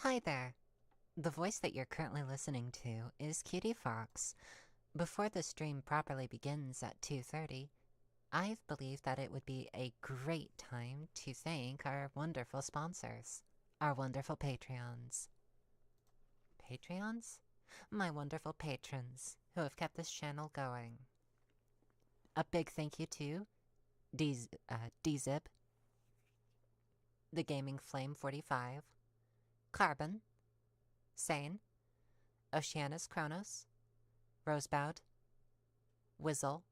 Hi there. The voice that you're currently listening to is Cutiefox. Before the stream properly begins at 2:30, I've believed that it would be a great time to thank our wonderful sponsors, our wonderful Patreons. Patreons? My wonderful patrons who have kept this channel going. A big thank you to DZib, The Gaming Flame 45, Carbon, Sane, Oceanus Kronos, Rosebound, Whizzle,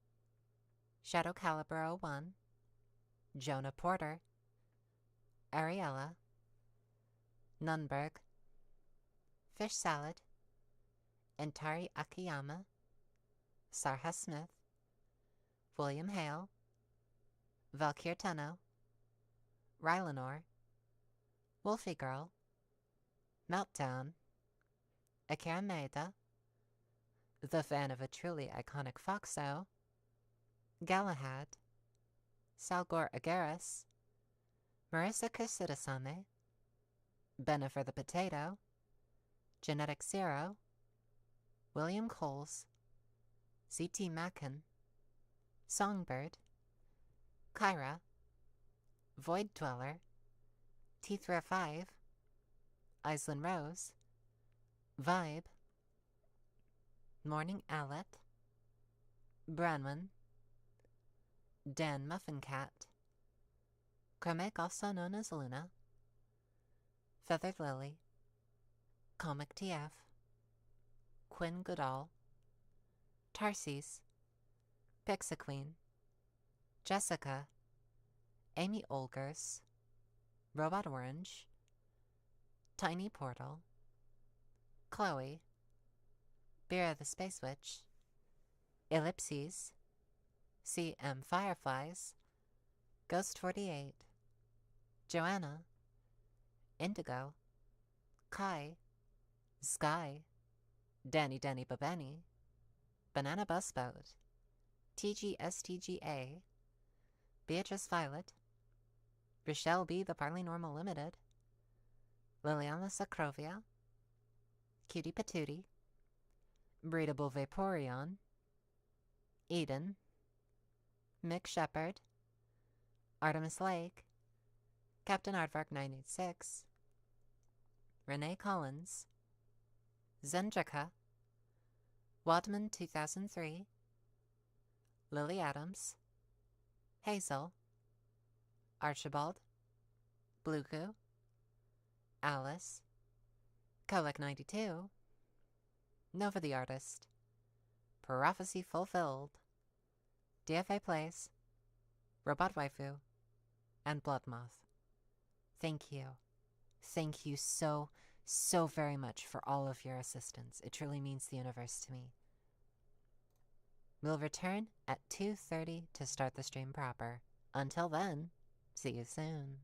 Shadow Caliber 01, Jonah Porter, Ariella, Nunberg, Fish Salad, Entari Akiyama, Sarha Smith, William Hale, Valkyr Tenno, Rylanor, Wolfie Girl, Meltdown, Akira Maeda, the fan of a truly iconic Foxo, Galahad, Salgor Agaris, Marissa Kusidasame, Benifer the Potato, Genetic Zero, William Coles, CT Mackin, Songbird, Kyra, Void Dweller, Teethra 5, Islin Rose, Vibe, Morning Owlet, Branwyn, Dan Muffin Cat, Kremek, also known as Luna, Feathered Lily, Comic TF, Quinn Goodall, Tarsis, Pixaqueen, Jessica, Amy Olgers, Robot Orange, Tiny Portal, Chloe, Bera the Space Witch, Ellipses, CM Fireflies, Ghost 48, Joanna, Indigo, Kai, Sky, Danny Babeni, Banana Busboat, TGSTGA, Beatrice Violet, Rochelle B. the Parley Normal Limited, Liliana Sacrovia, Cutie Patootie, Breedable Vaporeon, Eden, Mick Shepherd, Artemis Lake, Captain Aardvark 986, Renee Collins, Zendrika, Wadman 2003, Lily Adams, Hazel, Archibald, Bluku, Alice, Kolek 92, Nova the Artist, Prophecy Fulfilled, DFA Plays, Robot Waifu, and Bloodmoth. Thank you. Thank you so very much for all of your assistance. It truly means the universe to me. We'll return at 2:30 to start the stream proper. Until then, see you soon.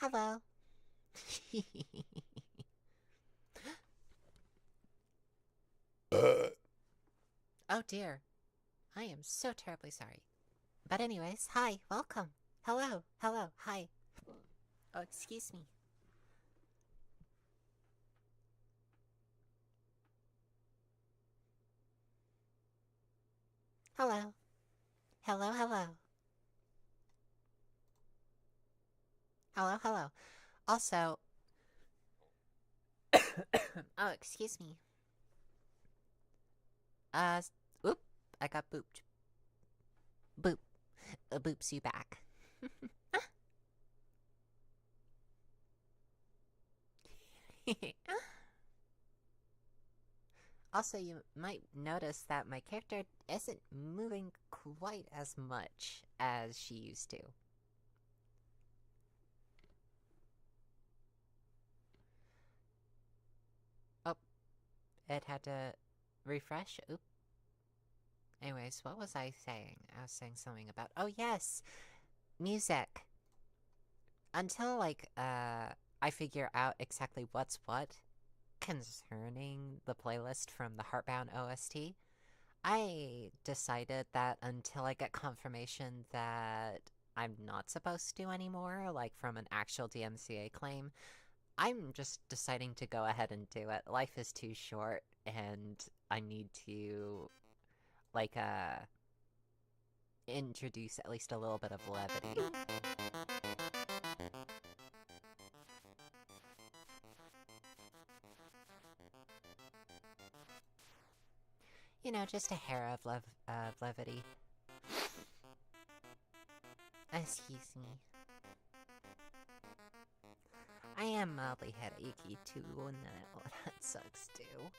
Hello. Oh dear. I am so terribly sorry. But anyways, hi, welcome. Hello, hello, hi. Oh, excuse me. Hello. Hello, hello. Hello, hello. Also, oh, excuse me. Uh, oop, I got booped. Boop. Boops you back. Also, you might notice that my character isn't moving quite as much as she used to. Oh, it had to refresh? Oop. Anyways, what was I saying? I was saying something about... Oh, yes! Music! Until, like, I figure out exactly what's what concerning the playlist from the Heartbound OST, I decided that until I get confirmation that I'm not supposed to anymore, like from an actual DMCA claim, I'm just deciding to go ahead and do it. Life is too short, and I need to, like, introduce at least a little bit of levity. You know, just a hair of levity. Excuse me. I am mildly headachy too, and that sucks too.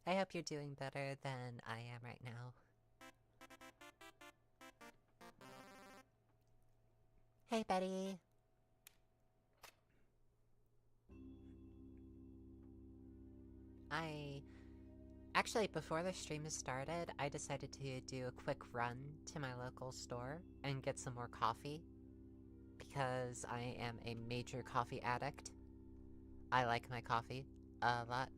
I hope you're doing better than I am right now. Hey, Betty. Actually, before the stream has started, I decided to do a quick run to my local store and get some more coffee. Because I am a major coffee addict. I like my coffee a lot.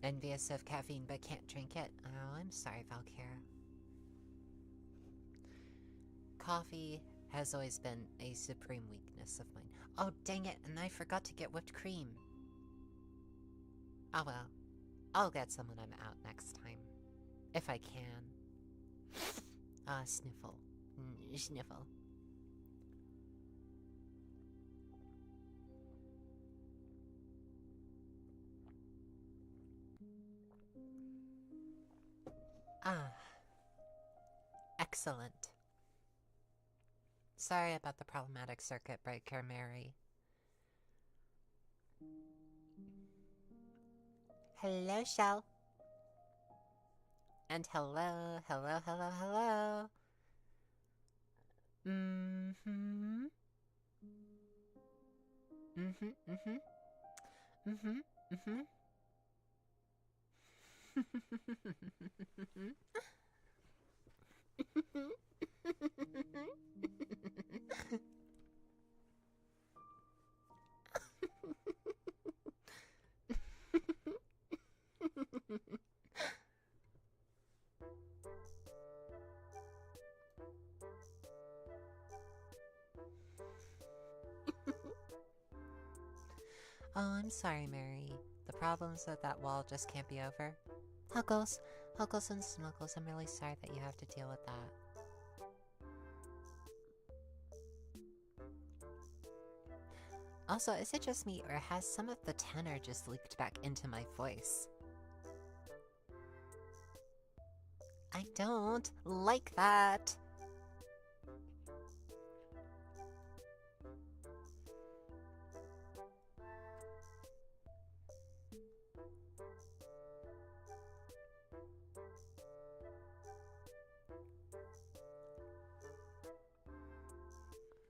Envious of caffeine but can't drink it. Oh, I'm sorry, Valkyra. Coffee has always been a supreme weakness of mine. Oh, dang it, and I forgot to get whipped cream. Oh well. I'll get some when I'm out next time. If I can. Sniffle. Sniffle. Ah. Excellent. Sorry about the problematic circuit breaker, Mary. Hello, Shell. And hello, hello, hello, hello. Mm-hmm. Mm-hmm, mm-hmm. Mm-hmm, mm-hmm. Oh, I'm sorry, Mary. The problems with that wall just can't be over. Huggles, Huggles and Snuggles, I'm really sorry that you have to deal with that. Also, is it just me, or has some of the tenor just leaked back into my voice? I don't like that!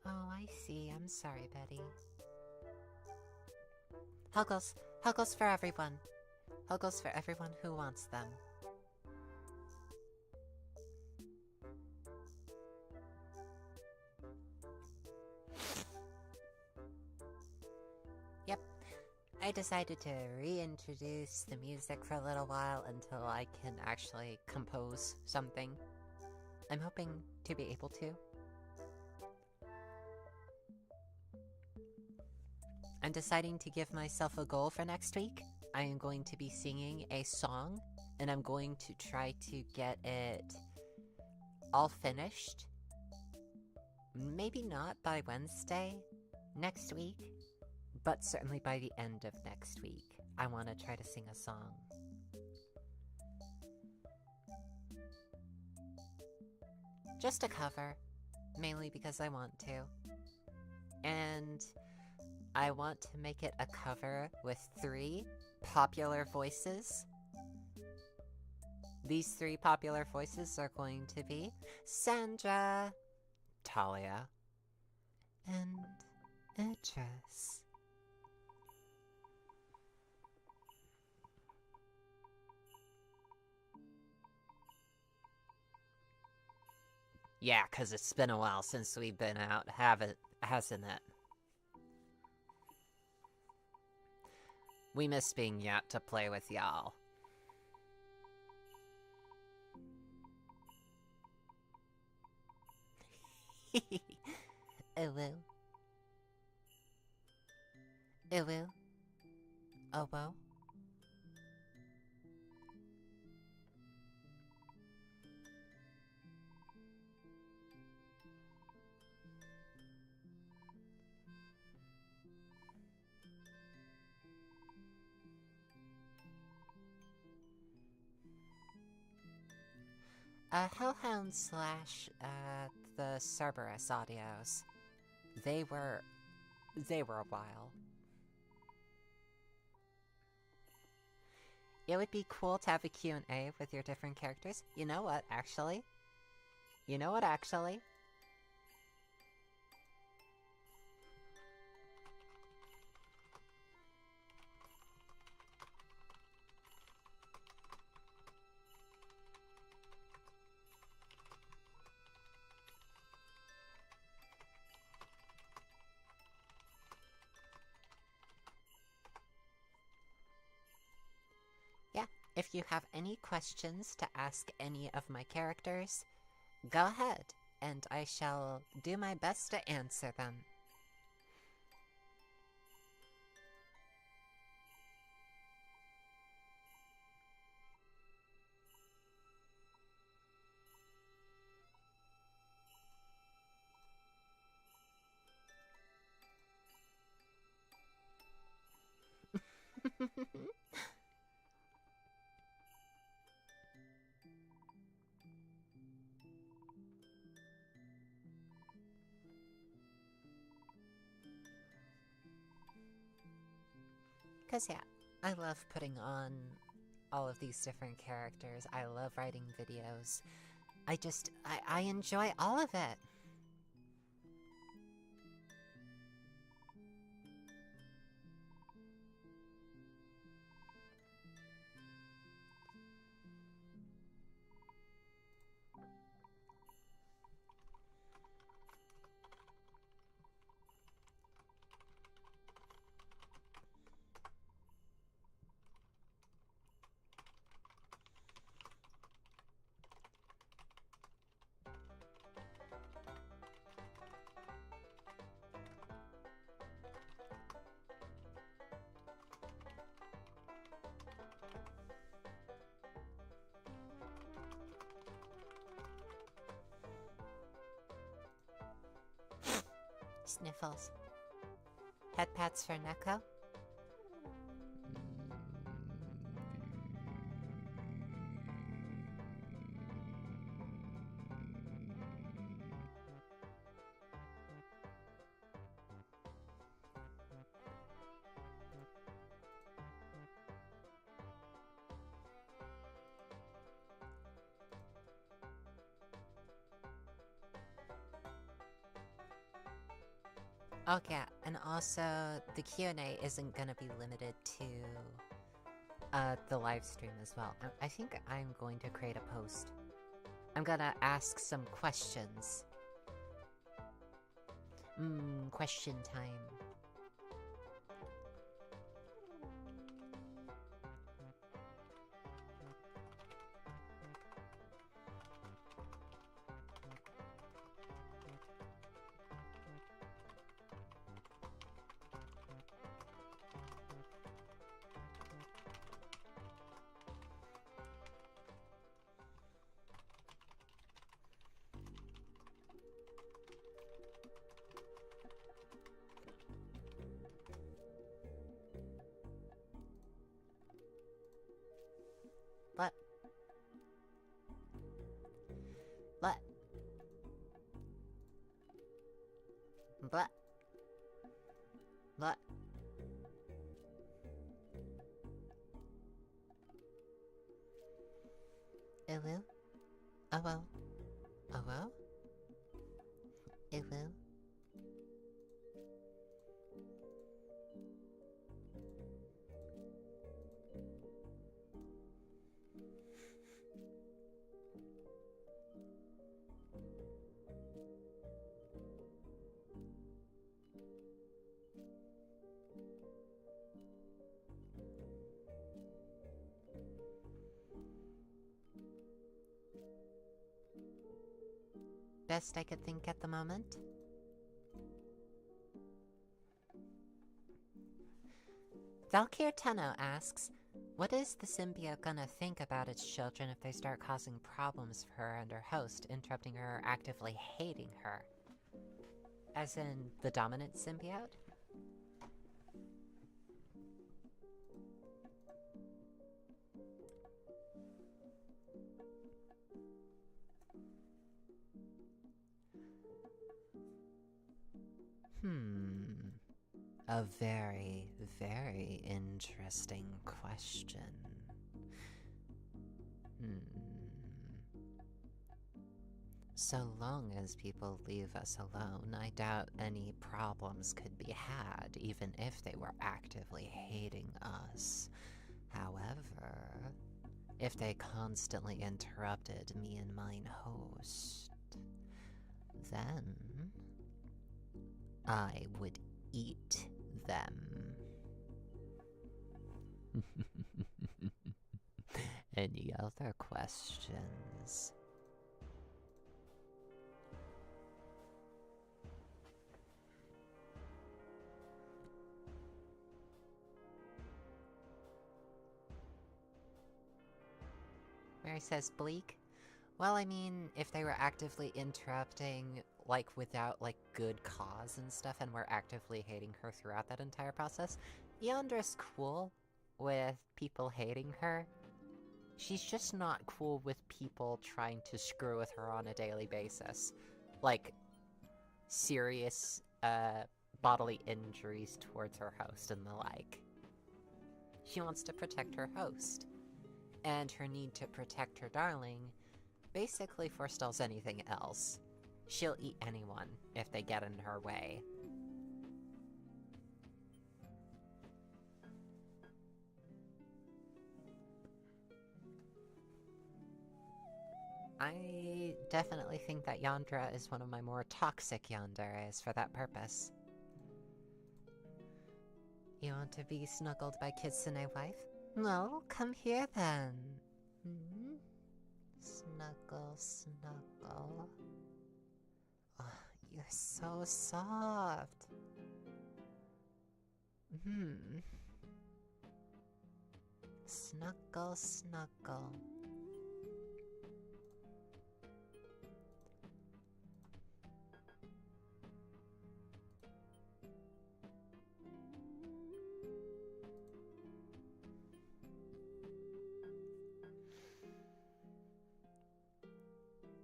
Oh, I see. I'm sorry, Betty. Huggles. Huggles for everyone. Huggles for everyone who wants them. Yep. I decided to reintroduce the music for a little while until I can actually compose something. I'm hoping to be able to. I'm deciding to give myself a goal for next week. I am going to be singing a song, and I'm going to try to get it all finished. Maybe not by Wednesday next week, but certainly by the end of next week. I want to try to sing a song. Just a cover, mainly because I want to. And I want to make it a cover with 3 popular voices. These 3 popular voices are going to be Sandra, Talia, and Idris. Yeah, 'cause it's been a while since we've been out, hasn't it? We miss being out to play with y'all. Uwu. Uwu. Owo. Hellhound slash, the Cerberus audios. They were a while. It would be cool to have a Q&A with your different characters. You know what, actually? Yeah, if you have any questions to ask any of my characters, go ahead, and I shall do my best to answer them. Because, yeah, I love putting on all of these different characters. I love writing videos. I enjoy all of it. Sniffles. Head pats for Neko. Oh yeah, and also the Q&A isn't gonna be limited to the live stream as well. I think I'm going to create a post. I'm gonna ask some questions. Question time. But But But But Hello? Hello? Hello? Hello? Best I could think at the moment. Valkyr Tenno asks, what is the symbiote gonna think about its children if they start causing problems for her and her host, interrupting her or actively hating her? As in, the dominant symbiote? A very, very interesting question. So long as people leave us alone, I doubt any problems could be had, even if they were actively hating us. However, if they constantly interrupted me and mine host, then I would eat them. Any other questions? Mary says bleak. Well, I mean, if they were actively interrupting, like, without, like, good cause and stuff, and were actively hating her throughout that entire process, Yandra's cool with people hating her. She's just not cool with people trying to screw with her on a daily basis. Like, serious, bodily injuries towards her host and the like. She wants to protect her host. And her need to protect her darling basically forestalls anything else. She'll eat anyone if they get in her way. I definitely think that Yandra is one of my more toxic yanderes for that purpose. You want to be snuggled by Kitsune wife? Well, come here then. Snuggle, snuggle. Oh, you're so soft. Snuggle, snuggle.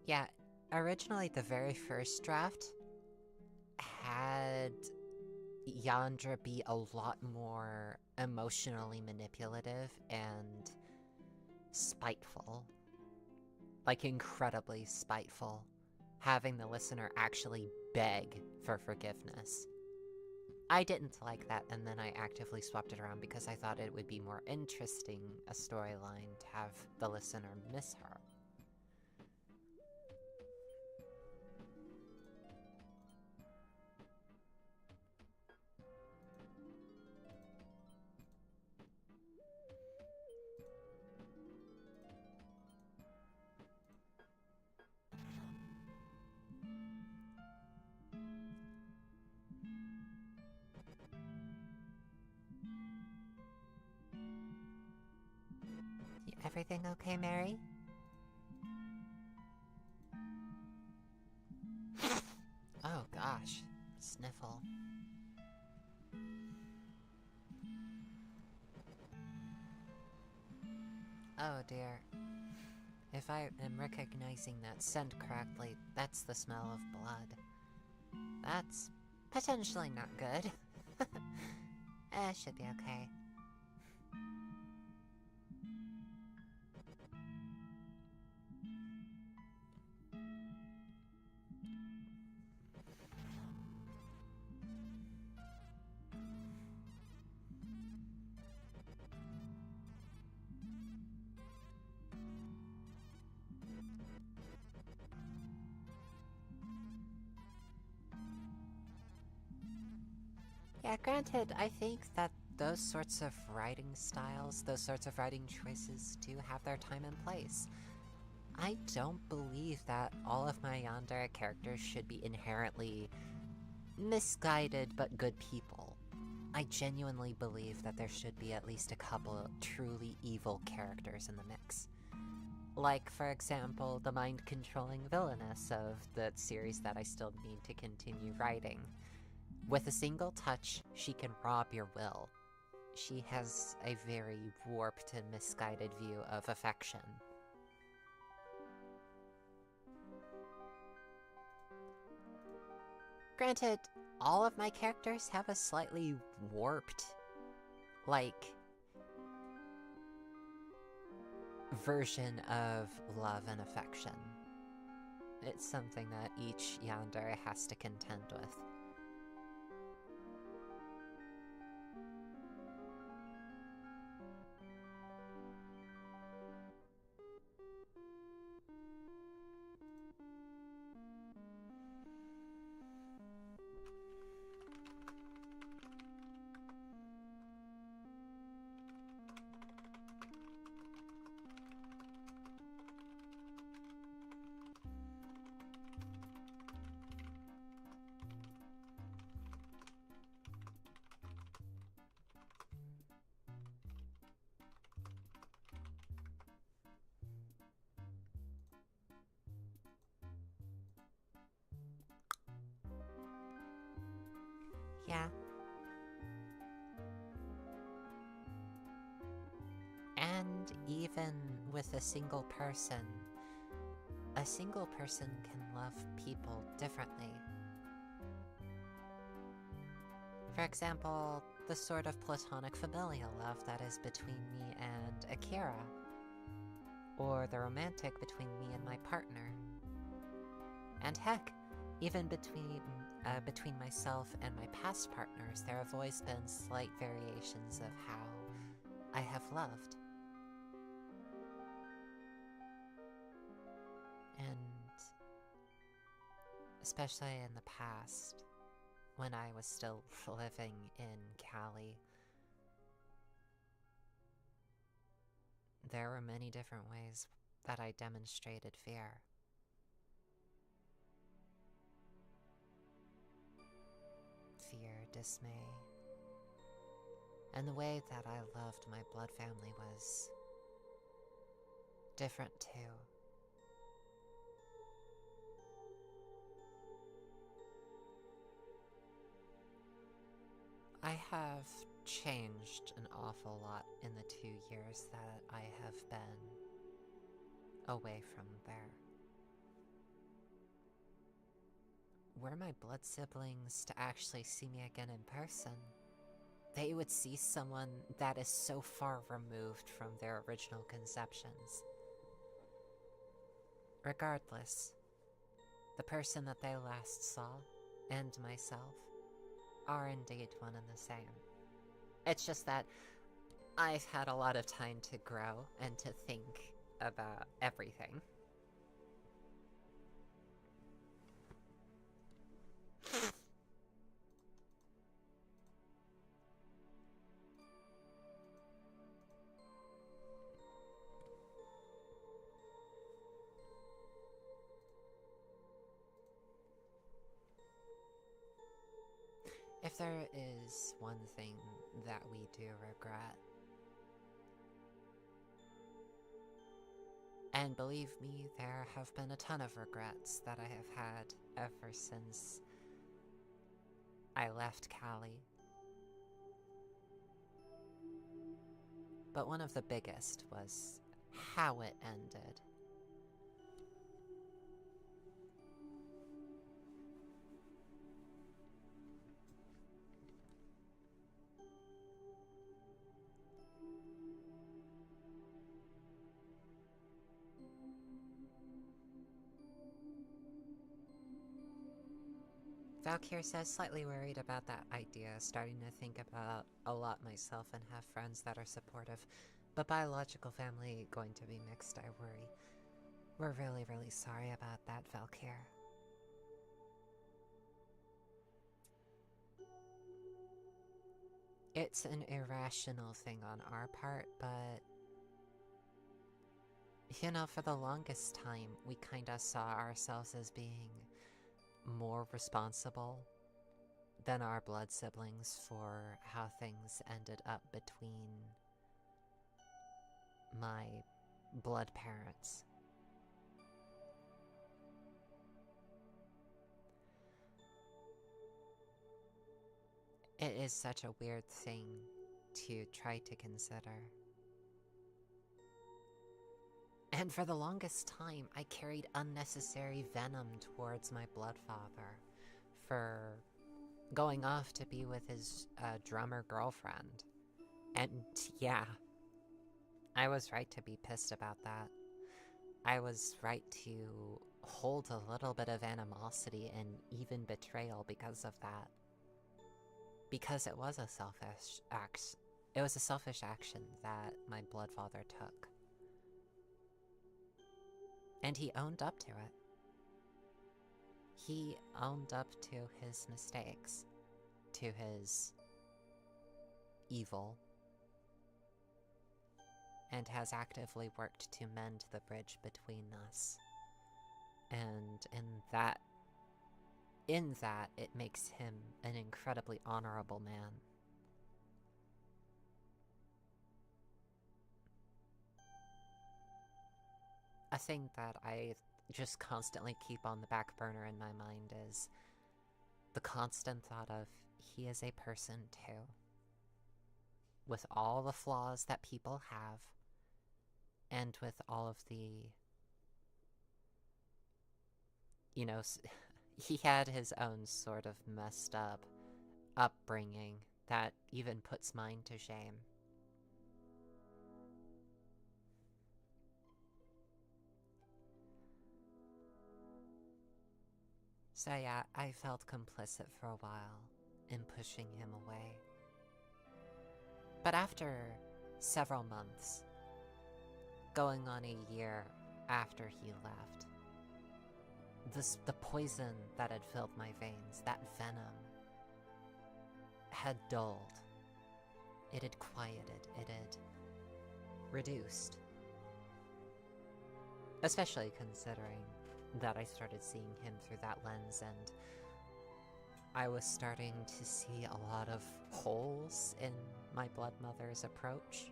Yeah, originally the very first draft had Yandra be a lot more emotionally manipulative and spiteful. Like, incredibly spiteful. Having the listener actually beg for forgiveness. I didn't like that, and then I actively swapped it around because I thought it would be more interesting a storyline to have the listener miss her. Everything okay, Mary? Oh gosh, sniffle. Oh dear. If I am recognizing that scent correctly, that's the smell of blood. That's potentially not good. Should be okay. Yeah, granted, I think that those sorts of writing styles, those sorts of writing choices do have their time and place. I don't believe that all of my yandere characters should be inherently misguided but good people. I genuinely believe that there should be at least a couple truly evil characters in the mix. Like, for example, the mind-controlling villainess of the series that I still need to continue writing. With a single touch, she can rob your will. She has a very warped and misguided view of affection. Granted, all of my characters have a slightly warped, version of love and affection. It's something that each yandere has to contend with. Yeah. And even with a single person can love people differently. For example, the sort of platonic familial love that is between me and Akira, or the romantic between me and my partner. And heck, even between myself and my past partners, there have always been slight variations of how I have loved. And especially in the past, when I was still living in Cali, there were many different ways that I demonstrated fear. Fear, dismay. And the way that I loved my blood family was different too. I have changed an awful lot in the 2 years that I have been away from there. Were my blood siblings to actually see me again in person, they would see someone that is so far removed from their original conceptions. Regardless, the person that they last saw, and myself, are indeed one and the same. It's just that I've had a lot of time to grow and to think about everything. If there is one thing that we do regret, and believe me, there have been a ton of regrets that I have had ever since I left Cali. But one of the biggest was how it ended. Valkyr says, slightly worried about that idea, starting to think about a lot myself and have friends that are supportive. But biological family going to be mixed, I worry. We're really, really sorry about that, Valkyr. It's an irrational thing on our part, but you know, for the longest time, we kinda saw ourselves as being more responsible than our blood siblings for how things ended up between my blood parents. It is such a weird thing to try to consider. And for the longest time, I carried unnecessary venom towards my blood father for going off to be with his drummer girlfriend. And yeah, I was right to be pissed about that. I was right to hold a little bit of animosity and even betrayal because of that. Because it was a selfish act. It was a selfish action that my blood father took. And he owned up to it. He owned up to his mistakes, to his evil, and has actively worked to mend the bridge between us. And in that, it makes him an incredibly honorable man. A thing that I just constantly keep on the back burner in my mind is the constant thought of, he is a person too. With all the flaws that people have, and with all of the, you know, he had his own sort of messed up upbringing that even puts mine to shame. So yeah, I felt complicit for a while in pushing him away. But after several months, going on a year after he left, the poison that had filled my veins, that venom, had dulled. It had quieted. It had reduced. Especially considering that I started seeing him through that lens, and I was starting to see a lot of holes in my blood mother's approach.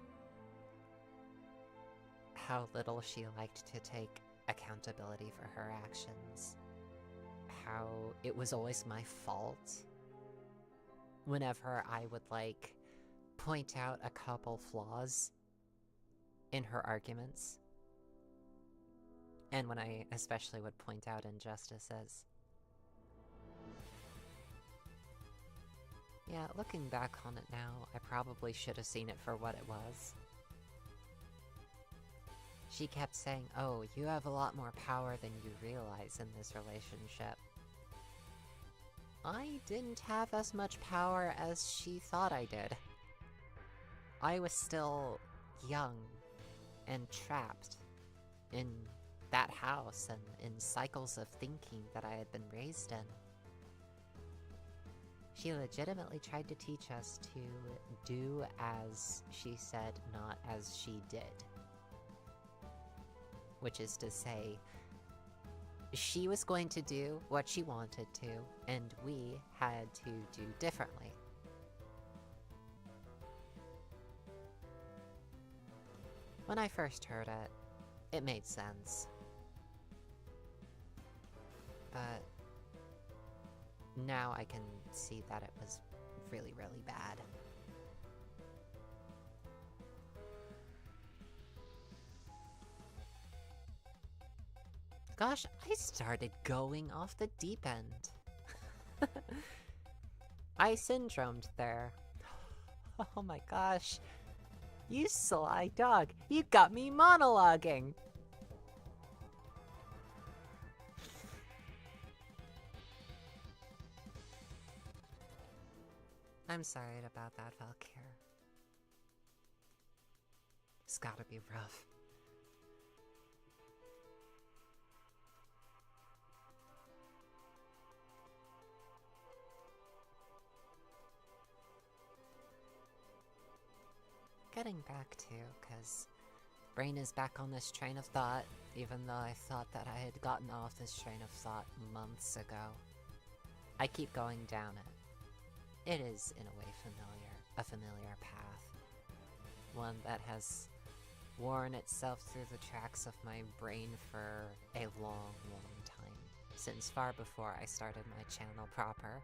How little she liked to take accountability for her actions. How it was always my fault whenever I would, like, point out a couple flaws in her arguments. And when I especially would point out injustices. Yeah, looking back on it now, I probably should have seen it for what it was. She kept saying, oh, you have a lot more power than you realize in this relationship. I didn't have as much power as she thought I did. I was still young and trapped in that house and in cycles of thinking that I had been raised in. She legitimately tried to teach us to do as she said, not as she did. Which is to say, she was going to do what she wanted to, and we had to do differently. When I first heard it, it made sense. But now I can see that it was really, really bad. Gosh, I started going off the deep end. I syndromed there. Oh my gosh. You sly dog, you got me monologuing! I'm sorry about that, Valkyr. It's gotta be rough. Getting back to, because brain is back on this train of thought, even though I thought that I had gotten off this train of thought months ago. I keep going down it. It is, in a way, a familiar path. One that has worn itself through the tracks of my brain for a long, long time. Since far before I started my channel proper.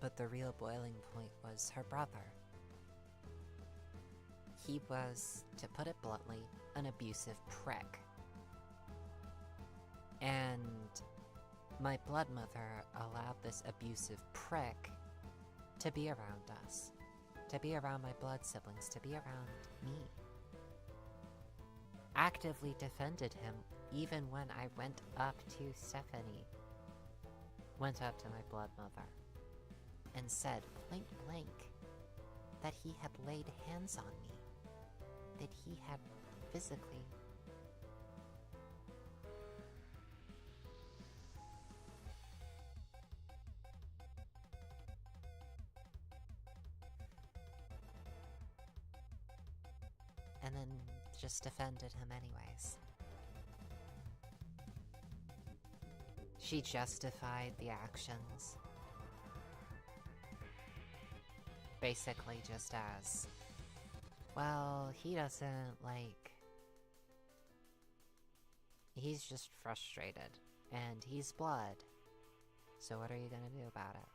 But the real boiling point was her brother. He was, to put it bluntly, an abusive prick. And my blood mother allowed this abusive prick to be around us. To be around my blood siblings, to be around me. Actively defended him even when I went up to Stephanie. Went up to my blood mother. And said, point blank, that he had laid hands on me. That he had physically... and then just defended him anyways. She justified the actions. Basically just as, well, he doesn't, like... He's just frustrated, and he's blood. So what are you gonna do about it?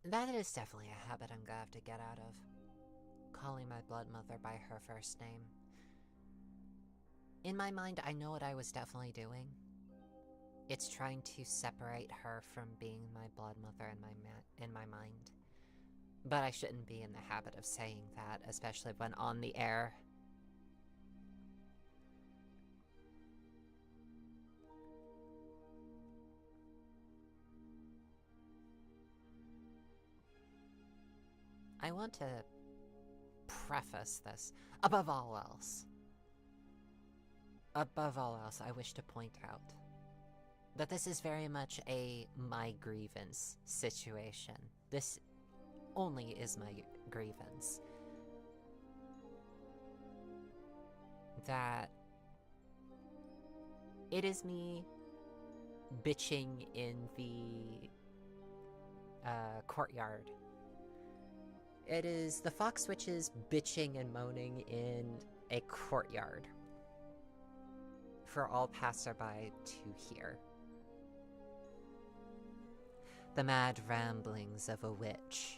That is definitely a habit I'm gonna have to get out of. Calling my blood mother by her first name. In my mind, I know what I was definitely doing. It's trying to separate her from being my blood mother in my mind. But I shouldn't be in the habit of saying that, especially when on the air. I want to preface this, above all else, I wish to point out that this is very much a my grievance situation. This only is my grievance. That it is me bitching in the courtyard. It is the fox witches bitching and moaning in a courtyard for all passerby to hear. The mad ramblings of a witch.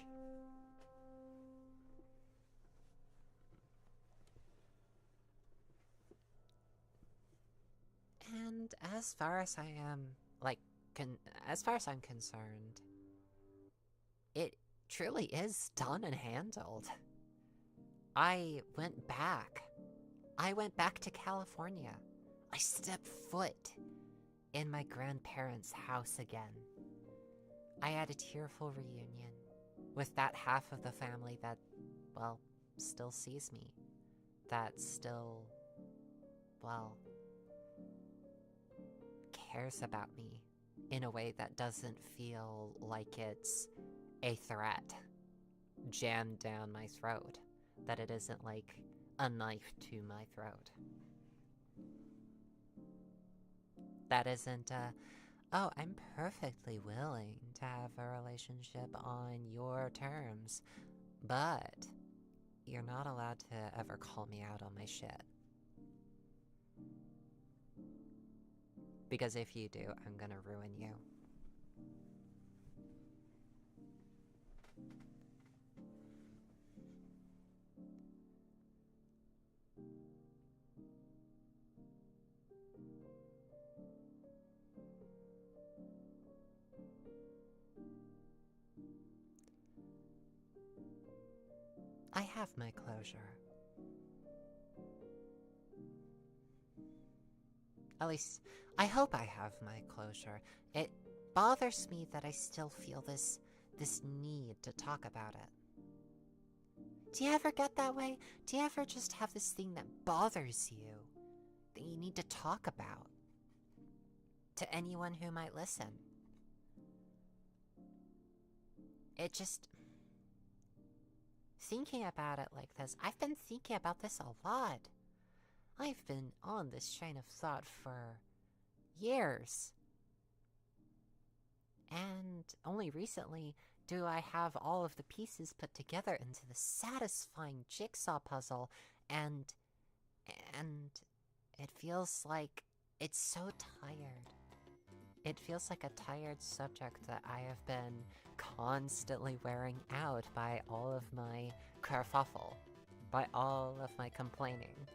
as far as I am, like, as far as I'm concerned, it truly is done and handled. I went back. I went back to California. I stepped foot in my grandparents' house again. I had a tearful reunion with that half of the family that, well, still sees me. That still, well, cares about me in a way that doesn't feel like it's a threat jammed down my throat. That it isn't like a knife to my throat. That isn't oh, I'm perfectly willing to have a relationship on your terms, but you're not allowed to ever call me out on my shit. Because if you do, I'm gonna ruin you. I have my closure. At least, I hope I have my closure. It bothers me that I still feel this need to talk about it. Do you ever get that way? Do you ever just have this thing that bothers you that you need to talk about to anyone who might listen? It just... Thinking about it like this, I've been thinking about this a lot. I've been on this train of thought for years. And only recently do I have all of the pieces put together into the satisfying jigsaw puzzle, and it feels like it's so tired. It feels like a tired subject that I have been constantly wearing out by all of my kerfuffle, by all of my complaining.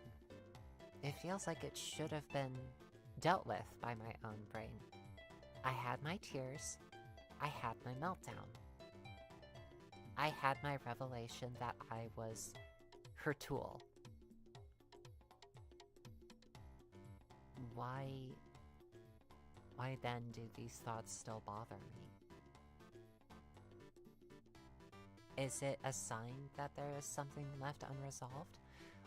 It feels like it should have been dealt with by my own brain. I had my tears. I had my meltdown. I had my revelation that I was her tool. Why then do these thoughts still bother me? Is it a sign that there is something left unresolved?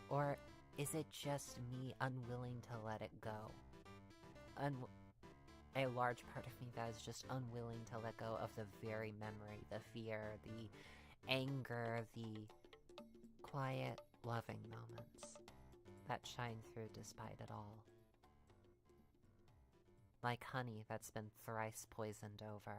Or is it just me unwilling to let it go? A large part of me that is just unwilling to let go of the very memory, the fear, the anger, the quiet, loving moments that shine through despite it all. Like honey that's been thrice poisoned over.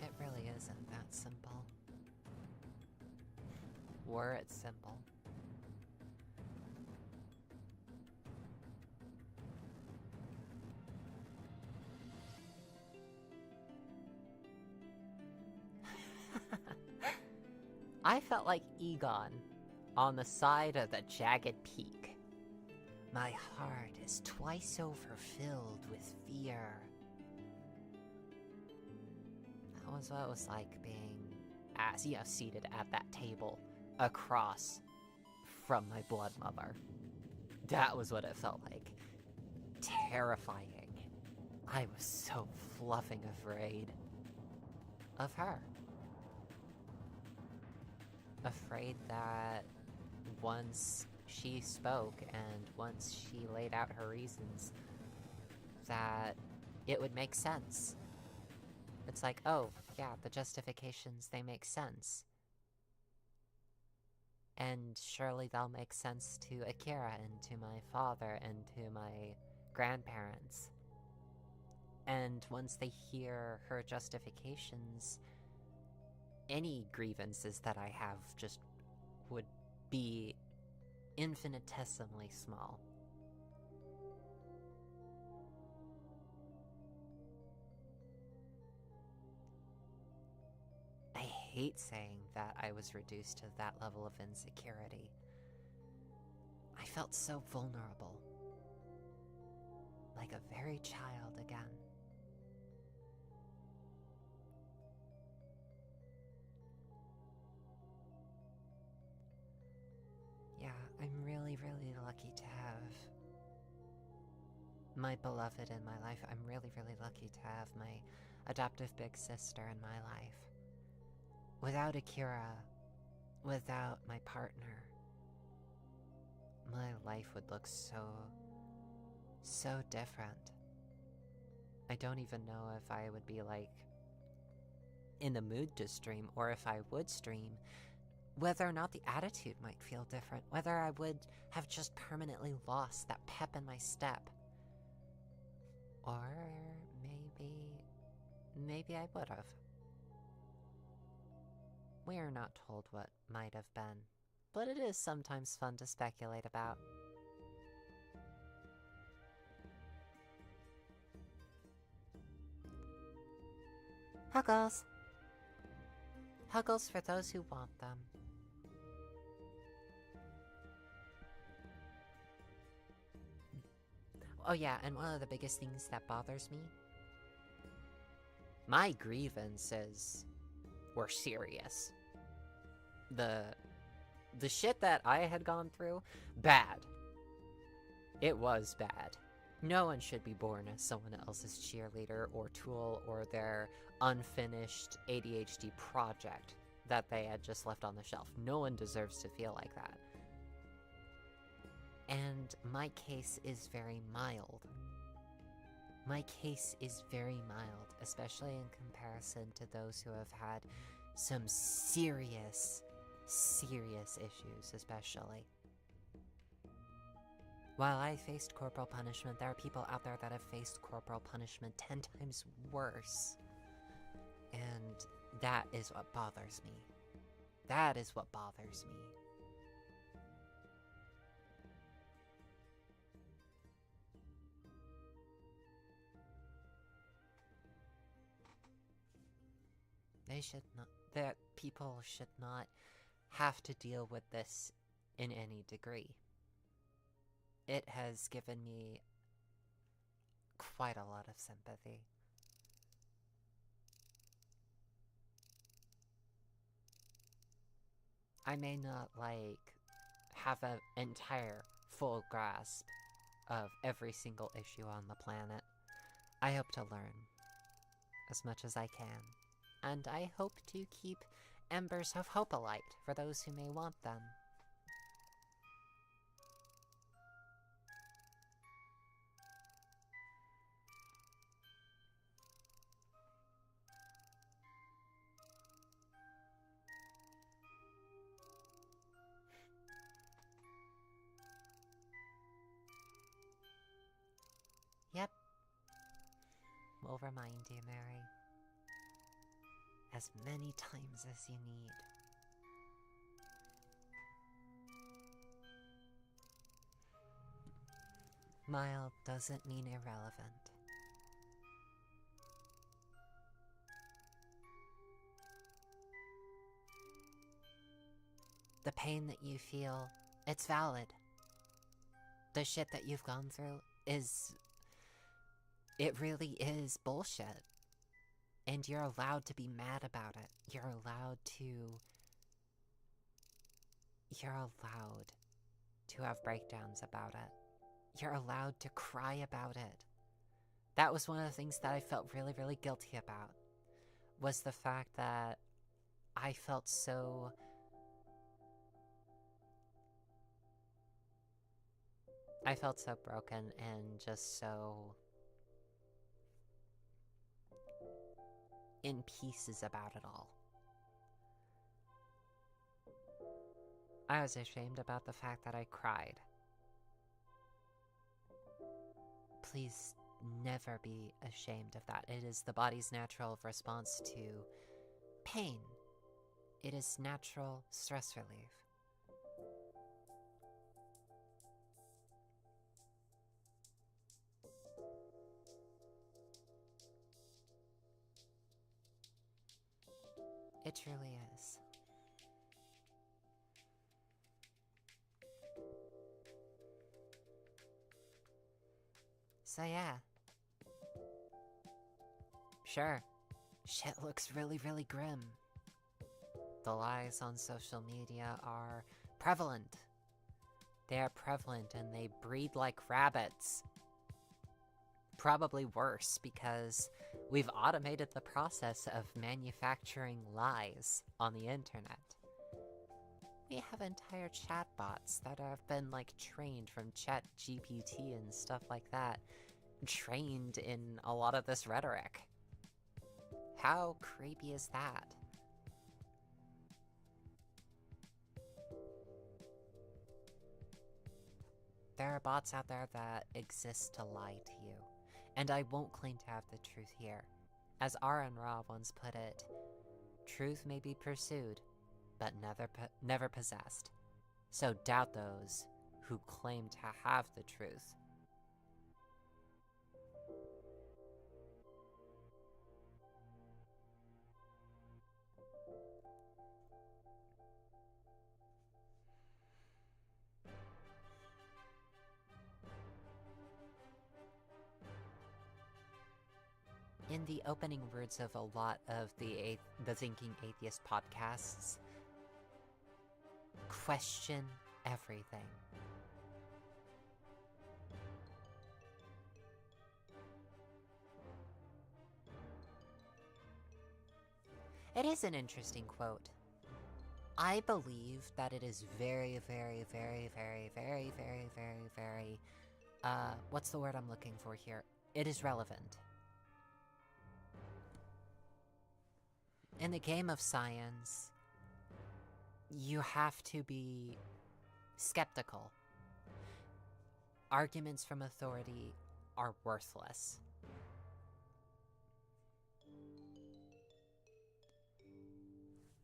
It really isn't that simple. Were it simple. I felt like Egon on the side of the jagged peak. My heart is twice over filled with fear. That was what it was like being, seated at that table across from my blood mother. That was what it felt like. Terrifying. I was so fluffing afraid of her. Afraid that once she spoke and once she laid out her reasons, that it would make sense. It's like, oh, yeah, the justifications, they make sense. And surely they'll make sense to Akira and to my father and to my grandparents. And once they hear her justifications, any grievances that I have just would be infinitesimally small. I hate saying that I was reduced to that level of insecurity. I felt so vulnerable. Like a very child again. Yeah, I'm really, really lucky to have my beloved in my life. I'm really, really lucky to have my adoptive big sister in my life. Without Akira, without my partner, my life would look so different. I don't even know if I would be, like, in the mood to stream, or if I would stream, whether or not the attitude might feel different, whether I would have just permanently lost that pep in my step. Or maybe I would have. We are not told what might have been, but it is sometimes fun to speculate about. Huggles! Huggles for those who want them. Oh yeah, and one of the biggest things that bothers me, my grievances were serious. The shit that I had gone through, bad. It was bad. No one should be born as someone else's cheerleader or tool or their unfinished ADHD project that they had just left on the shelf. No one deserves to feel like that. And my case is very mild. My case is very mild, especially in comparison to those who have had some serious issues, especially. While I faced corporal punishment, there are people out there that have faced corporal punishment 10 times worse. And that is what bothers me. That is what bothers me. That people should not have to deal with this in any degree. It has given me quite a lot of sympathy. I may not, have an entire full grasp of every single issue on the planet. I hope to learn as much as I can. And I hope to keep embers of hope alight for those who may want them. Yep. We'll remind you, Mary. As many times as you need. Mild doesn't mean irrelevant. The pain that you feel, it's valid. The shit that you've gone through it really is bullshit. And you're allowed to be mad about it. You're allowed to have breakdowns about it. You're allowed to cry about it. That was one of the things that I felt really, really guilty about. Was the fact that I felt so... broken and just so... in pieces about it all. I was ashamed about the fact that I cried. Please never be ashamed of that. It is the body's natural response to pain. It is natural stress relief. It truly is. So yeah. Sure, shit looks really, really grim. The lies on social media are prevalent. They are prevalent and they breed like rabbits. Probably worse because we've automated the process of manufacturing lies on the internet. We have entire chatbots that have been like trained from ChatGPT and stuff like that, trained in a lot of this rhetoric. How creepy is that? There are bots out there that exist to lie to you, and I won't claim to have the truth here. As R.N. Ra once put it, truth may be pursued, but never possessed. So doubt those who claim to have the truth. In the opening words of a lot of the Thinking Atheist podcasts, question everything. It is an interesting quote. I believe that it is very, very, very, very, very, very, very, very, what's the word I'm looking for here? It is relevant. In the game of science, you have to be skeptical. Arguments from authority are worthless.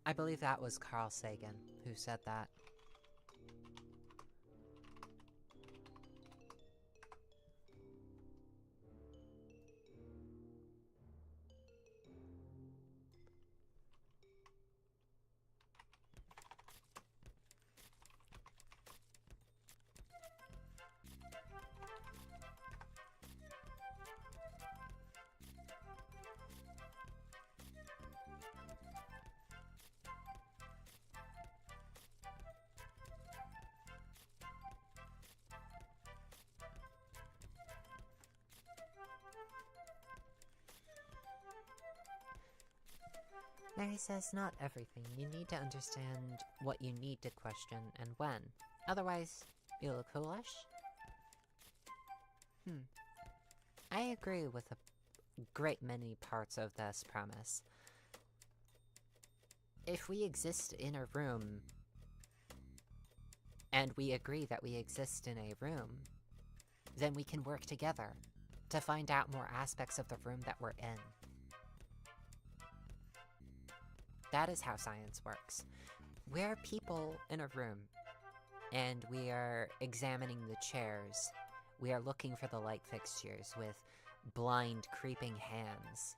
I believe that was Carl Sagan who said that. Mary says not everything. You need to understand what you need to question and when. Otherwise, you look foolish. I agree with a great many parts of this premise. If we exist in a room, and we agree that we exist in a room, then we can work together to find out more aspects of the room that we're in. That is how science works. We're people in a room, and we are examining the chairs. We are looking for the light fixtures with blind, creeping hands,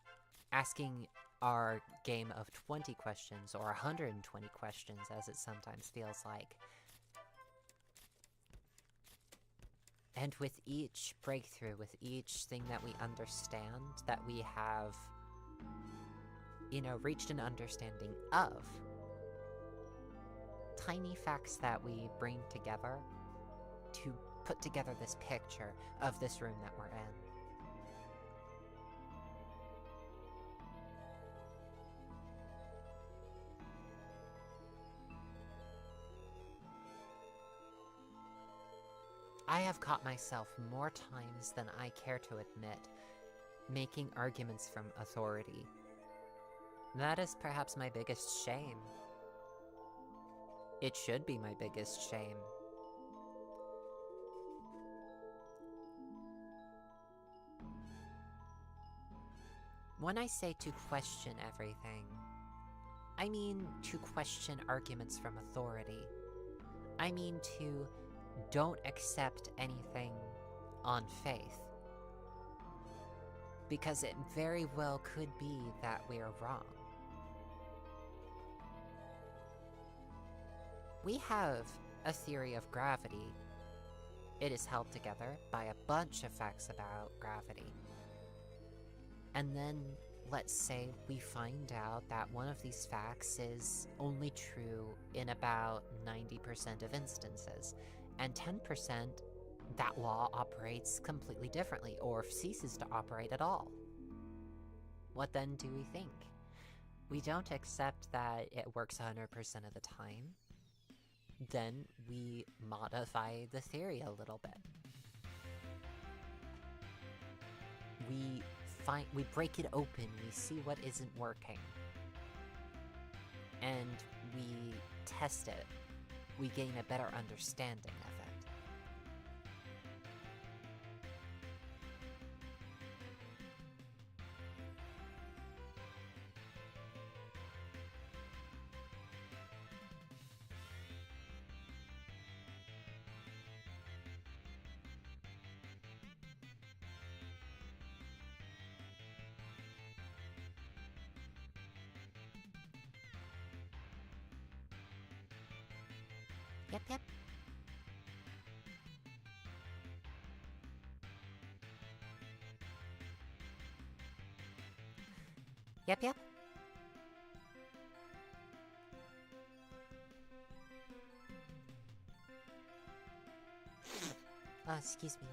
asking our game of 20 questions, or 120 questions, as it sometimes feels like. And with each breakthrough, with each thing that we understand, that we have, reached an understanding of, tiny facts that we bring together to put together this picture of this room that we're in. I have caught myself more times than I care to admit, making arguments from authority. That is perhaps my biggest shame. It should be my biggest shame. When I say to question everything, I mean to question arguments from authority. I mean to don't accept anything on faith. Because it very well could be that we're wrong. We have a theory of gravity. It is held together by a bunch of facts about gravity. And then, let's say we find out that one of these facts is only true in about 90% of instances, and 10% that law operates completely differently, or ceases to operate at all. What then do we think? We don't accept that it works 100% of the time. Then we modify the theory a little bit. We break it open, we see what isn't working. And we test it. We gain a better understanding of it. Yep, yep. Yep, yep. Oh, excuse me.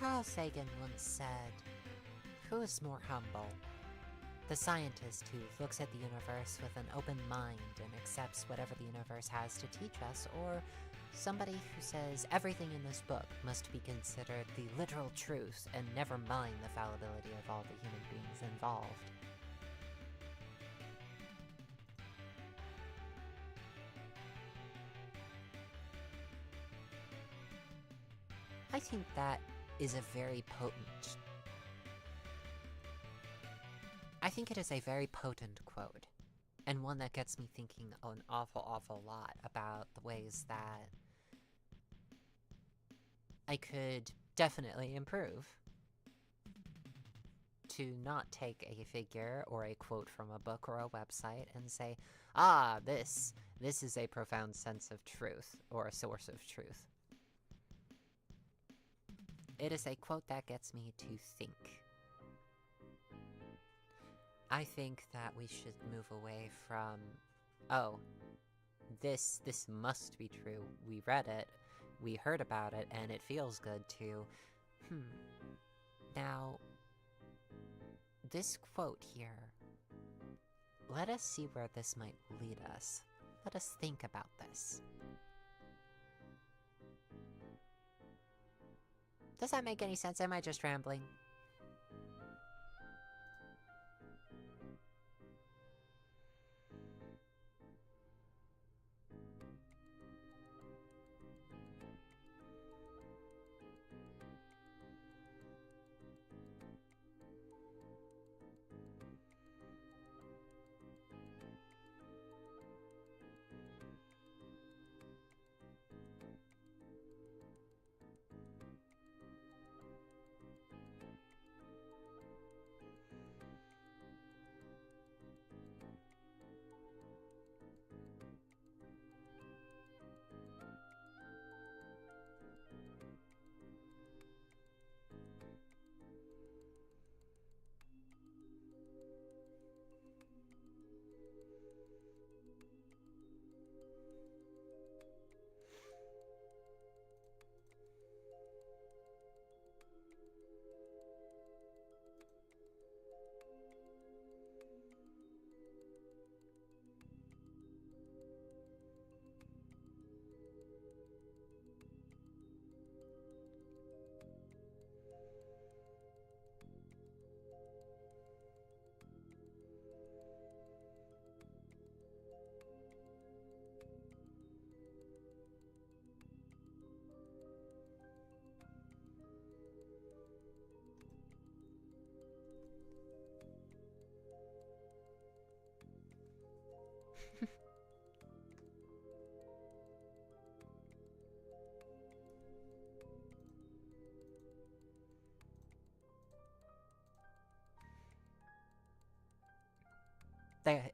Carl Sagan once said, "Who is more humble? The scientist who looks at the universe with an open mind and accepts whatever the universe has to teach us, or somebody who says everything in this book must be considered the literal truth and never mind the fallibility of all the human beings involved?" I think that is a very potent... I think it is a very potent quote, and one that gets me thinking an awful lot about the ways that I could definitely improve. To not take a figure or a quote from a book or a website and say, ah, this is a profound sense of truth, or a source of truth. It is a quote that gets me to think. I think that we should move away from, oh, this must be true. We read it, we heard about it, and it feels good to, Now, this quote here, let us see where this might lead us. Let us think about this. Does that make any sense? Am I just rambling?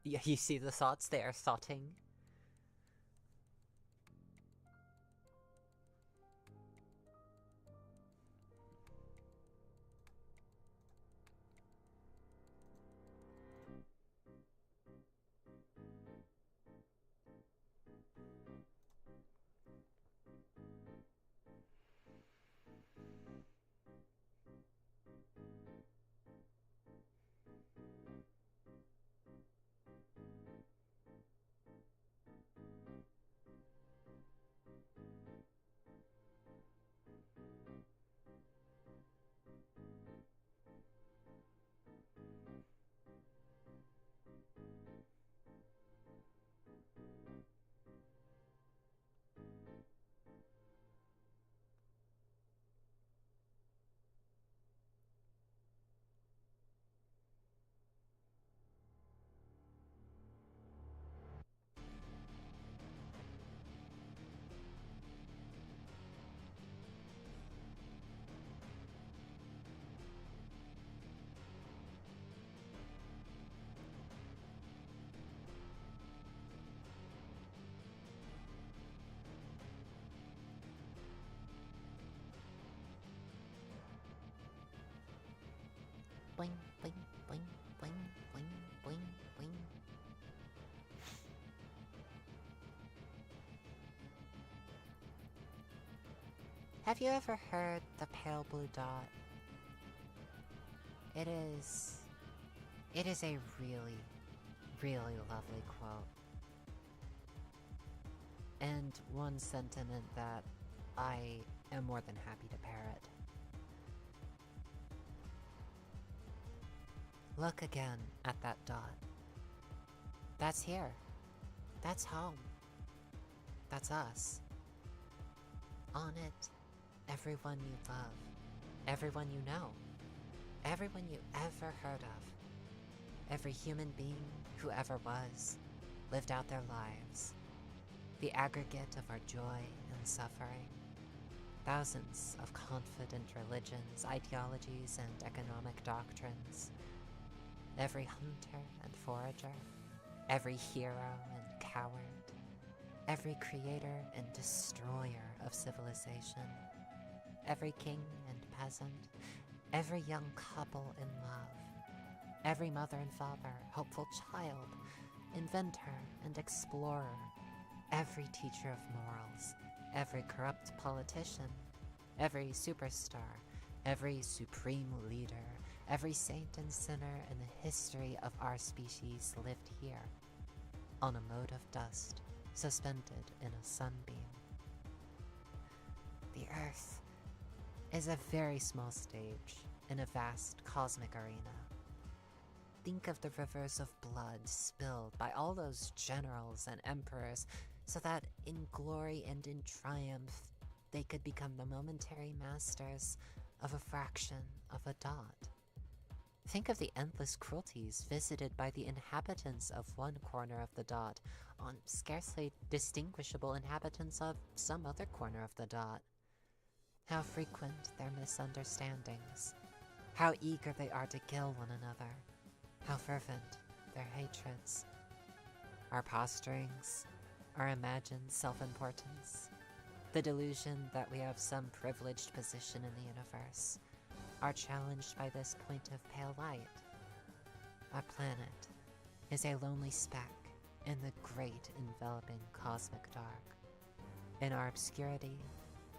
You see the thoughts? They are thoughting. Boing, boing, boing, boing, boing, boing, boing. Have you ever heard the pale blue dot? It is a really, really lovely quote. And one sentiment that I am more than happy to parrot. Look again at that dot. That's here. That's home. That's us. On it, everyone you love, everyone you know, everyone you ever heard of, every human being who ever was, lived out their lives, the aggregate of our joy and suffering, thousands of confident religions, ideologies, and economic doctrines, every hunter and forager, every hero and coward, every creator and destroyer of civilization, every king and peasant, every young couple in love, every mother and father, hopeful child, inventor and explorer, every teacher of morals, every corrupt politician, every superstar, every supreme leader, every saint and sinner in the history of our species lived here, on a mote of dust, suspended in a sunbeam. The Earth is a very small stage in a vast cosmic arena. Think of the rivers of blood spilled by all those generals and emperors so that in glory and in triumph they could become the momentary masters of a fraction of a dot. Think of the endless cruelties visited by the inhabitants of one corner of the dot on scarcely distinguishable inhabitants of some other corner of the dot. How frequent their misunderstandings, how eager they are to kill one another, how fervent their hatreds. Our posturings, our imagined self-importance, the delusion that we have some privileged position in the universe, are challenged by this point of pale light. Our planet is a lonely speck in the great enveloping cosmic dark. In our obscurity,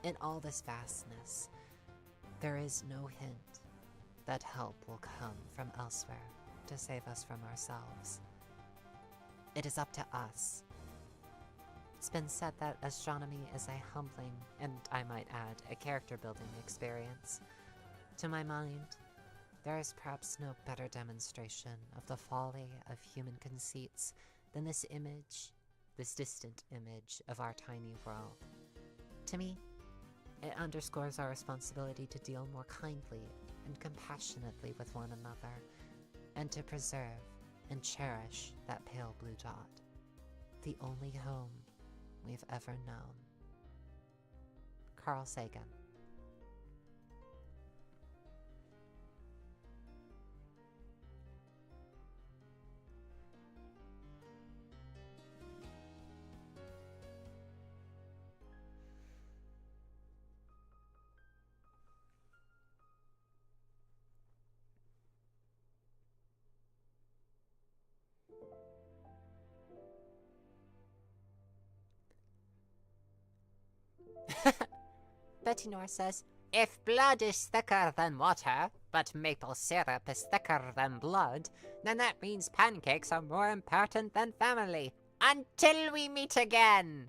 in all this vastness, there is no hint that help will come from elsewhere to save us from ourselves. It is up to us. It's been said that astronomy is a humbling, and I might add, a character-building experience. To my mind, there is perhaps no better demonstration of the folly of human conceits than this image, this distant image of our tiny world. To me, it underscores our responsibility to deal more kindly and compassionately with one another, and to preserve and cherish that pale blue dot, the only home we've ever known. Carl Sagan. Betty Nor says, if blood is thicker than water, but maple syrup is thicker than blood, then that means pancakes are more important than family. Until we meet again!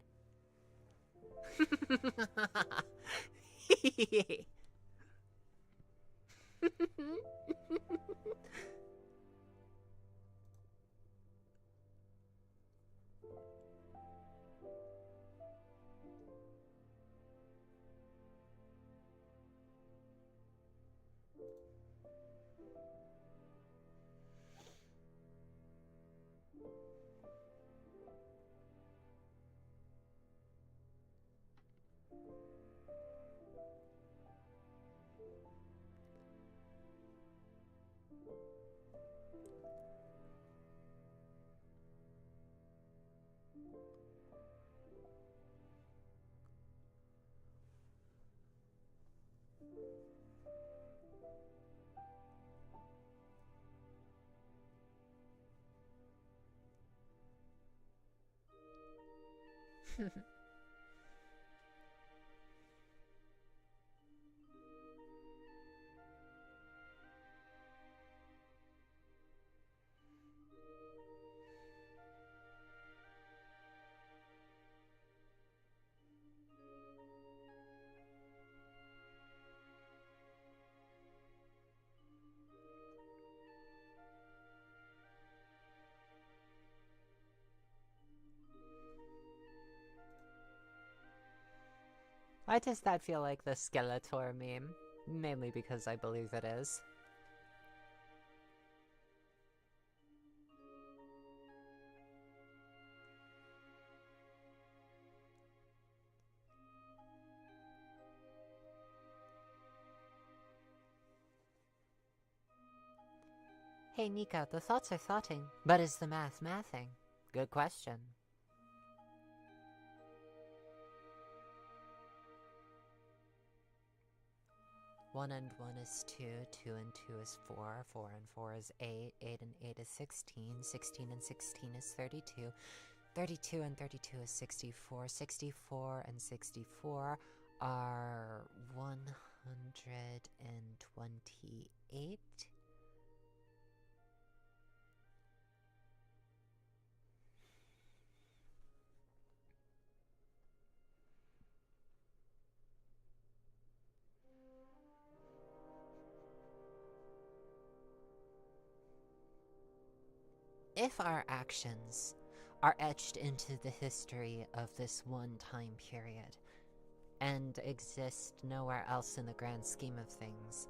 Why does that feel like the Skeletor meme? Mainly because I believe it is. Hey Nico, the thoughts are thoughting, but is the math mathing? Good question. 1 and 1 is 2, 2 and 2 is 4, 4 and 4 is 8, 8 and 8 is 16, 16 and 16 is 32, 32 and 32 is 64, 64 and 64 are 128. If our actions are etched into the history of this one time period and exist nowhere else in the grand scheme of things,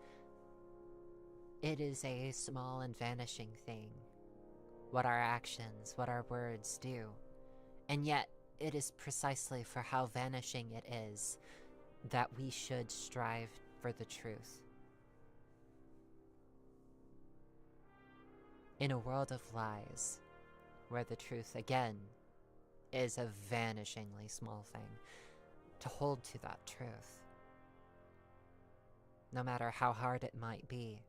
it is a small and vanishing thing, what our actions, what our words do. And yet, it is precisely for how vanishing it is that we should strive for the truth. In a world of lies, where the truth, again, is a vanishingly small thing, to hold to that truth, no matter how hard it might be,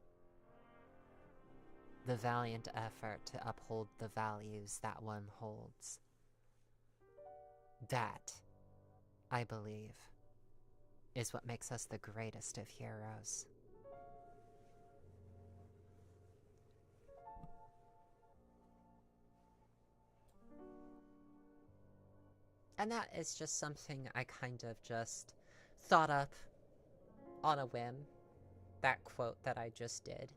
the valiant effort to uphold the values that one holds. That, I believe, is what makes us the greatest of heroes. And that is just something I kind of just thought up on a whim. That quote that I just did.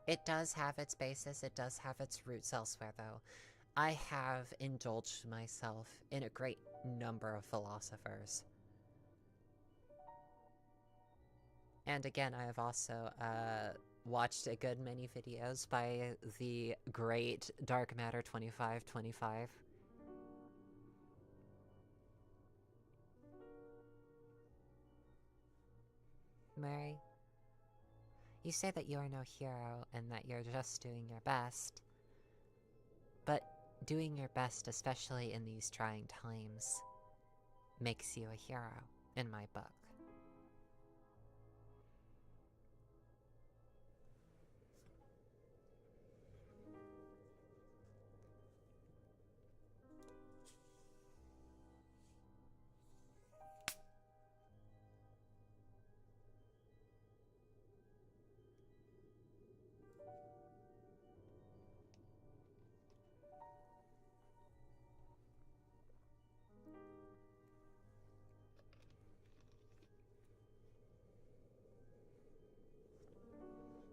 It does have its basis, it does have its roots elsewhere though. I have indulged myself in a great number of philosophers. And again, I have also watched a good many videos by the great Dark Matter 2525. Mary, you say that you are no hero and that you're just doing your best. But doing your best, especially in these trying times, makes you a hero, in my book.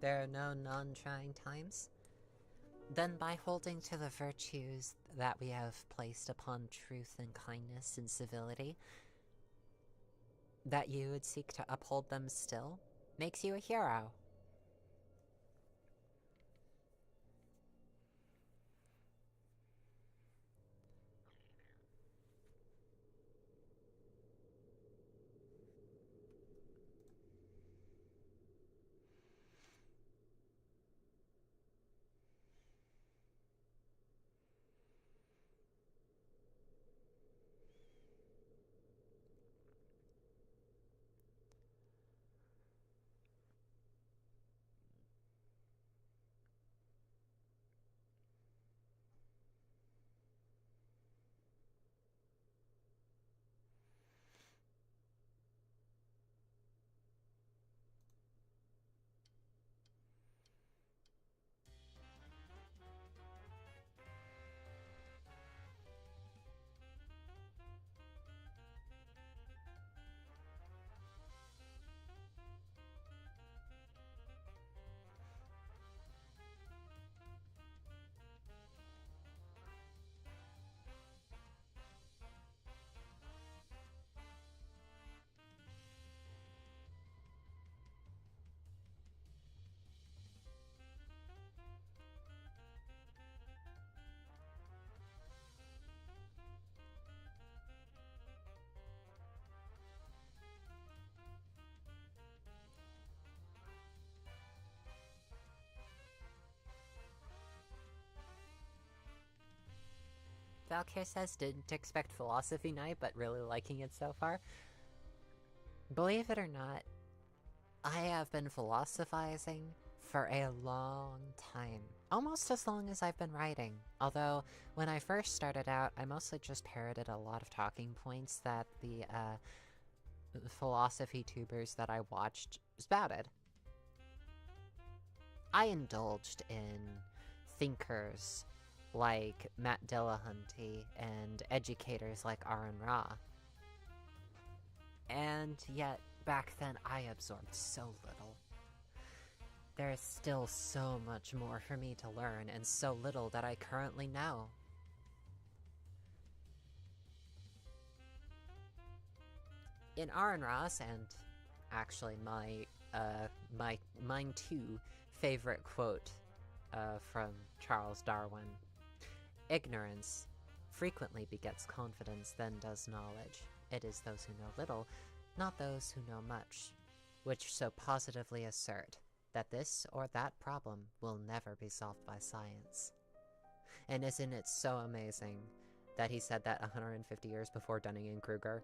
There are no non-trying times? Then by holding to the virtues that we have placed upon truth and kindness and civility, that you would seek to uphold them still, makes you a hero. Valkyr says, didn't expect Philosophy Night, but really liking it so far. Believe it or not, I have been philosophizing for a long time. Almost as long as I've been writing. Although, when I first started out, I mostly just parroted a lot of talking points that the philosophy tubers that I watched spouted. I indulged in thinkers like Matt Dillahunty and educators like Aaron Ra. And yet, back then, I absorbed so little. There is still so much more for me to learn, and so little that I currently know. In Aaron Ra's, and actually mine too, favorite quote from Charles Darwin, ignorance frequently begets confidence, then does knowledge. It is those who know little, not those who know much, which so positively assert that this or that problem will never be solved by science. And isn't it so amazing that he said that 150 years before Dunning-Kruger?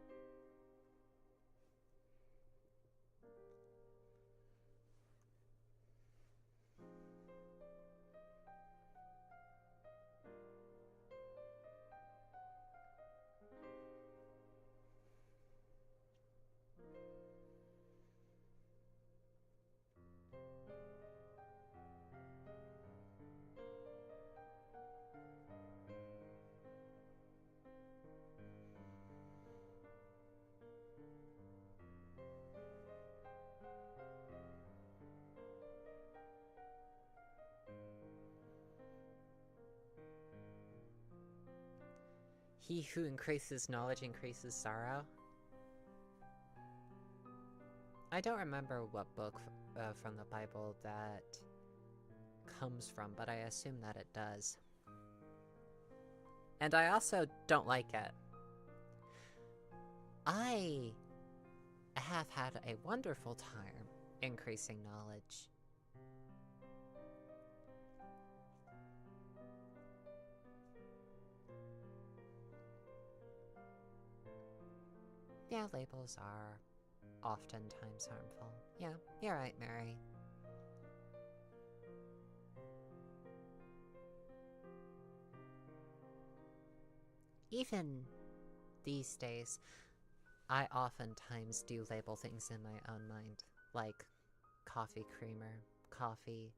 He who increases knowledge increases sorrow. I don't remember what book from the Bible that comes from, but I assume that it does. And I also don't like it. I have had a wonderful time increasing knowledge. Yeah, labels are oftentimes harmful. Yeah, you're right, Mary. Even these days, I oftentimes do label things in my own mind, like coffee creamer, coffee,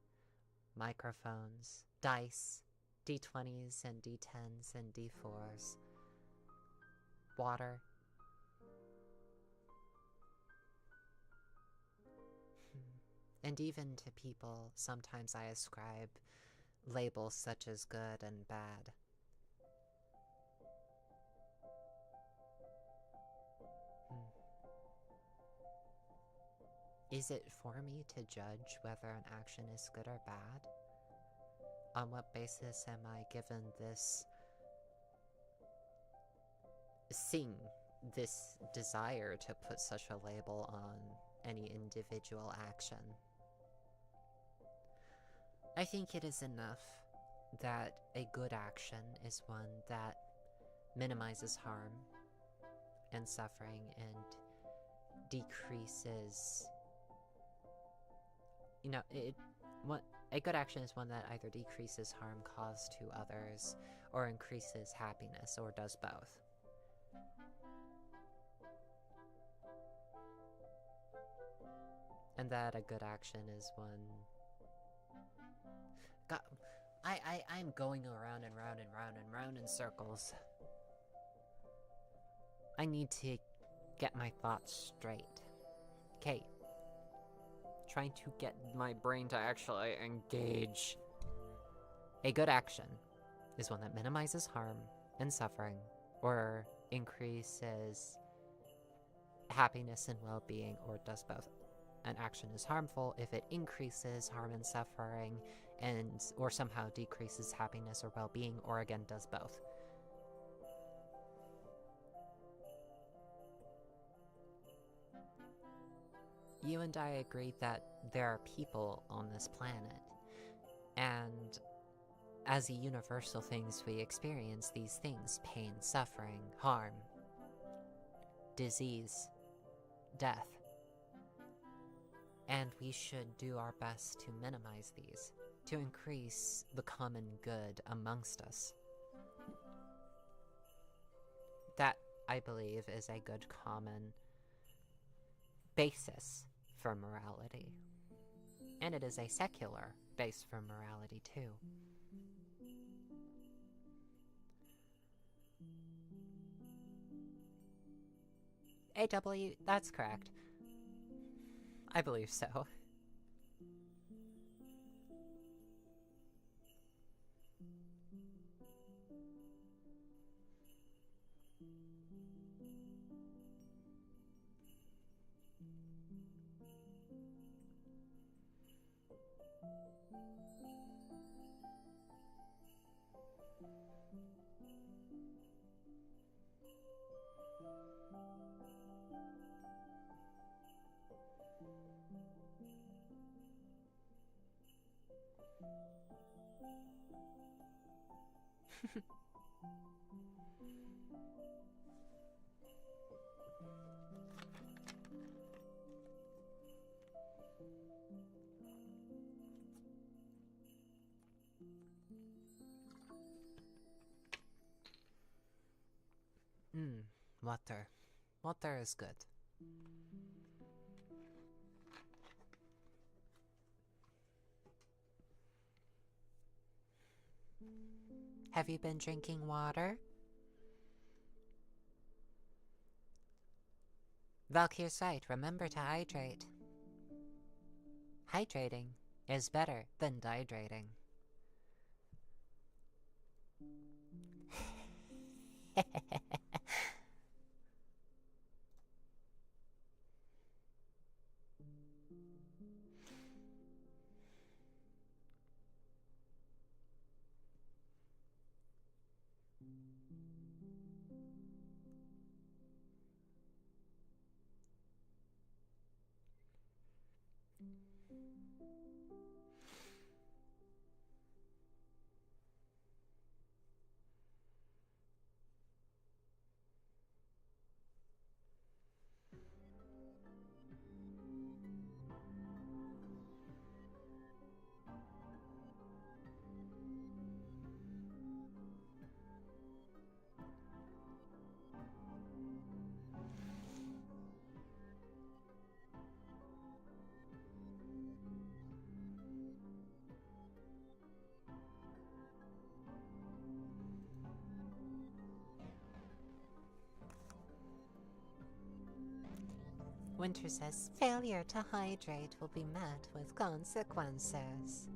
microphones, dice, D20s and D10s and D4s, water. And even to people, sometimes I ascribe labels such as good and bad. Is it for me to judge whether an action is good or bad? On what basis am I given this desire to put such a label on any individual action? I think it is enough that a good action is one that minimizes harm and suffering and decreases... a good action is one that either decreases harm caused to others or increases happiness, or does both. And that a good action is one... God, I'm going around and round and round and round in circles. I need to get my thoughts straight. Okay. Trying to get my brain to actually engage. A good action is one that minimizes harm and suffering, or increases happiness and well-being, or does both. An action is harmful if it increases harm and suffering, or somehow decreases happiness or well-being, or again does both. You and I agree that there are people on this planet, and as the universal things we experience, these things: pain, suffering, harm, disease, death. And we should do our best to minimize these, to increase the common good amongst us. That, I believe, is a good common basis for morality. And it is a secular base for morality, too. AW, that's correct. I believe so. Water. Water is good. Have you been drinking water? Valkyr's right, remember to hydrate. Hydrating is better than dehydrating. Winter says, failure to hydrate will be met with consequences.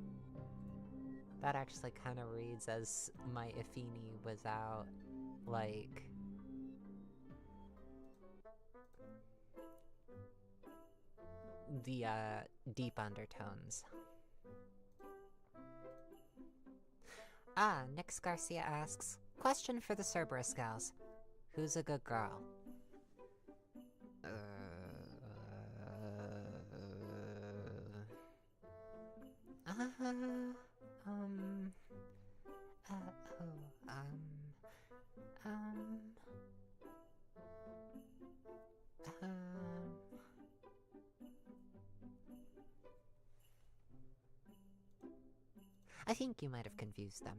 That actually kind of reads as my Ifini without, like... the, deep undertones. Nix Garcia asks, question for the Cerberus gals. Who's a good girl? I think you might have confused them.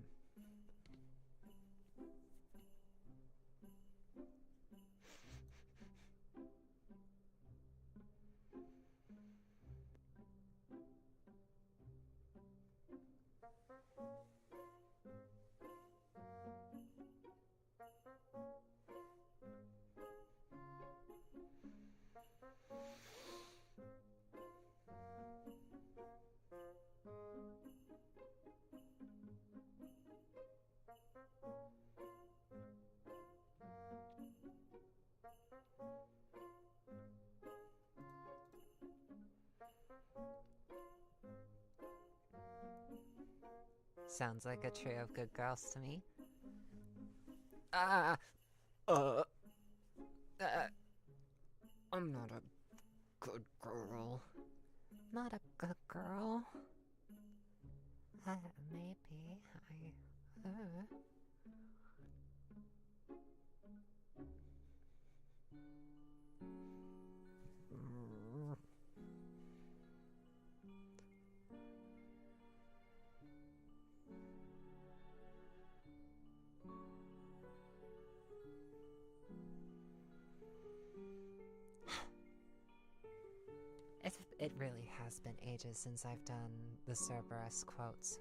Sounds like a trio of good girls to me. I'm not a good girl. Not a good girl? Maybe It really has been ages since I've done the Cerberus quotes.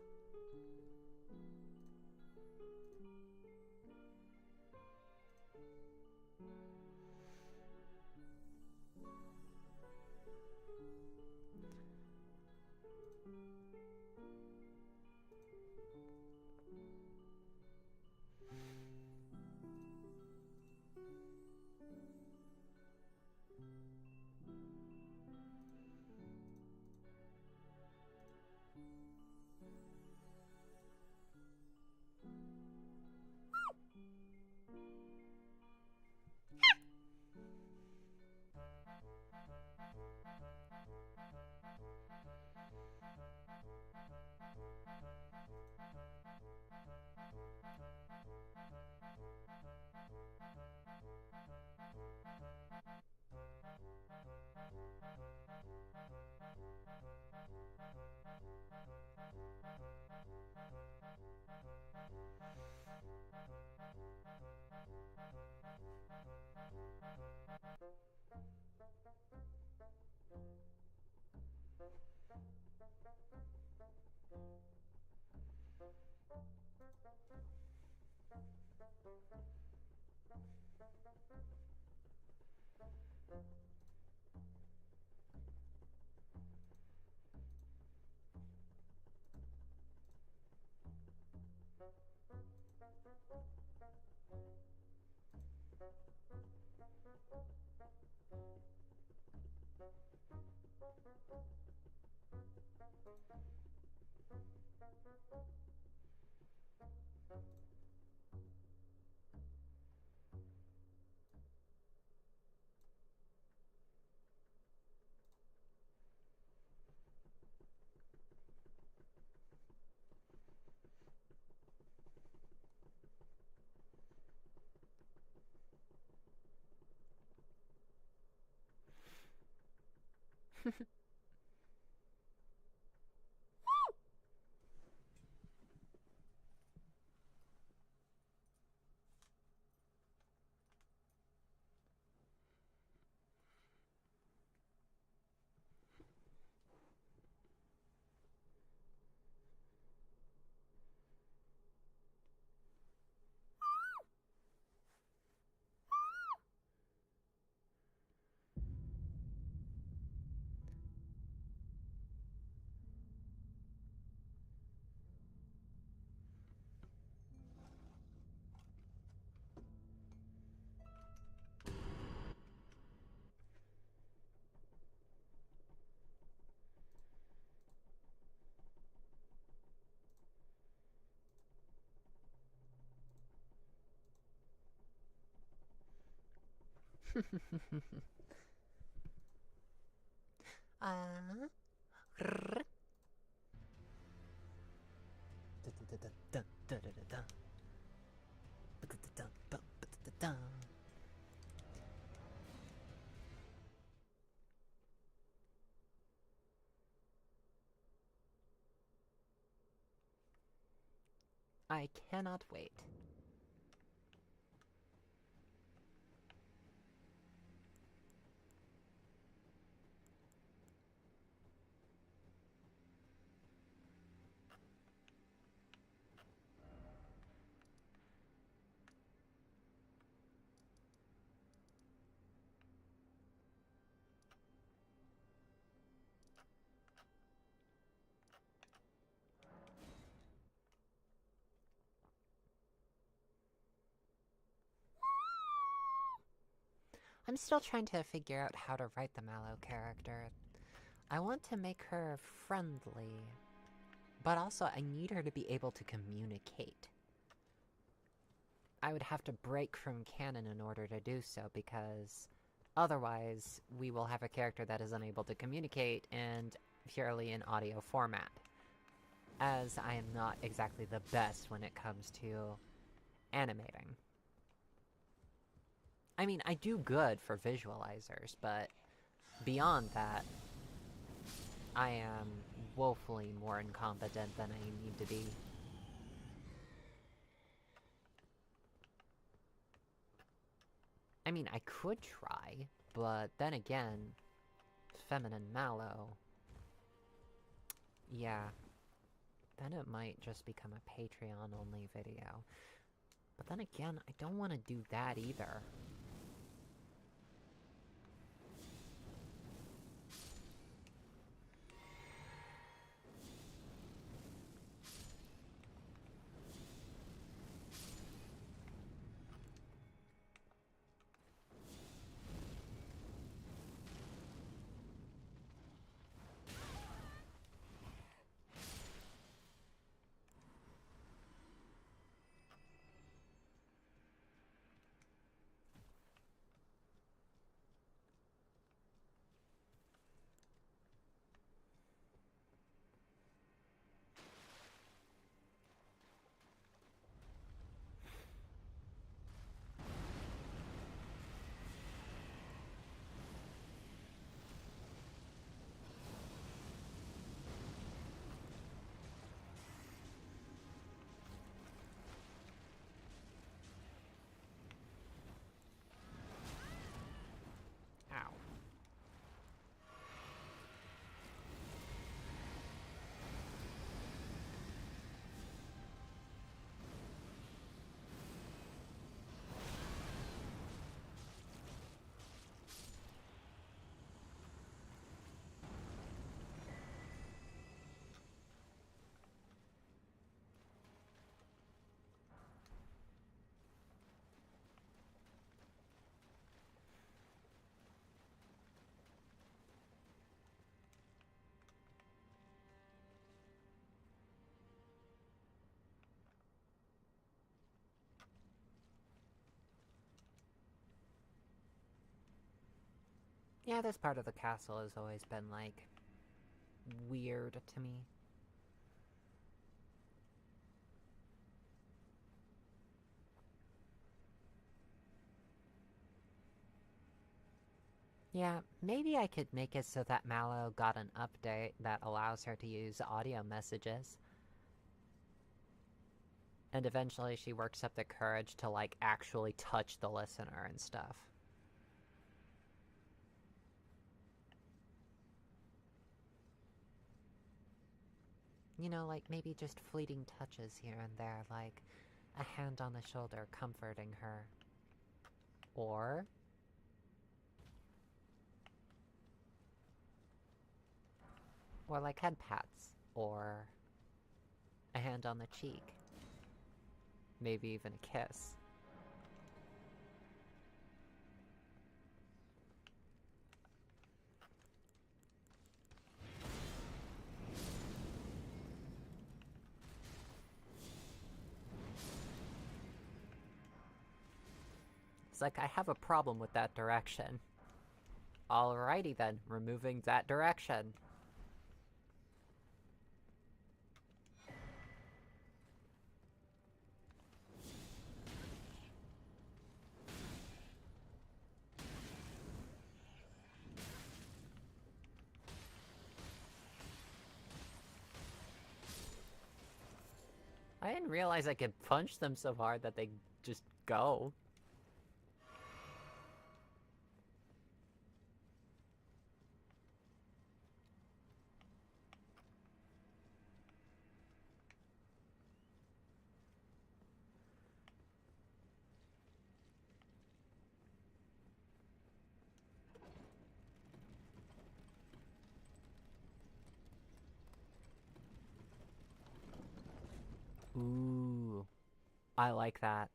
uh, I cannot wait. I'm still trying to figure out how to write the Mallow character. I want to make her friendly, but also I need her to be able to communicate. I would have to break from canon in order to do so, because otherwise we will have a character that is unable to communicate and purely in audio format. As I am not exactly the best when it comes to animating. I mean, I do good for visualizers, but beyond that, I am woefully more incompetent than I need to be. I mean, I could try, but then again, feminine Mallow. Yeah. Then it might just become a Patreon-only video. But then again, I don't want to do that either. Ow. Yeah, this part of the castle has always been, like, weird to me. Yeah, maybe I could make it so that Mallow got an update that allows her to use audio messages. And eventually she works up the courage to, like, actually touch the listener and stuff. You know, like, maybe just fleeting touches here and there, like a hand on the shoulder comforting her. Or like head pats, or a hand on the cheek. Maybe even a kiss. It's like, I have a problem with that direction. Alrighty then, removing that direction. I didn't realize I could punch them so hard that they just go. Ooh. I like that.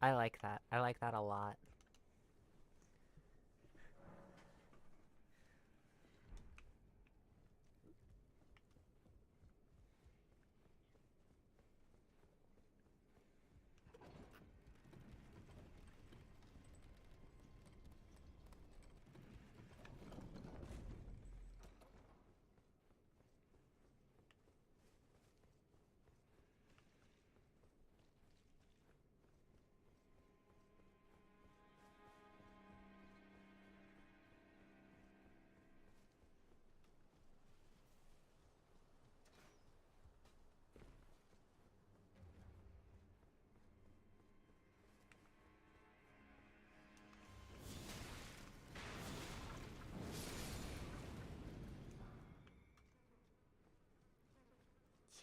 I like that. I like that a lot.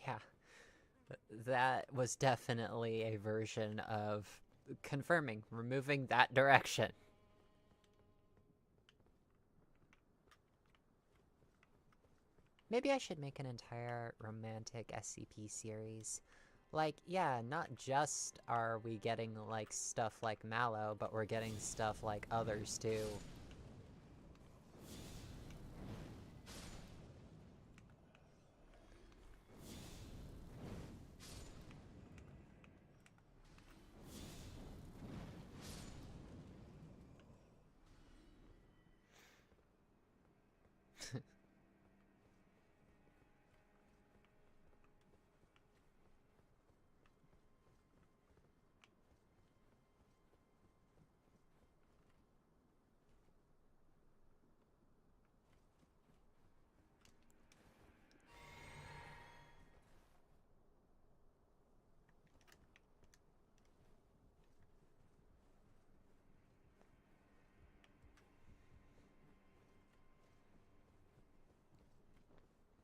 Yeah. That was definitely a version of confirming, removing that direction. Maybe I should make an entire romantic SCP series. Like, yeah, not just are we getting, like, stuff like Mallow, but we're getting stuff like others, too.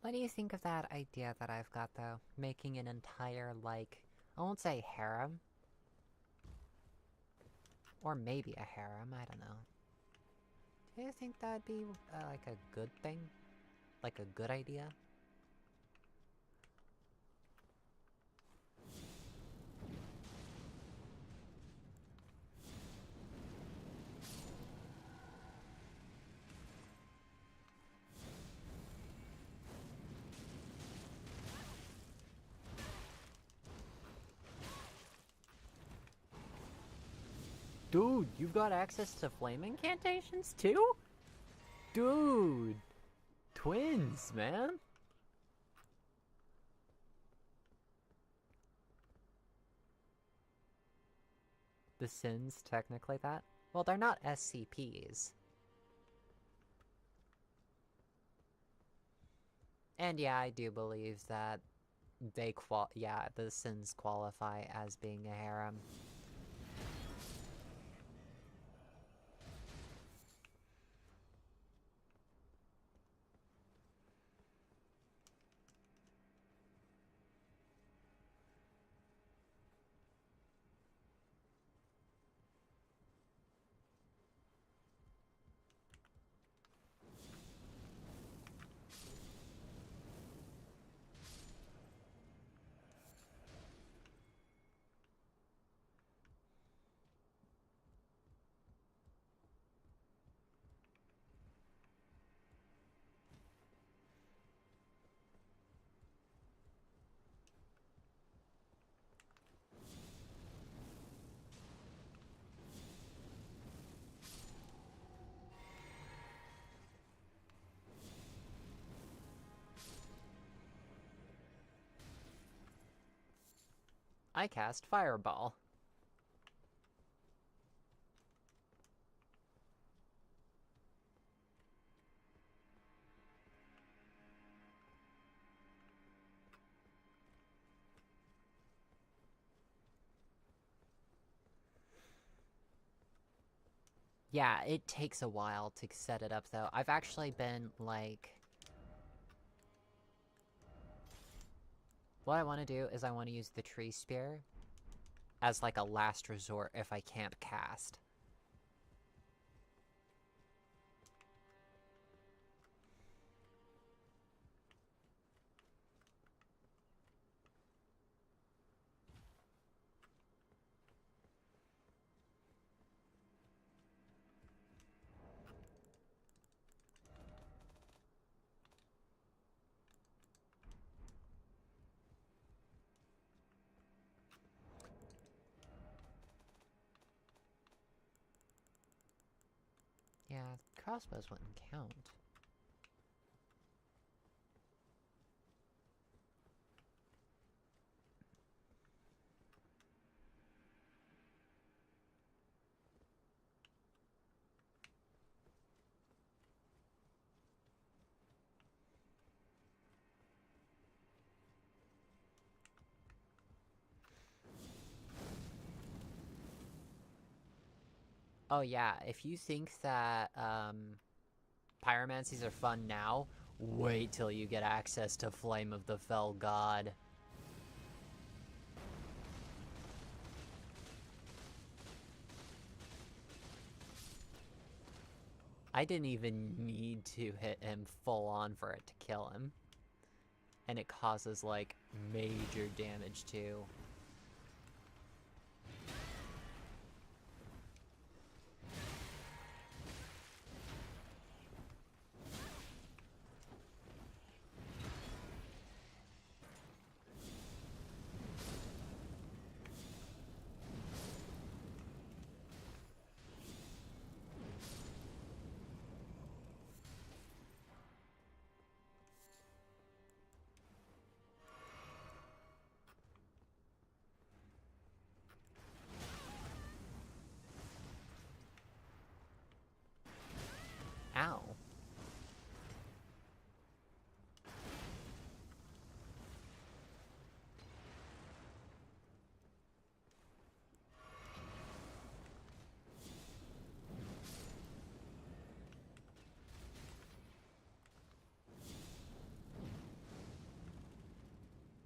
What do you think of that idea that I've got, though? Making an entire, like, I won't say harem. Or maybe a harem, I don't know. Do you think that'd be, like, a good thing? Like a good idea? Dude, you've got access to flame incantations too? Dude! Twins, man! The Sins technically that? Well, they're not SCPs. And yeah, I do believe that the Sins qualify as being a harem. I cast Fireball. Yeah, it takes a while to set it up, though. I've actually been, like... What I want to do is I want to use the Tree Spear as, like, a last resort if I can't cast. Yeah, crossbows wouldn't count. Oh yeah, if you think that, pyromancies are fun now, wait till you get access to Flame of the Fell God. I didn't even need to hit him full on for it to kill him. And it causes, like, major damage too. Ow.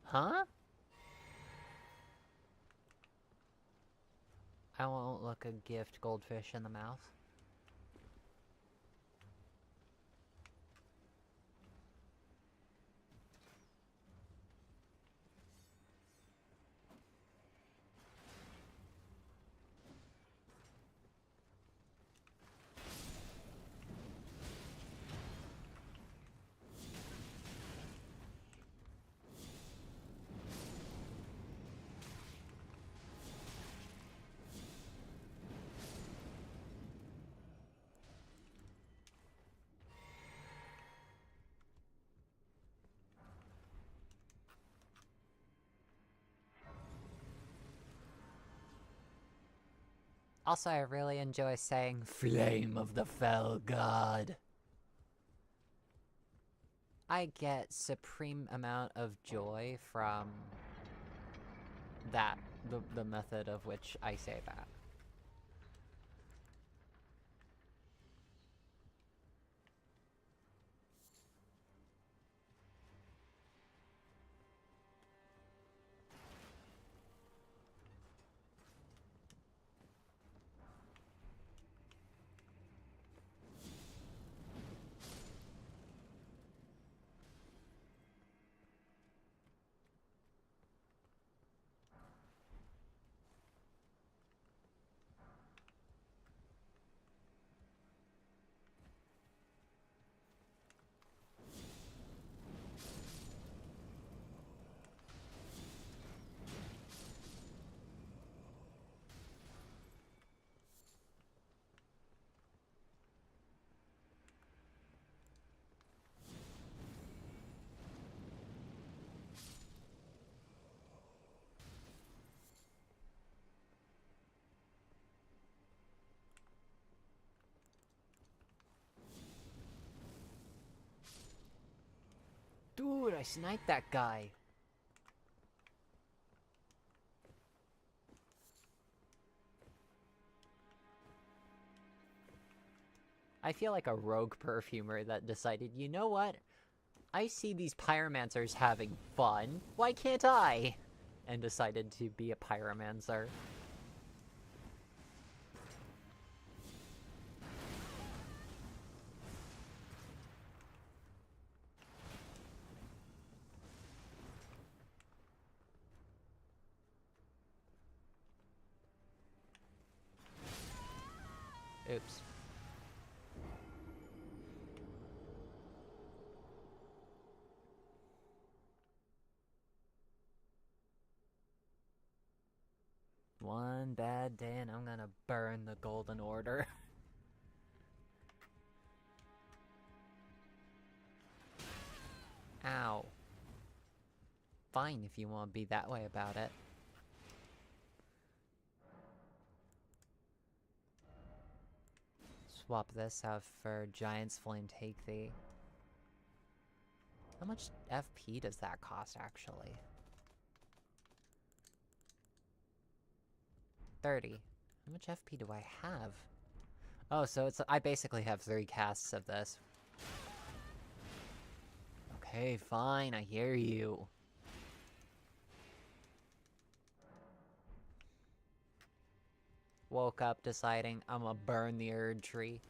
Huh? I won't look a gift goldfish in the mouth. Also, I really enjoy saying Flame of the Fell God. I get supreme amount of joy from that, the method of which I say that. I sniped that guy. I feel like a rogue perfumer that decided, you know what? I see these pyromancers having fun. Why can't I? And decided to be a pyromancer. Oops. One bad day and I'm gonna burn the Golden Order. Ow. Fine if you want to be that way about it. Swap this out for Giant's Flame Take Thee. How much FP does that cost, actually? 30. How much FP do I have? Oh, so it's I basically have 3 casts of this. Okay, fine, I hear you. Woke up deciding I'm gonna burn the Erd Tree.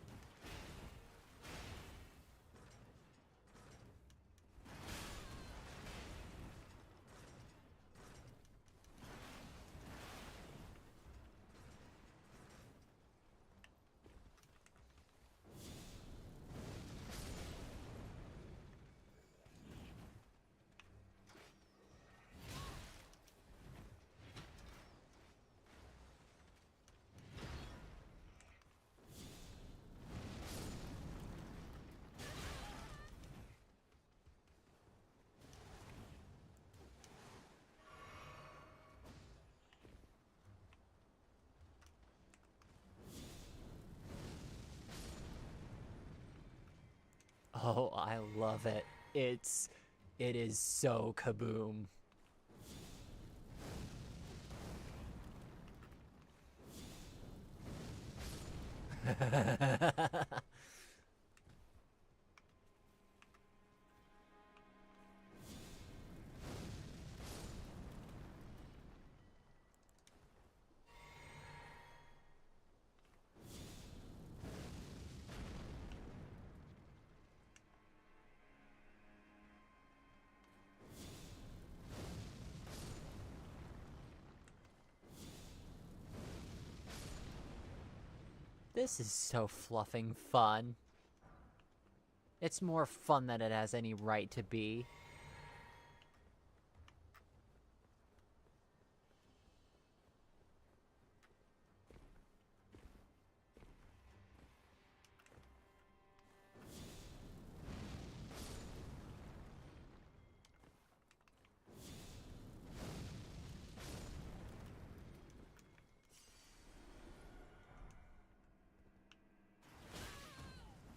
Oh, I love it. It is so kaboom. This is so fluffing fun. It's more fun than it has any right to be.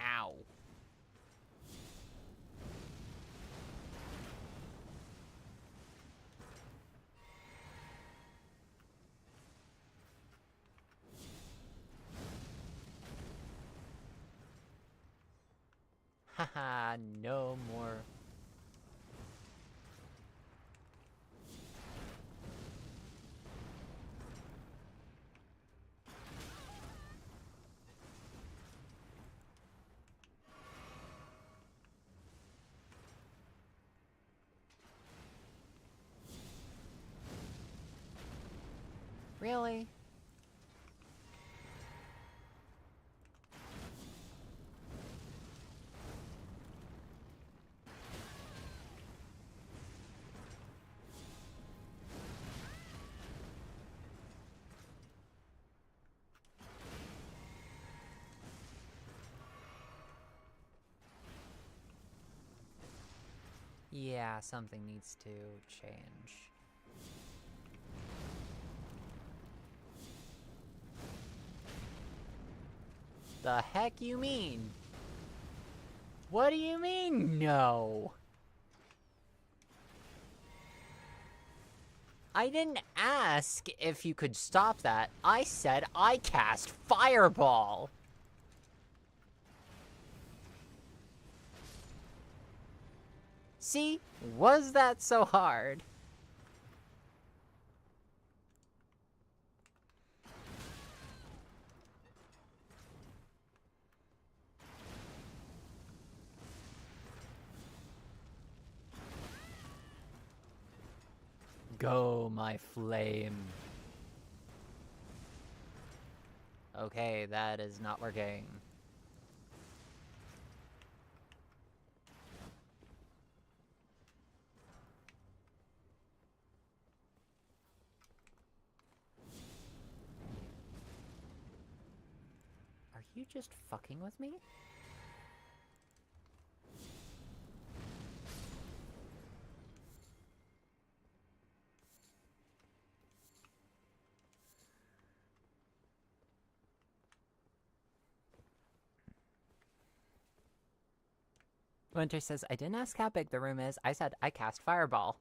Ow. Haha, no more. Really? Yeah, something needs to change. The heck you mean? What do you mean, no? I didn't ask if you could stop that. I said I cast Fireball! See? Was that so hard? Go, my flame. Okay, that is not working. Are you just fucking with me? Winter says, I didn't ask how big the room is. I said I cast Fireball.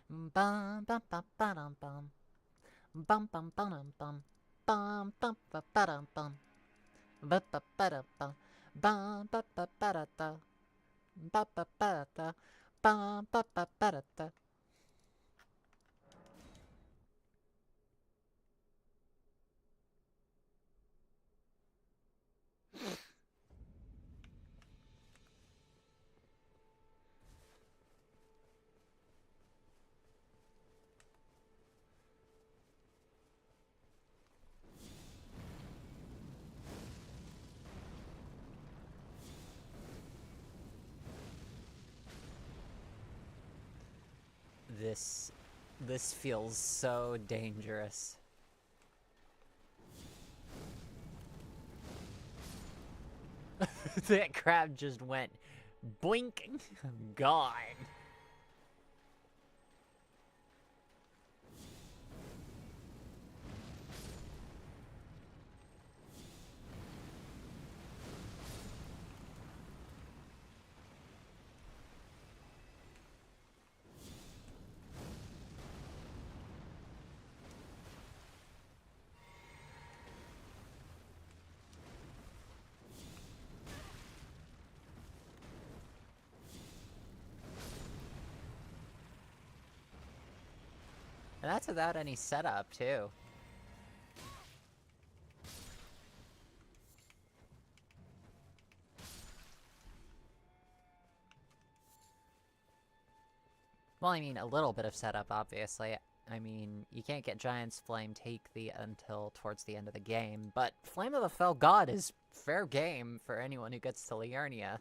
Bum bum bum bum bum bum bum bum bum bum bum bum bum bum ba ba ba da bum bum ba ba ba da da ba ba ba da bum ba ba ba da da. This feels so dangerous. That crab just went boink, gone. And that's without any setup, too. Well, I mean, a little bit of setup, obviously. I mean, you can't get Giant's Flame take the until towards the end of the game, but Flame of the Fell God is fair game for anyone who gets to Liurnia.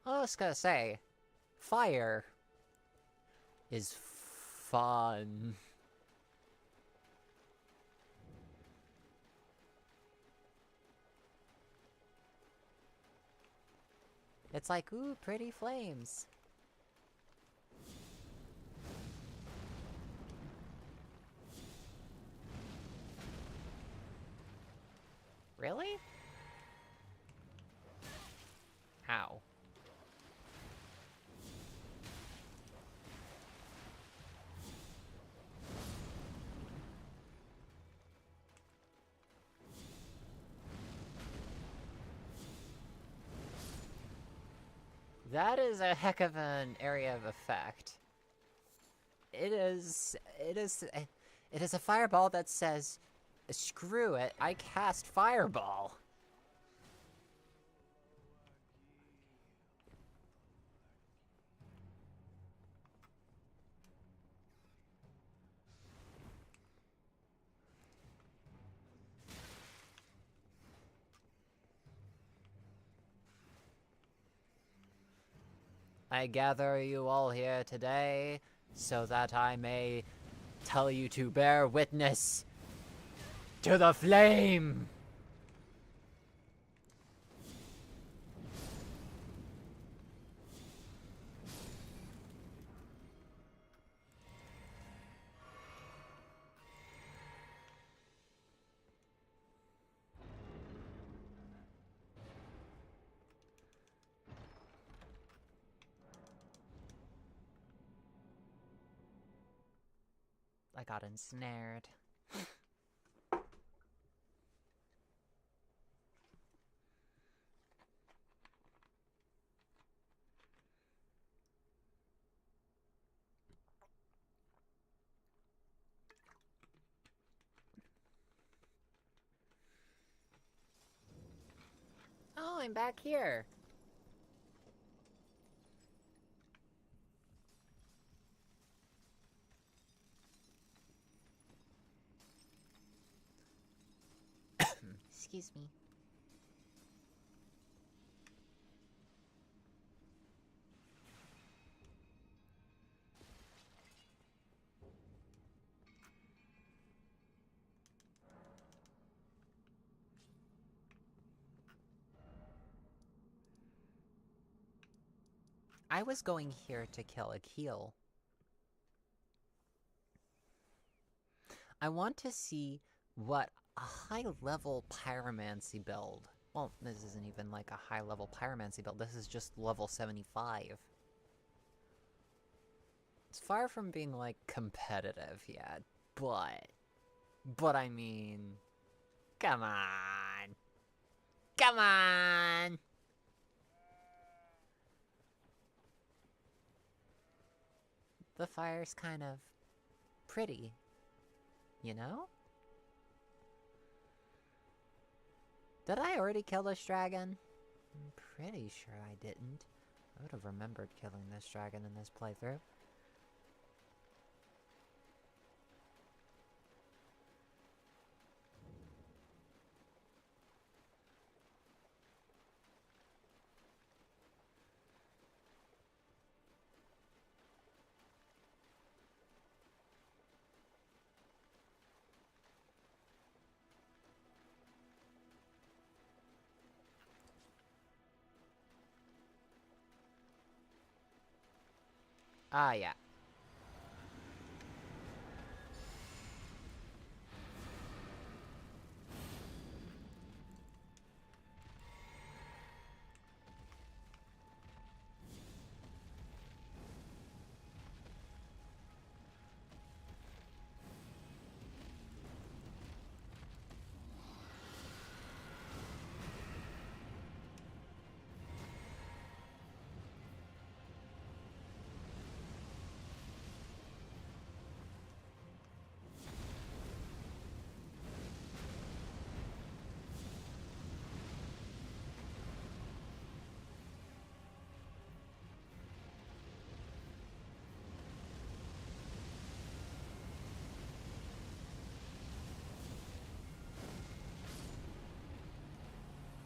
I was gonna say, fire is fun. It's like, ooh, pretty flames. Really? How? That is a heck of an area of effect. It is a fireball that says, screw it, I cast Fireball. I gather you all here today so that I may tell you to bear witness to the flame. I got ensnared. Oh, I'm back here. Excuse me. I was going here to kill a keel. I want to see what a high-level pyromancy build... Well, this isn't even like a high-level pyromancy build, this is just level 75. It's far from being, like, competitive yet, but... But I mean... Come on! Come on! The fire's kind of... pretty. You know? Did I already kill this dragon? I'm pretty sure I didn't. I would have remembered killing this dragon in this playthrough. Ah, yeah.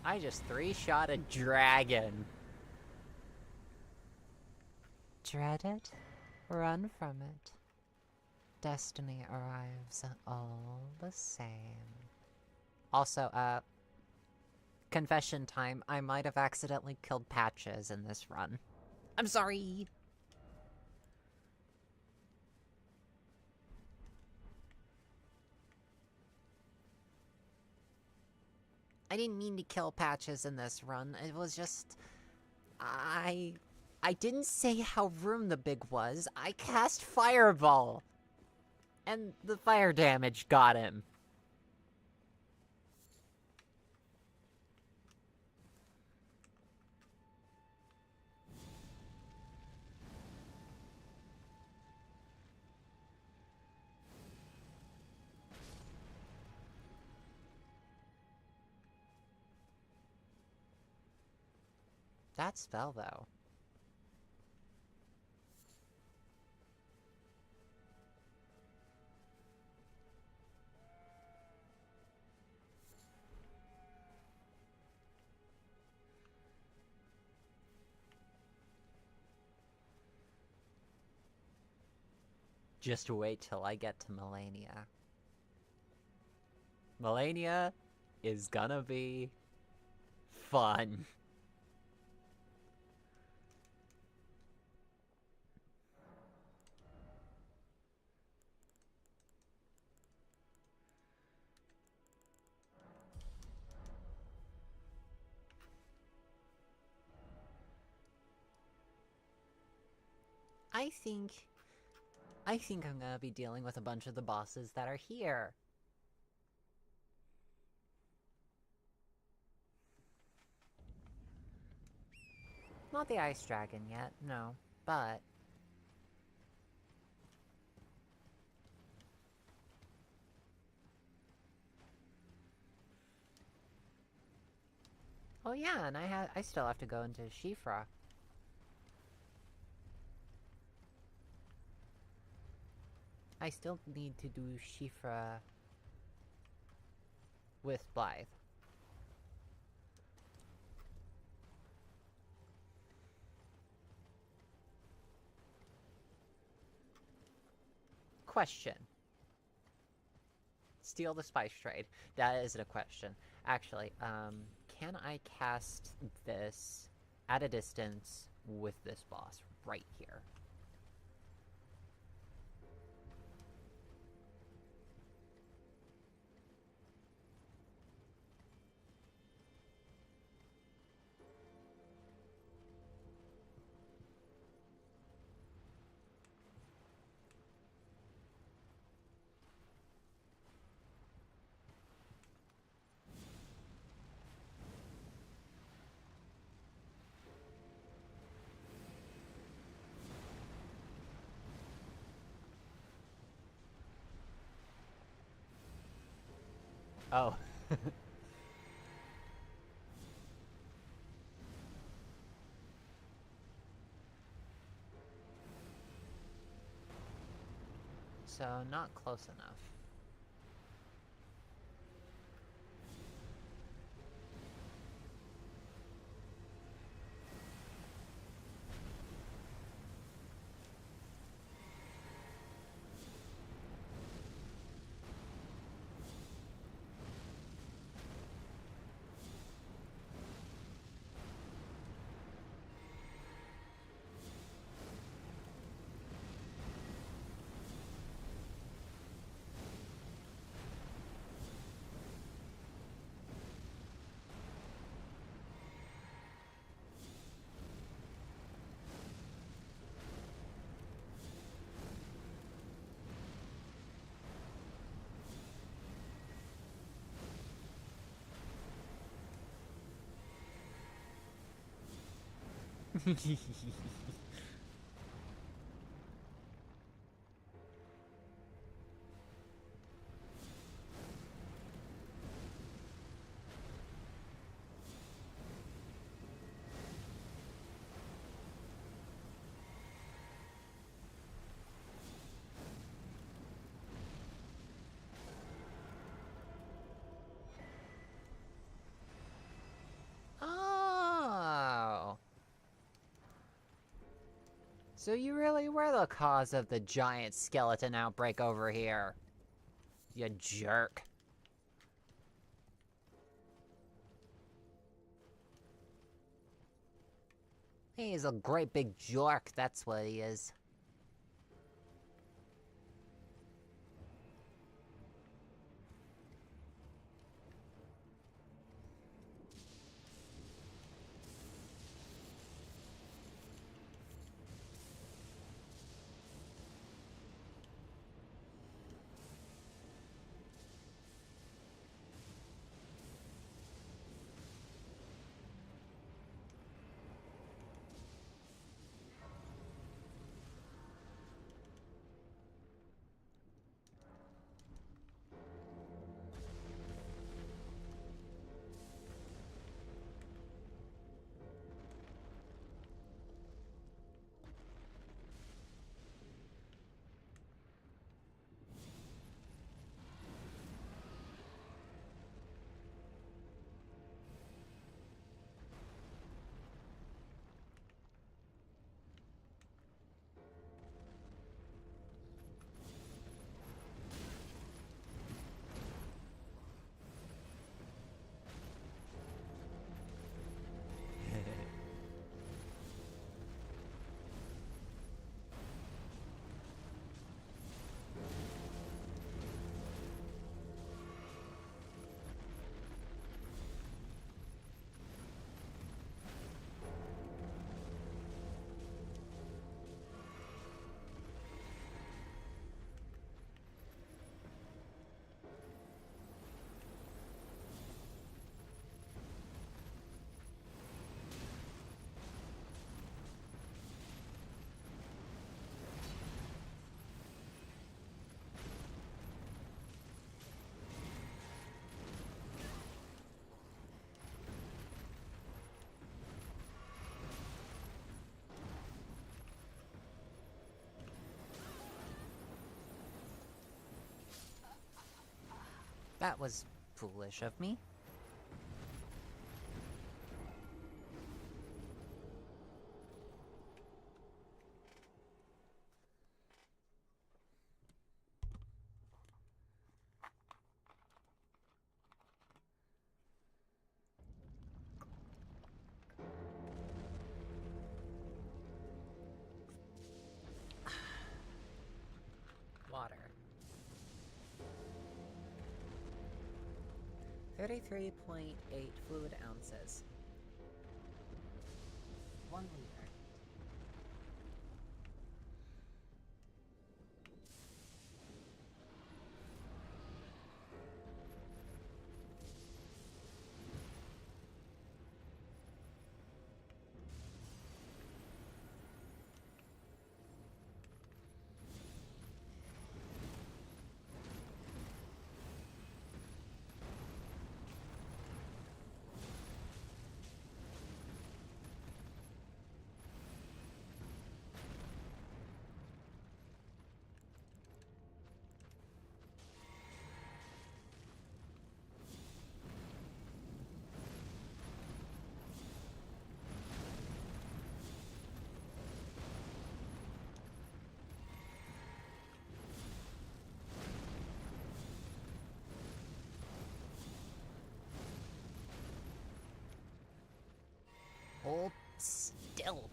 I just three-shot a dragon. Dread it? Run from it. Destiny arrives all the same. Also, confession time, I might have accidentally killed Patches in this run. I'm sorry! I didn't mean to kill Patches in this run, it was just... I didn't say how room the big was, I cast Fireball! And the fire damage got him. That spell, though. Just wait till I get to Melania. Melania is gonna be fun. I think I think I'm gonna be dealing with a bunch of the bosses that are here. Not the ice dragon yet, no. But... oh yeah, and I still have to go into Shifra. I still need to do Shifra with Blythe. Question. Steal the spice trade. That isn't a question. Actually, can I cast this at a distance with this boss right here? Oh. So, not close enough. Oh. So you really were the cause of the giant skeleton outbreak over here. You jerk. He's a great big jerk, that's what he is. That was foolish of me. Water. 33.8 fluid ounces. 1 liter. Hold still.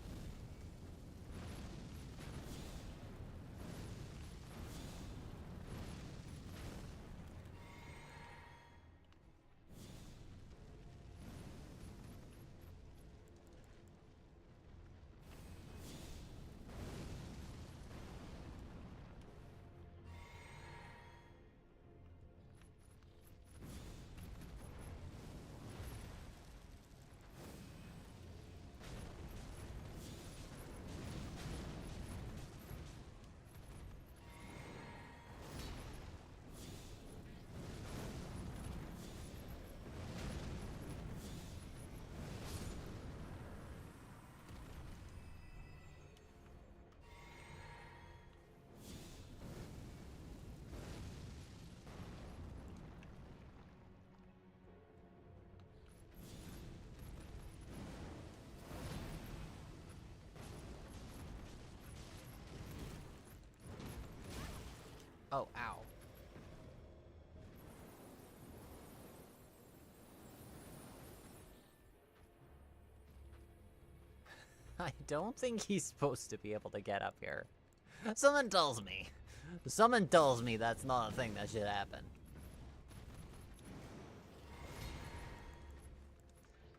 Oh, ow. I don't think he's supposed to be able to get up here. Someone tells me. Someone tells me that's not a thing that should happen.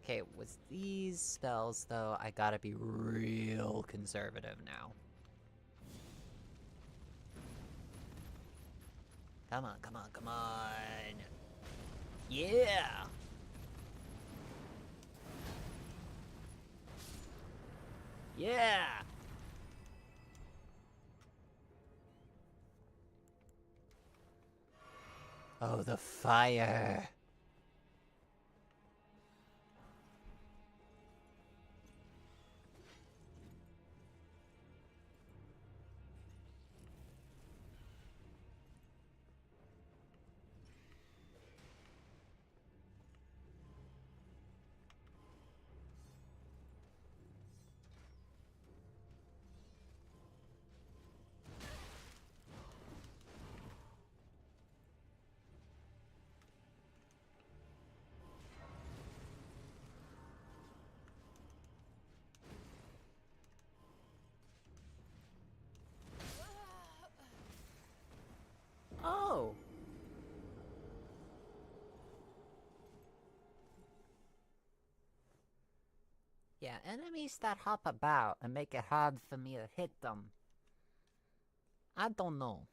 Okay, with these spells, though, I gotta be real conservative now. Come on, come on, come on! Yeah! Yeah! Oh, the fire! Oh! Yeah, enemies that hop about and make it hard for me to hit them. I don't know.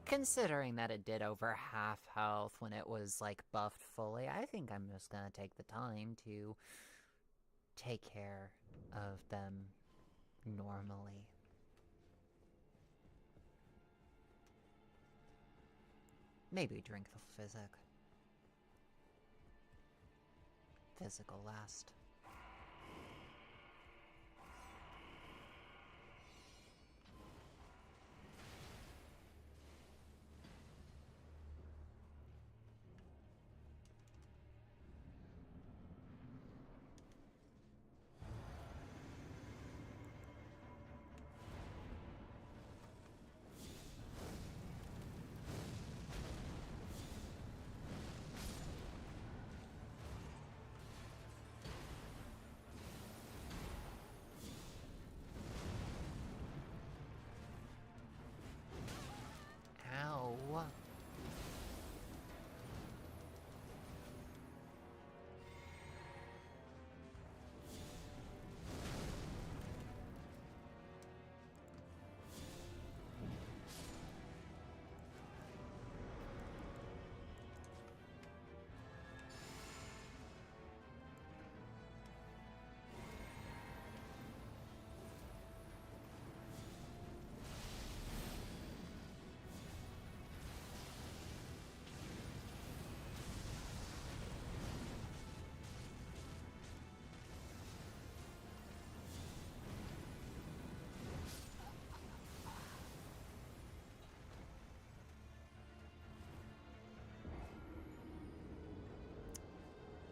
considering that it did over half health when it was, like, buffed fully, I think I'm just gonna take the time to take care of them normally. Maybe drink the physical last. Ow.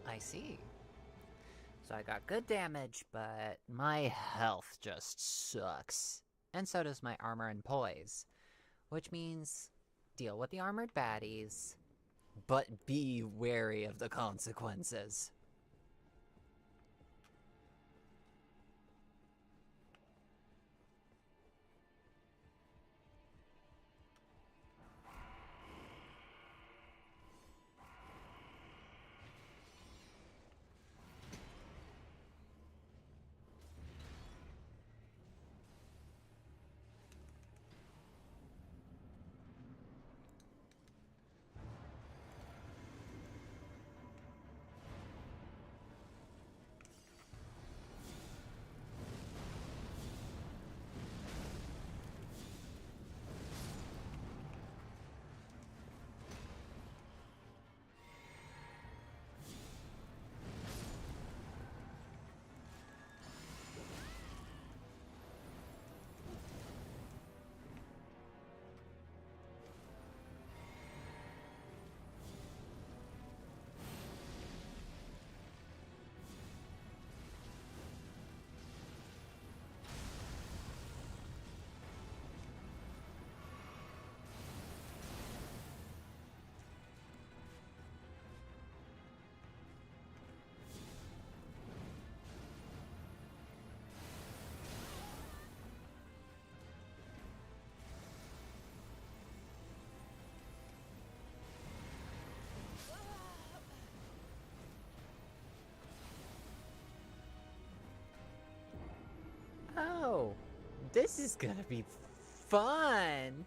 I see. So I got good damage, but my health just sucks. And so does my armor and poise. Which means deal with the armored baddies, but be wary of the consequences. Oh, this is gonna be fun!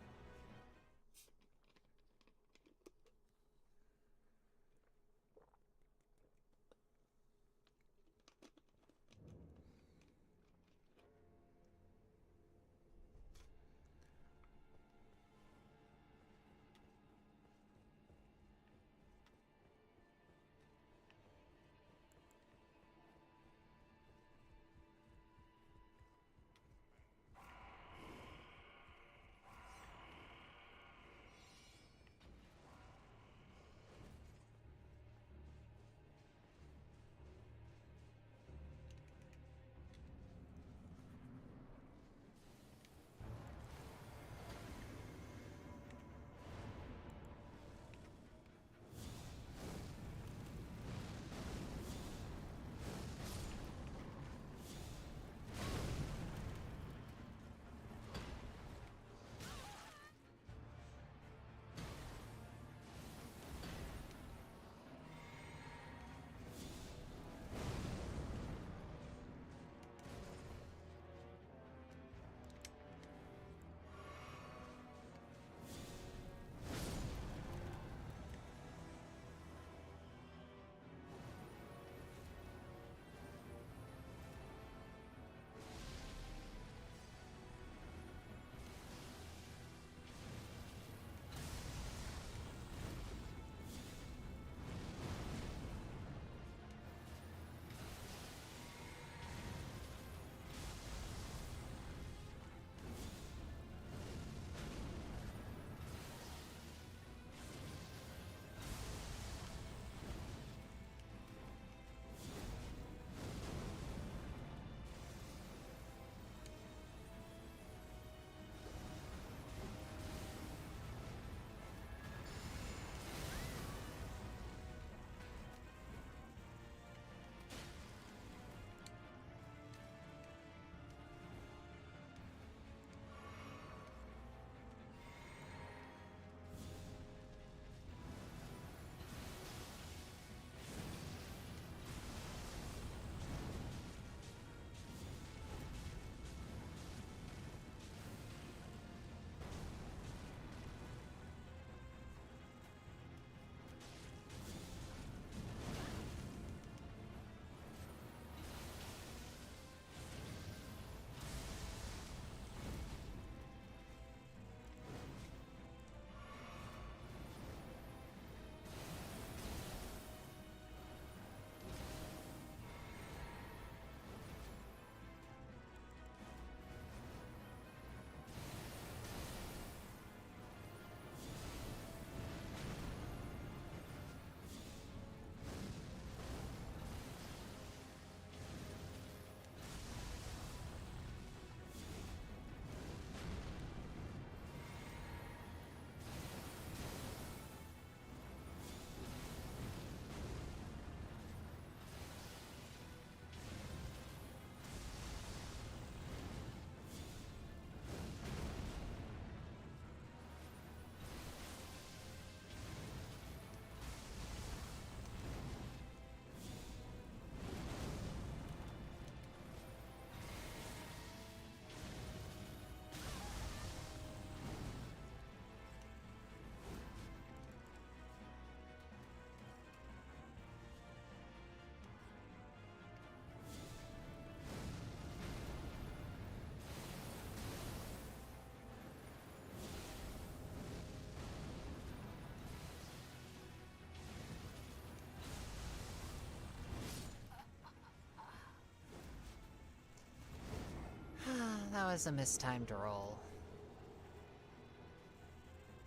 was a mistimed roll.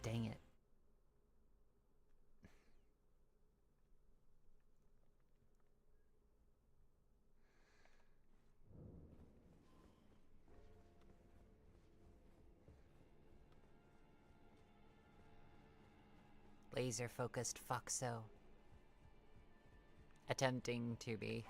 Dang it. Laser-focused Foxo. Attempting to be.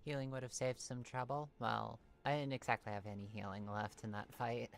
Healing would have saved some trouble. Well, I didn't exactly have any healing left in that fight.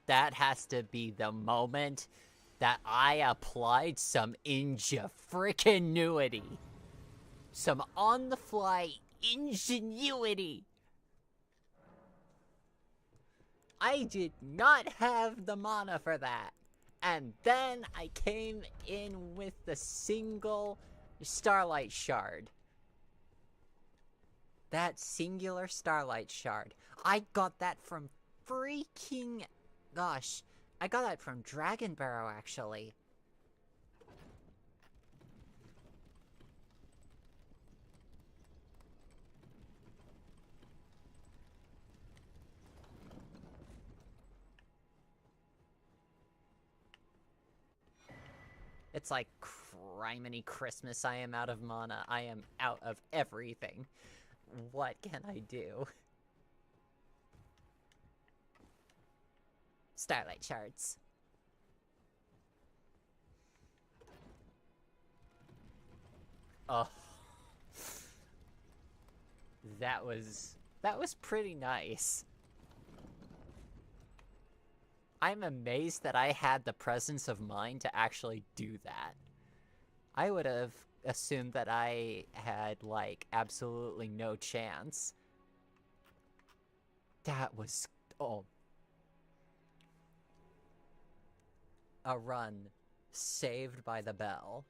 that has to be the moment that I applied some ingenuity. Some on-the-fly ingenuity. I did not have the mana for that. And then I came in with the single Starlight Shard. That singular Starlight Shard. I got that from freaking... Gosh, I got that from Dragon Barrow, actually. It's like, criminy Christmas, I am out of mana. I am out of everything. What can I do? Starlight Shards. Oh. That was pretty nice. I'm amazed that I had the presence of mind to actually do that. I would have assumed that I had, like, absolutely no chance. That was... oh. A run saved by the bell.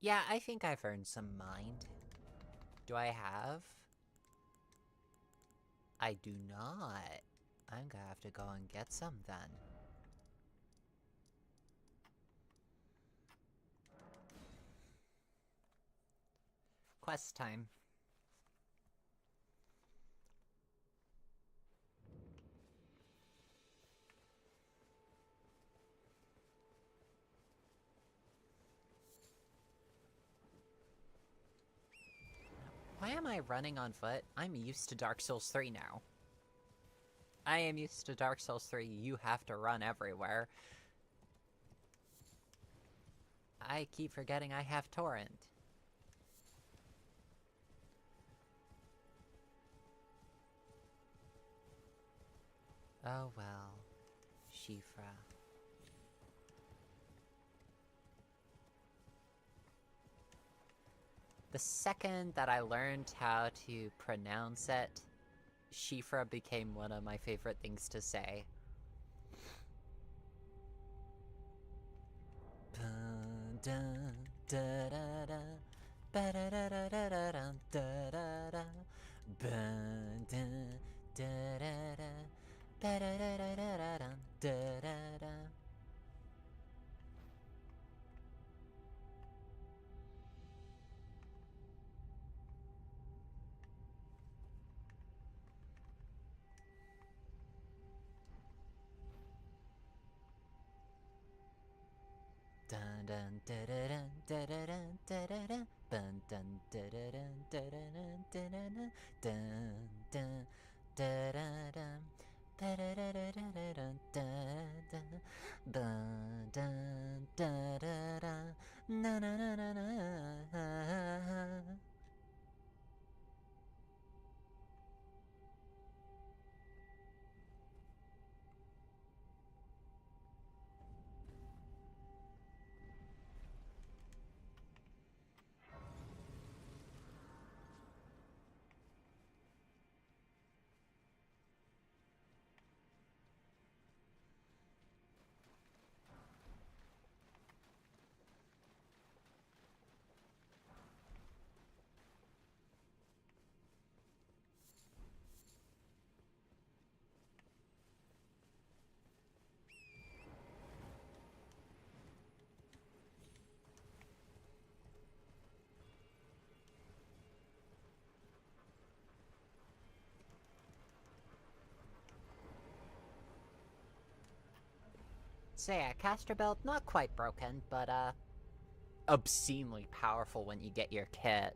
Yeah, I think I've earned some mind. Do I have? I do not. I'm gonna have to go and get some then. Quest time. Why am I running on foot? I'm used to Dark Souls 3 now. I am used to Dark Souls 3, you have to run everywhere. I keep forgetting I have Torrent. Oh well, Shifra. The second that I learned how to pronounce it, Shifra became one of my favorite things to say. So yeah, caster build, not quite broken, but obscenely powerful when you get your kit.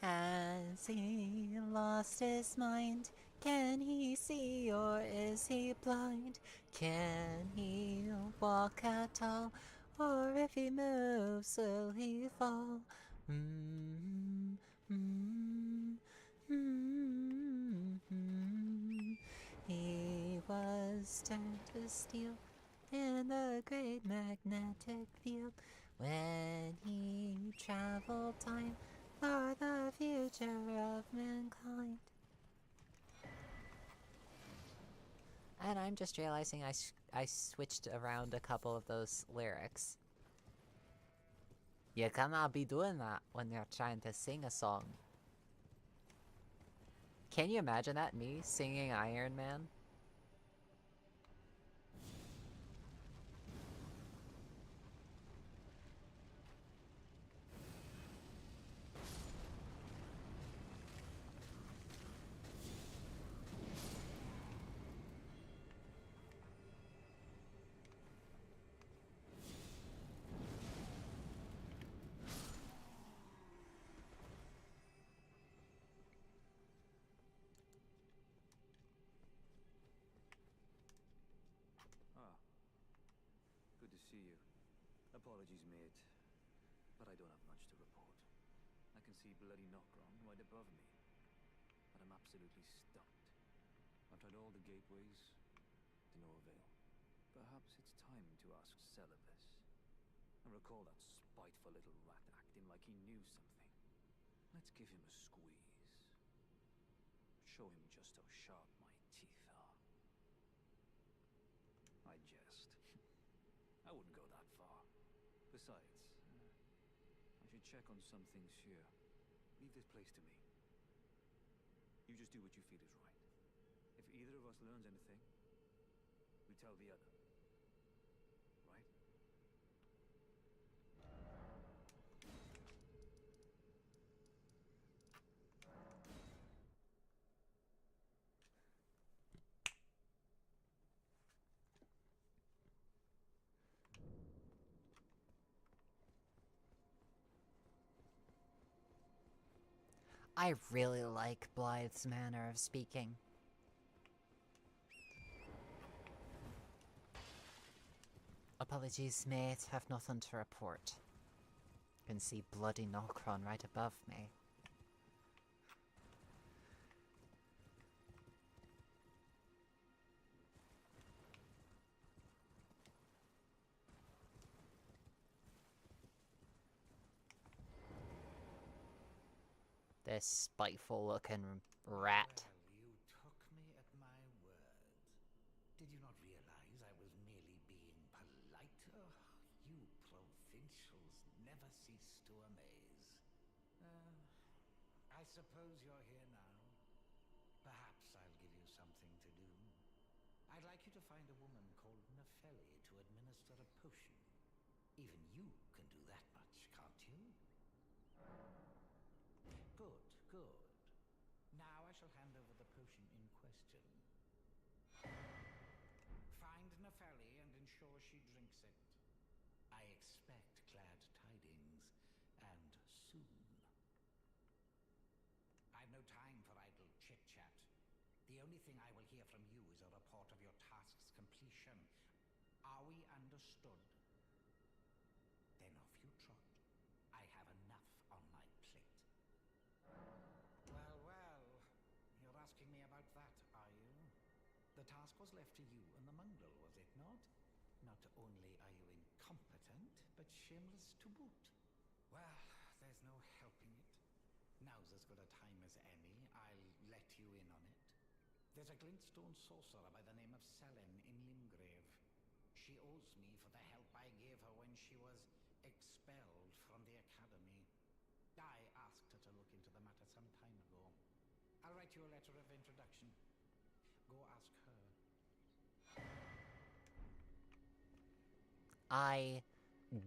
Has he lost his mind? Can he see or is he blind? Can he walk at all? Or if he moves, will he fall? Mm, mm, mm, mm. He was turned to steel in the great magnetic field when he traveled time for the future of mankind. And I'm just realizing I switched around a couple of those lyrics. You cannot be doing that when you're trying to sing a song. Can you imagine that, me singing Iron Man? Good to see you. Apologies, mate, but I don't have much to report. I can see bloody Nokron right above me, but I'm absolutely stumped. I've tried all the gateways, to no avail. Perhaps it's time to ask Celibus. I recall that spiteful little rat acting like he knew something. Let's give him a squeeze. Show him just how sharp my teeth are. I jest. I wouldn't go that far. Besides, I should check on some things here. Leave this place to me. You just do what you feel is right. If either of us learns anything, we tell the other. Right? I really like Blythe's manner of speaking. Apologies, mate, have nothing to report. Can see bloody Nokron right above me. This spiteful looking rat. Well, you took me at my word. Did you not realize I was merely being polite? Oh, you provincials never cease to amaze. I suppose you're here now. Perhaps I'll give you something to do. I'd like you to find a woman called Nepheli to administer a potion. Even you can do that much, can't you? Good, good. Now I shall hand over the potion in question. Find Nepheli and ensure she drinks it. I expect glad tidings, and soon. I've no time for idle chit-chat. The only thing I will hear from you is a report of your task's completion. Are we understood? Then off you trot. I have enough on my plate. Well, well. You're asking me about that, are you? The task was left to you and the mongrel, was it not? Not only are you incompetent, but shameless to boot. Well, there's no helping it. Now's as good a time as any. I'll let you in on it. There's a glintstone sorcerer by the name of Selen in Limgrave. She owes me for the help I gave her when she was expelled from the academy. I asked her to look into the matter some time ago. I'll write you a letter of introduction. Go ask her. I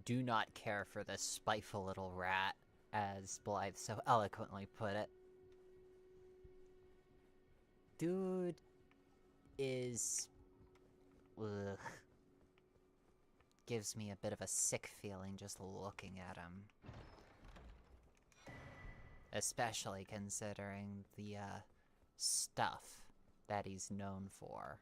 do not care for this spiteful little rat, as Blythe so eloquently put it. Dude is... ugh. Gives me a bit of a sick feeling just looking at him. Especially considering the, stuff that he's known for.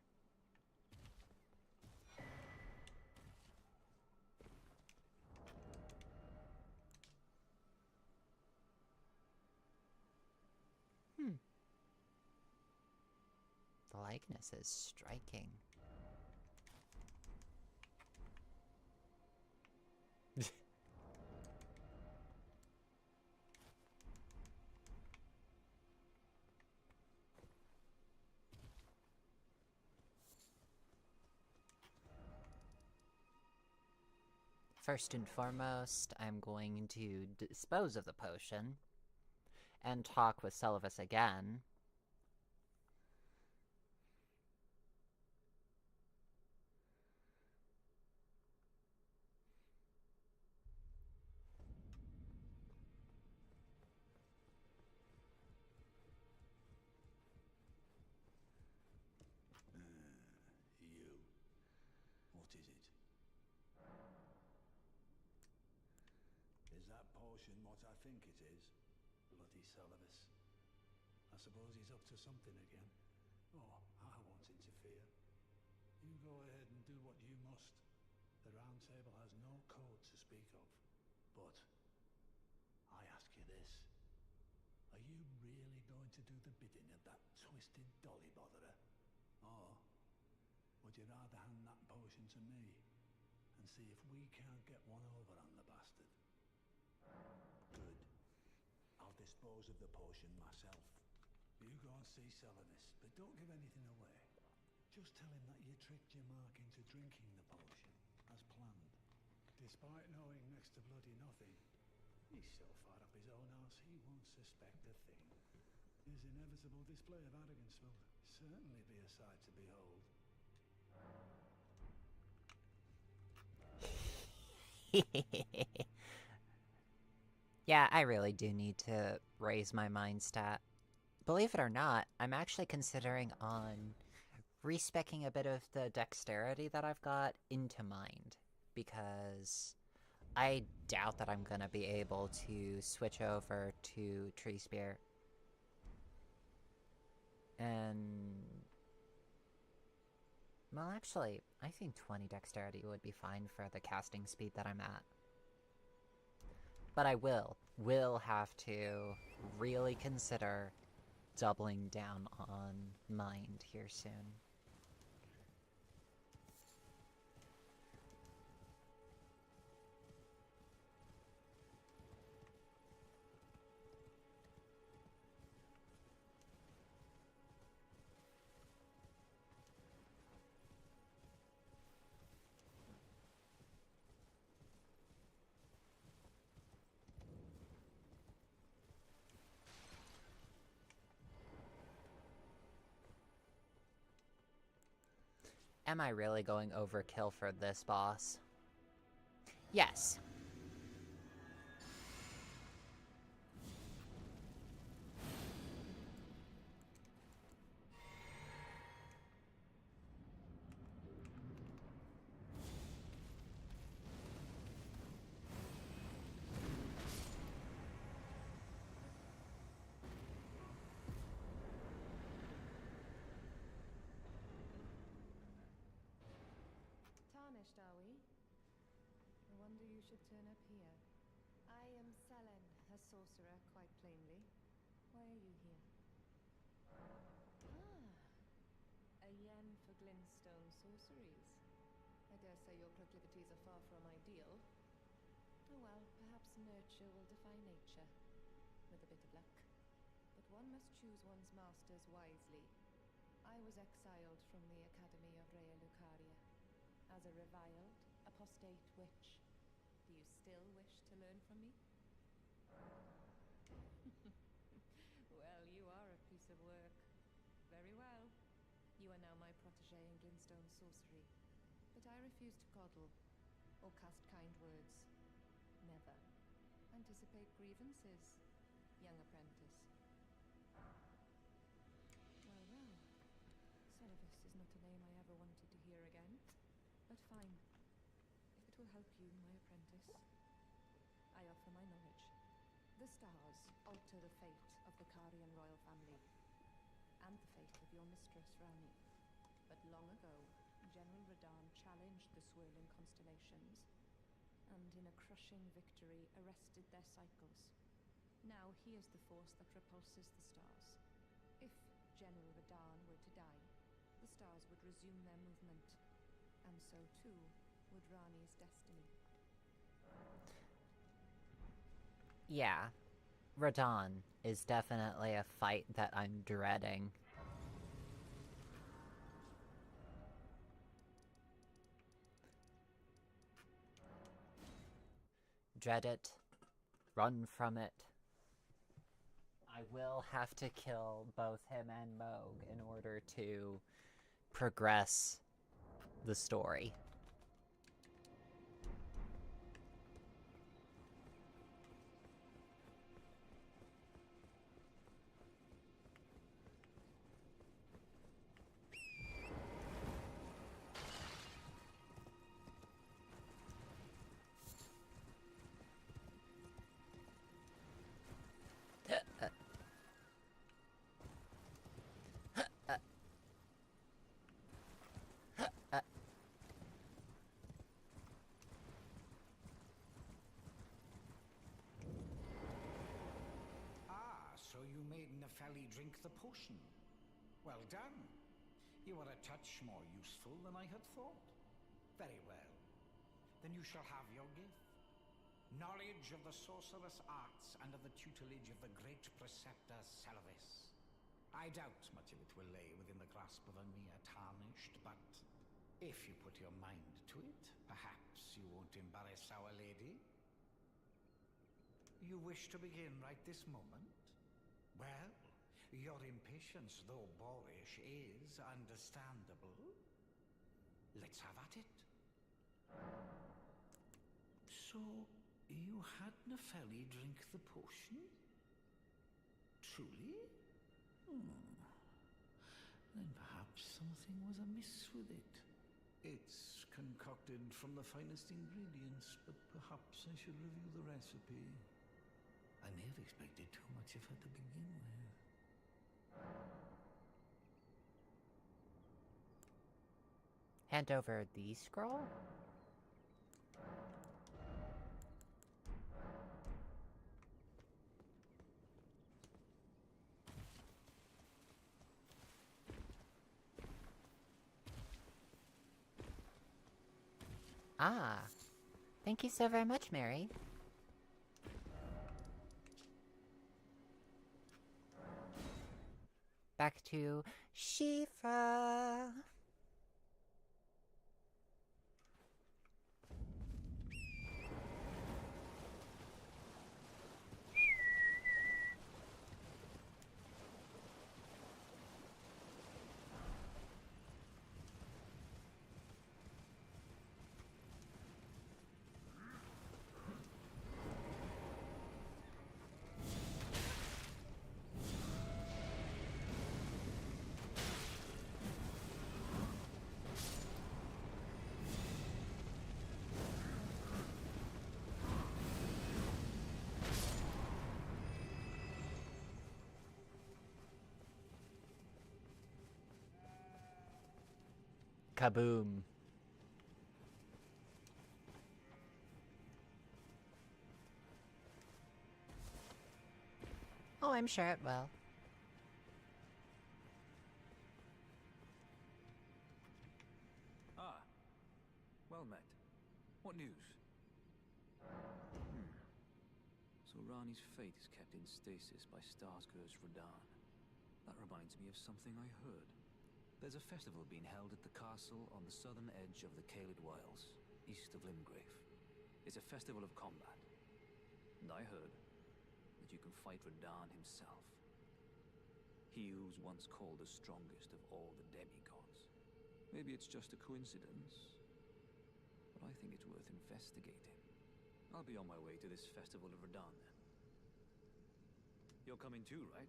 The likeness is striking. First and foremost, I'm going to dispose of the potion and talk with Celivis again. You. What is it? Is that potion what I think it is? Bloody Celivis. I suppose he's up to something again. Oh, I won't interfere. You go ahead and do what you must. The Round Table has no code to speak of. But I ask you this. Are you really going to do the bidding of that twisted dolly botherer? Or would you rather hand that potion to me and see if we can't get one over on the bastard? Good. I'll dispose of the potion myself. You go and see Celivis, but don't give anything away. Just tell him that you tricked your mark into drinking the potion, as planned. Despite knowing next to bloody nothing, he's so far up his own arse he won't suspect a thing. His inevitable display of arrogance will certainly be a sight to behold. Yeah, I really do need to raise my mind stat. Believe it or not, I'm actually considering on respecking a bit of the dexterity that I've got into mind, because I doubt that I'm gonna be able to switch over to Tree Spear. And... well, actually, I think 20 dexterity would be fine for the casting speed that I'm at. But I will have to really consider doubling down on mind here soon. Am I really going overkill for this boss? Yes. Tarnished, are we? I wonder you should turn up here. I am Selen, a sorcerer, quite plainly. Why are you here? Ah, a yen for glintstone sorceries. I dare say your proclivities are far from ideal. Oh well, perhaps nurture will defy nature, with a bit of luck. But one must choose one's masters wisely. I was exiled from the Academy of Rea Lucaria. As a reviled, apostate witch, do you still wish to learn from me? Well, you are a piece of work. Very well. You are now my protege in Glintstone sorcery. But I refuse to coddle or cast kind words. Never. Anticipate grievances, young apprentice. Well, well. Cerevis is not a name I ever wanted to hear again. But fine. If it will help you, my apprentice, I offer my knowledge. The stars alter the fate of the Karian royal family, and the fate of your mistress, Rani. But long ago, General Redragon challenged the swirling constellations, and in a crushing victory arrested their cycles. Now he is the force that repulses the stars. If General Redragon were to die, the stars would resume their movement, and so too would Rani's destiny. Yeah, Radon is definitely a fight that I'm dreading. Dread it. Run from it. I will have to kill both him and Moog in order to progress the story. So you made Nefeli drink the potion. Well done. You are a touch more useful than I had thought. Very well. Then you shall have your gift. Knowledge of the sorcerous arts under the tutelage of the great preceptor Cerevis. I doubt much of it will lay within the grasp of a mere tarnished, but if you put your mind to it, perhaps you won't embarrass our lady. You wish to begin right this moment? Well, your impatience, though boorish, is understandable. Let's have at it. So, you had Nefeli drink the potion? Truly? Then perhaps something was amiss with it. It's concocted from the finest ingredients, but perhaps I should review the recipe. I may have expected too much of her to begin with. Hand over the scroll? Ah, thank you so very much, Mary. Back to Shifra. Kaboom. Oh, I'm sure it will. Ah. Well met. What news? So Rani's fate is kept in stasis by Starscur's Redragon. That reminds me of something I heard. There's a festival being held at the castle on the southern edge of the Caelid Wilds, east of Limgrave. It's a festival of combat. And I heard that you can fight Redragon himself. He who's once called the strongest of all the demigods. Maybe it's just a coincidence, but I think it's worth investigating. I'll be on my way to this festival of Redragon then. You're coming too, right?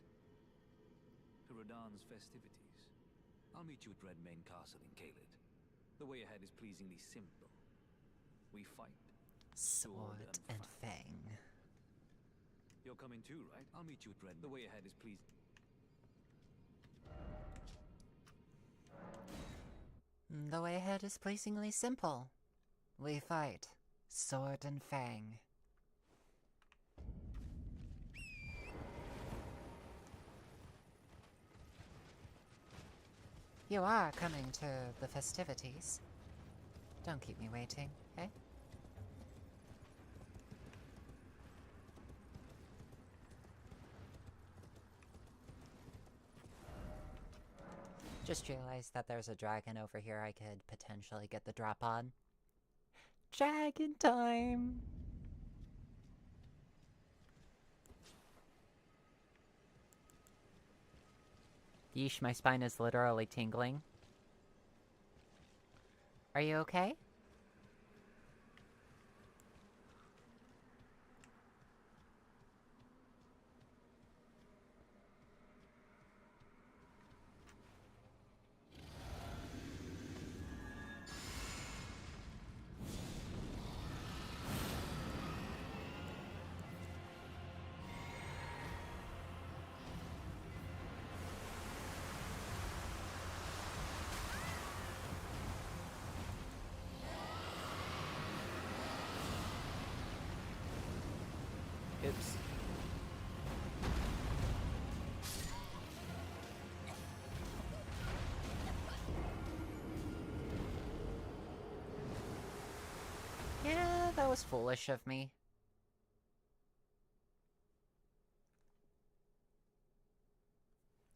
To Redragon's festivities. I'll meet you at Redmane Castle in Caelid. The way ahead is pleasingly simple. We fight. Sword and fang. You're coming too, right? I'll meet you at Red. The way ahead is pleasing. The way ahead is pleasingly simple. We fight. Sword and fang. You are coming to the festivities. Don't keep me waiting, eh? Just realized that there's a dragon over here I could potentially get the drop on. Dragon time! Yeesh, my spine is literally tingling. Are you okay? Oops. Yeah, that was foolish of me.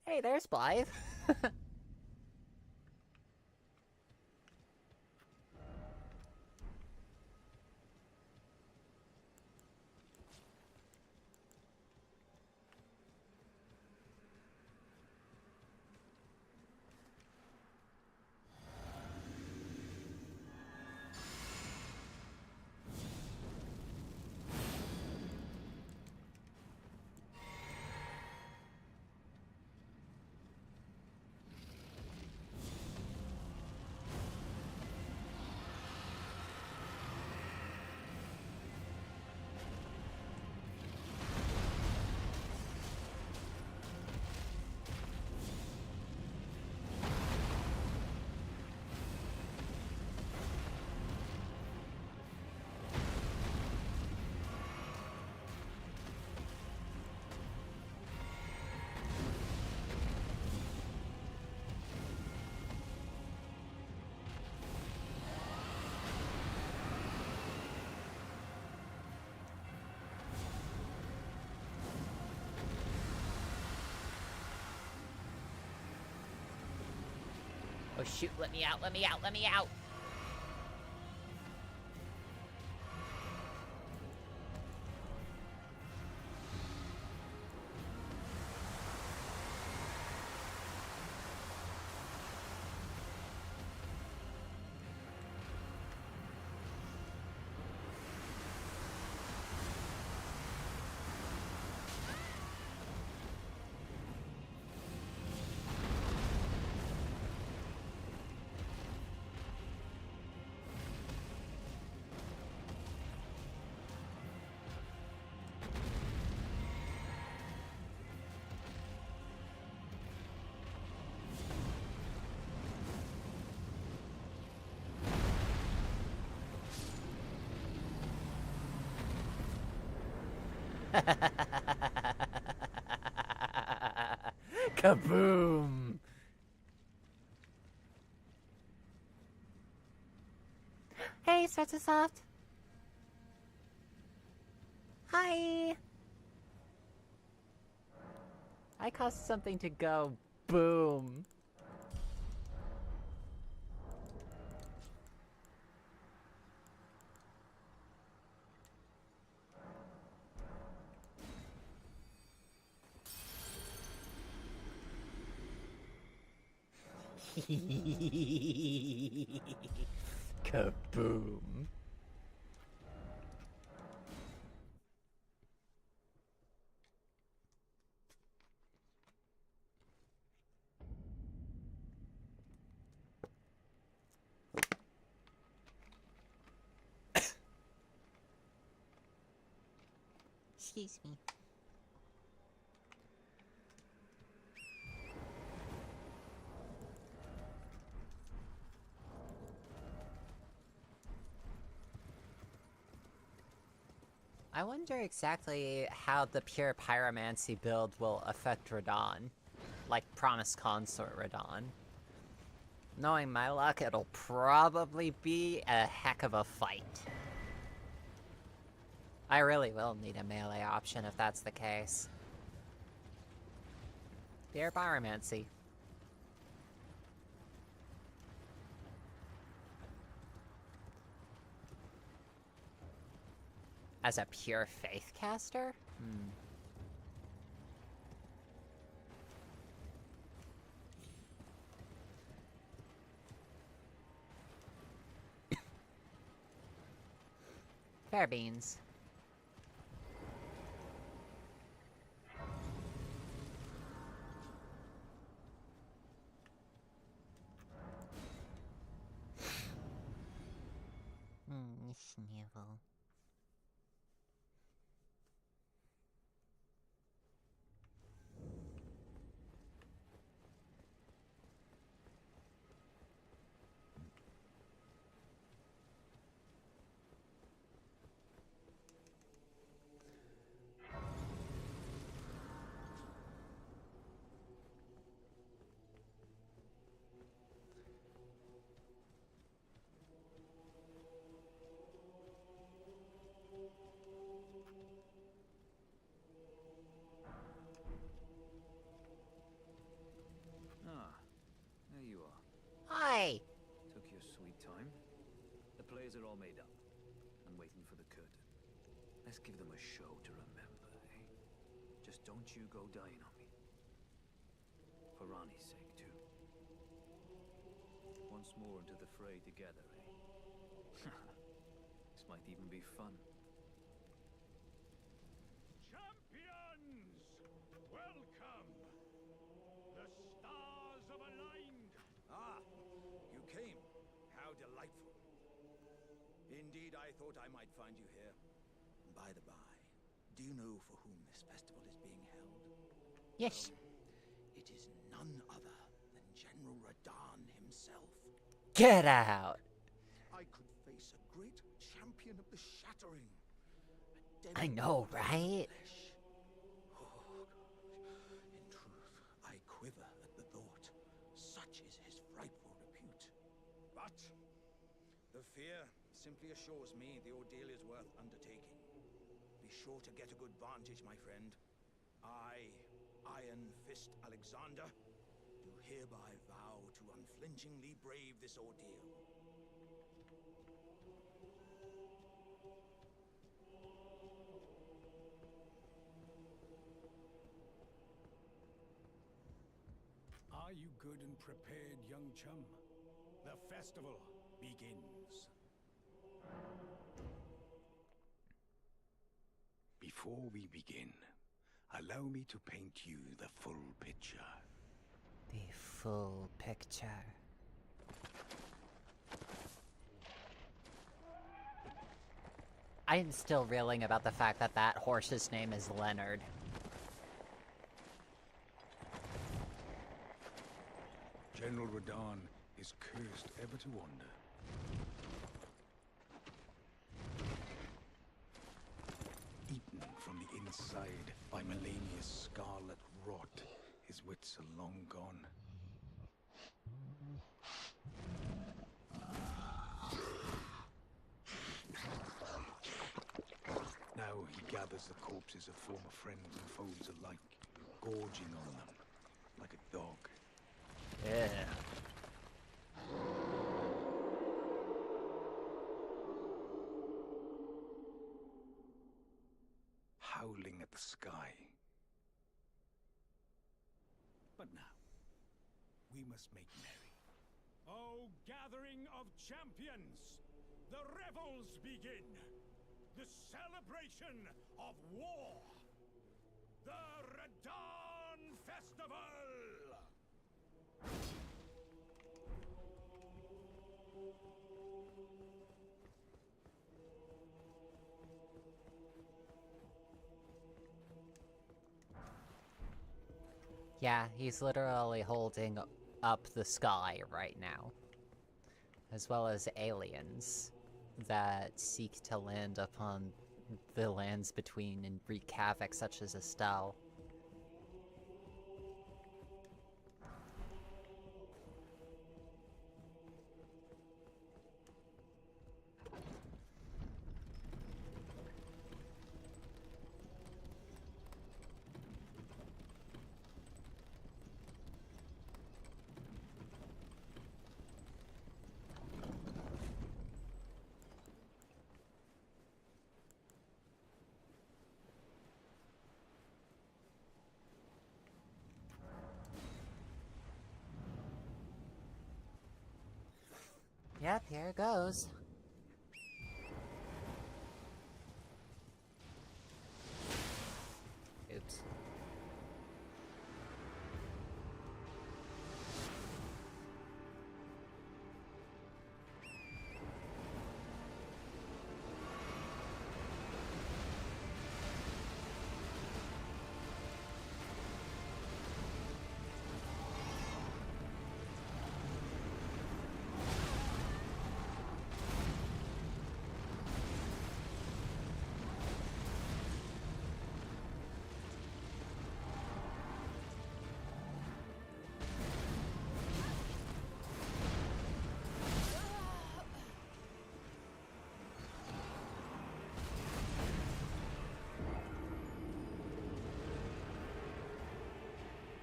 Hey, there's Blythe. Oh shoot, let me out, let me out, let me out! Kaboom! Hey, Soft. Hi! I caused something to go boom. Kaboom. Excuse me. I wonder exactly how the pure pyromancy build will affect Radon. Like Promise Consort Radon. Knowing my luck, it'll probably be a heck of a fight. I really will need a melee option if that's the case. Pure pyromancy. As a pure faith caster? Fair beans. Snivel. Ah, there you are. Hi! Took your sweet time. The players are all made up. I'm waiting for the curtain. Let's give them a show to remember, eh? Just don't you go dying on me. For Rani's sake, too. Once more into the fray together, eh? This might even be fun. Champions! Welcome! The stars have aligned! Ah, you came. How delightful. Indeed, I thought I might find you here. By the by, do you know for whom this festival is being held? Yes. It is none other than General Redragon himself. Get out! I could face a great champion of the shattering. I know, right? Oh, in truth, I quiver at the thought. Such is his frightful repute. But the fear simply assures me the ordeal is worth undertaking. Be sure to get a good vantage, my friend. I, Iron Fist Alexander, do hereby vow to unflinchingly brave this ordeal. Are you good and prepared, young chum? The festival begins. Before we begin, allow me to paint you the full picture. The full picture. I am still reeling about the fact that that horse's name is Leonard. General Radon is cursed ever to wander. Eaten from the inside by Melania's scarlet rot, his wits are long gone. Now he gathers the corpses of former friends and foes alike, gorging on them like a dog. Yeah. Howling at the sky. But now, we must make merry. O gathering of champions, the revels begin. The celebration of war. The Redragon Festival! Yeah, he's literally holding up the sky right now. As well as aliens that seek to land upon the lands between and wreak havoc, such as Estelle. Yep, here it goes. Oops.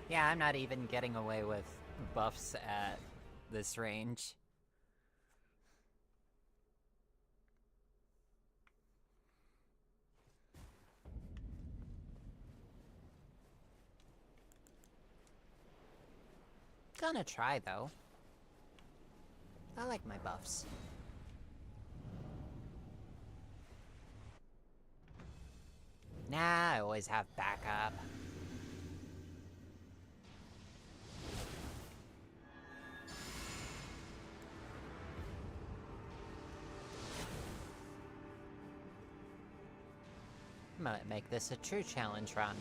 Yeah, I'm not even getting away with buffs at this range. Gonna try, though. I like my buffs. Nah, I always have backup. Might make this a true challenge run.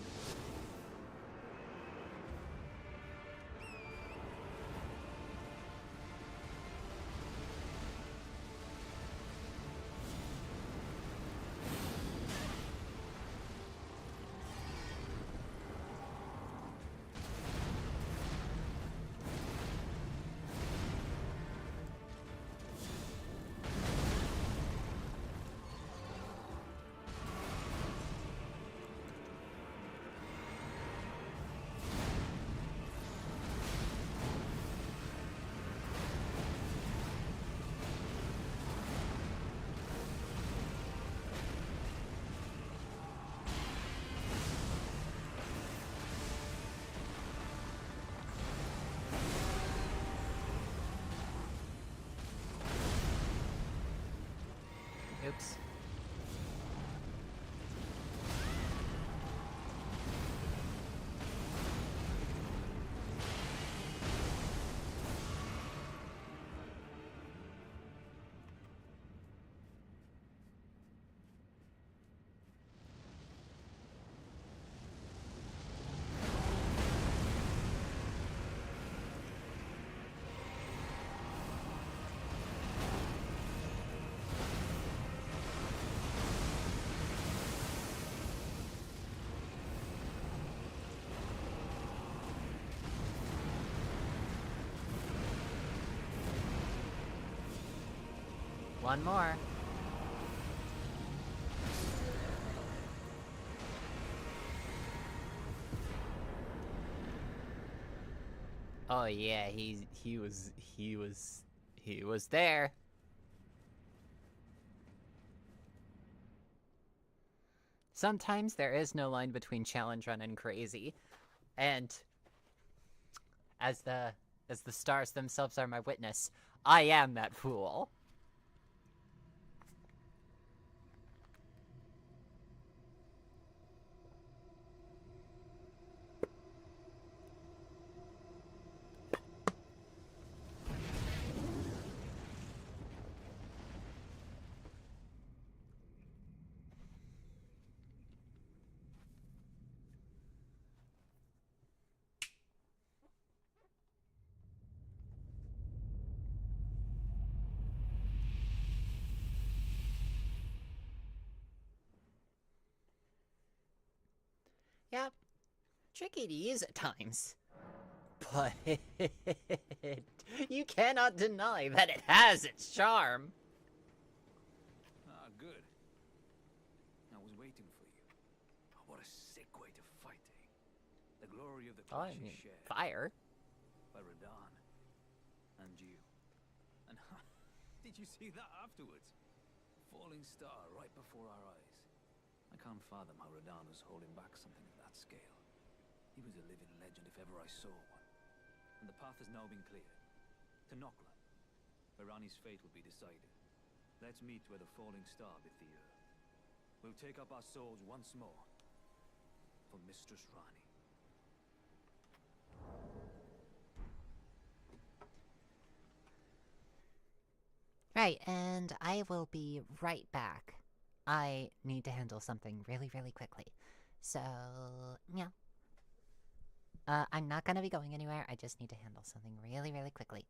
Oops. One more. Oh yeah, he was there. Sometimes there is no line between challenge run and crazy. And as the as the stars themselves are my witness. I am that fool. Yep, tricky to use at times. But you cannot deny that it has its charm. Ah, good. I was waiting for you. Oh, what a sick way to fight, eh? The glory of the Oh, clash I mean, is shared fire. by Redan and you. And did you see that afterwards? Falling star right before our eyes. I can't fathom how Redan was holding back something of that scale. He was a living legend if ever I saw one. And the path has now been cleared. To Nokla, where Rani's fate will be decided. Let's meet where the falling star bit the earth. We'll take up our swords once more. For Mistress Rani. Right, and I will be right back. I need to handle something really, really quickly. So, yeah. I'm not gonna be going anywhere, I just need to handle something really, really quickly.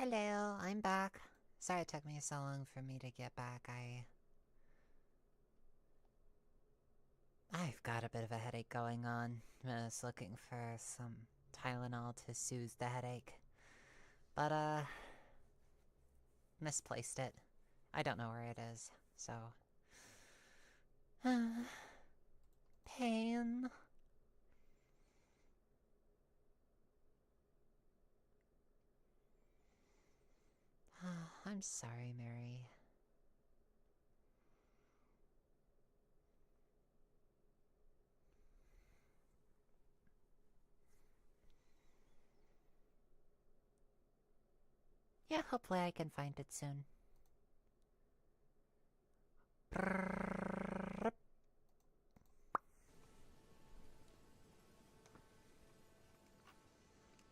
Hello, I'm back. Sorry it took me so long for me to get back. I've got a bit of a headache going on. I was looking for some Tylenol to soothe the headache. But, misplaced it. I don't know where it is, so... Pain. I'm sorry, Mary. Yeah, hopefully I can find it soon.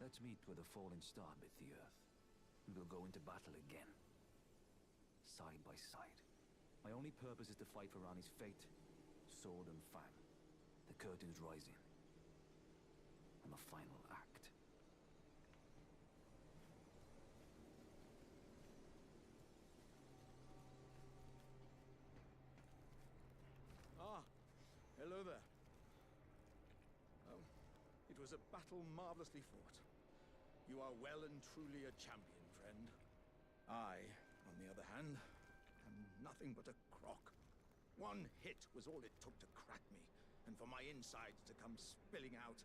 Let's meet where the falling star bit the earth. We will go into battle again. Side by side. My only purpose is to fight for Rani's fate, sword and fang. The curtain's rising. And the final act. Ah, hello there. Oh, it was a battle marvelously fought. You are well and truly a champion, friend. I, on the other hand, am nothing but a crock. One hit was all it took to crack me, and for my insides to come spilling out.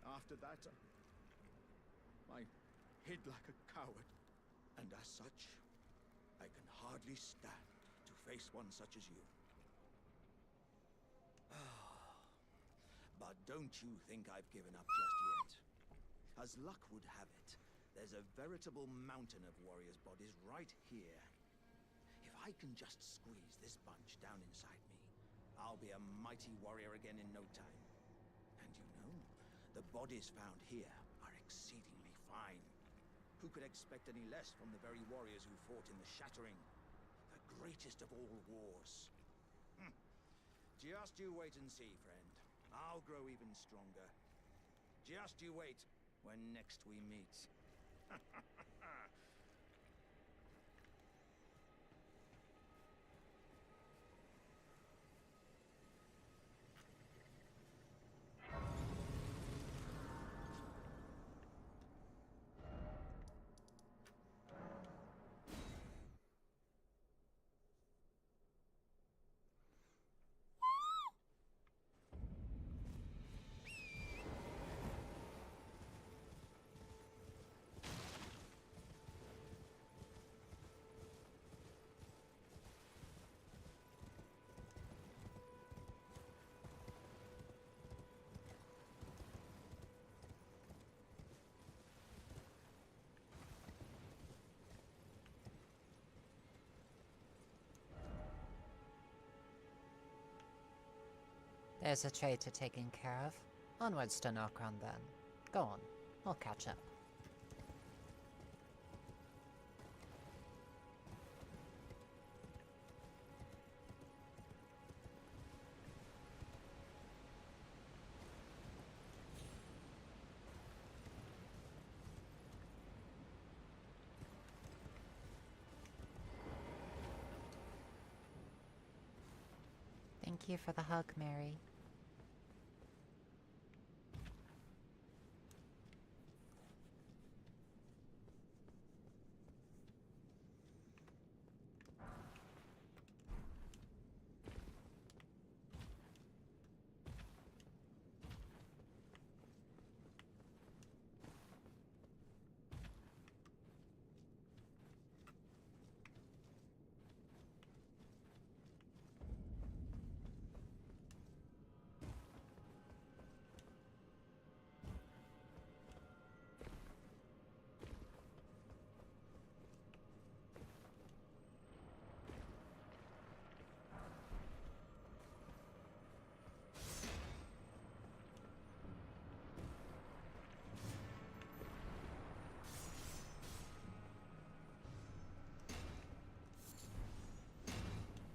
After that, I hid like a coward. And as such, I can hardly stand to face one such as you. But don't you think I've given up just yet. As luck would have it, there's a veritable mountain of warriors' bodies right here. If I can just squeeze this bunch down inside me, I'll be a mighty warrior again in no time. And you know, the bodies found here are exceedingly fine. Who could expect any less from the very warriors who fought in the Shattering, the greatest of all wars? Just you wait and see, friend. I'll grow even stronger. Just you wait when next we meet. There's a traitor taken care of. Onwards to Nokron then. Go on, we'll catch up. Thank you for the hug, Mary.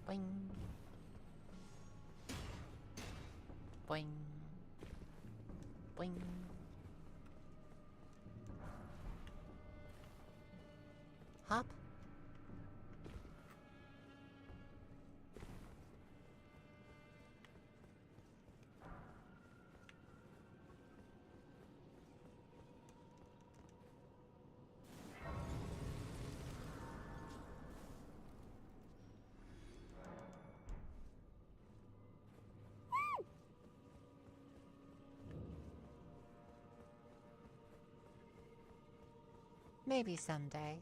Boing. Boing. Boing. Hop. Maybe someday.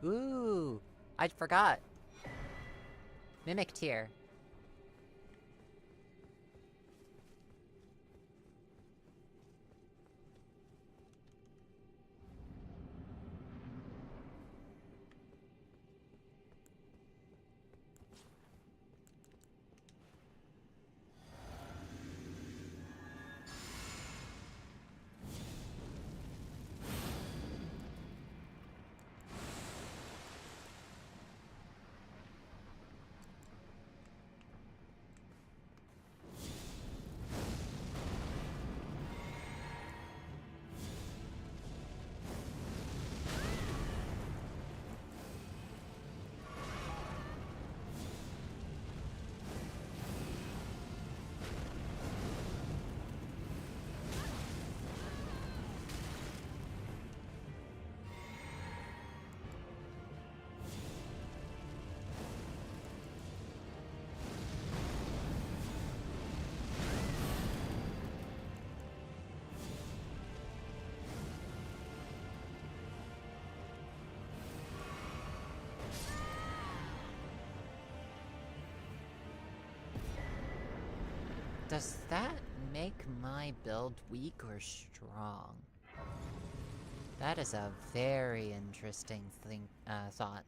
Ooh, I forgot. Mimic tier. Does that make my build weak or strong? That is a very interesting thought.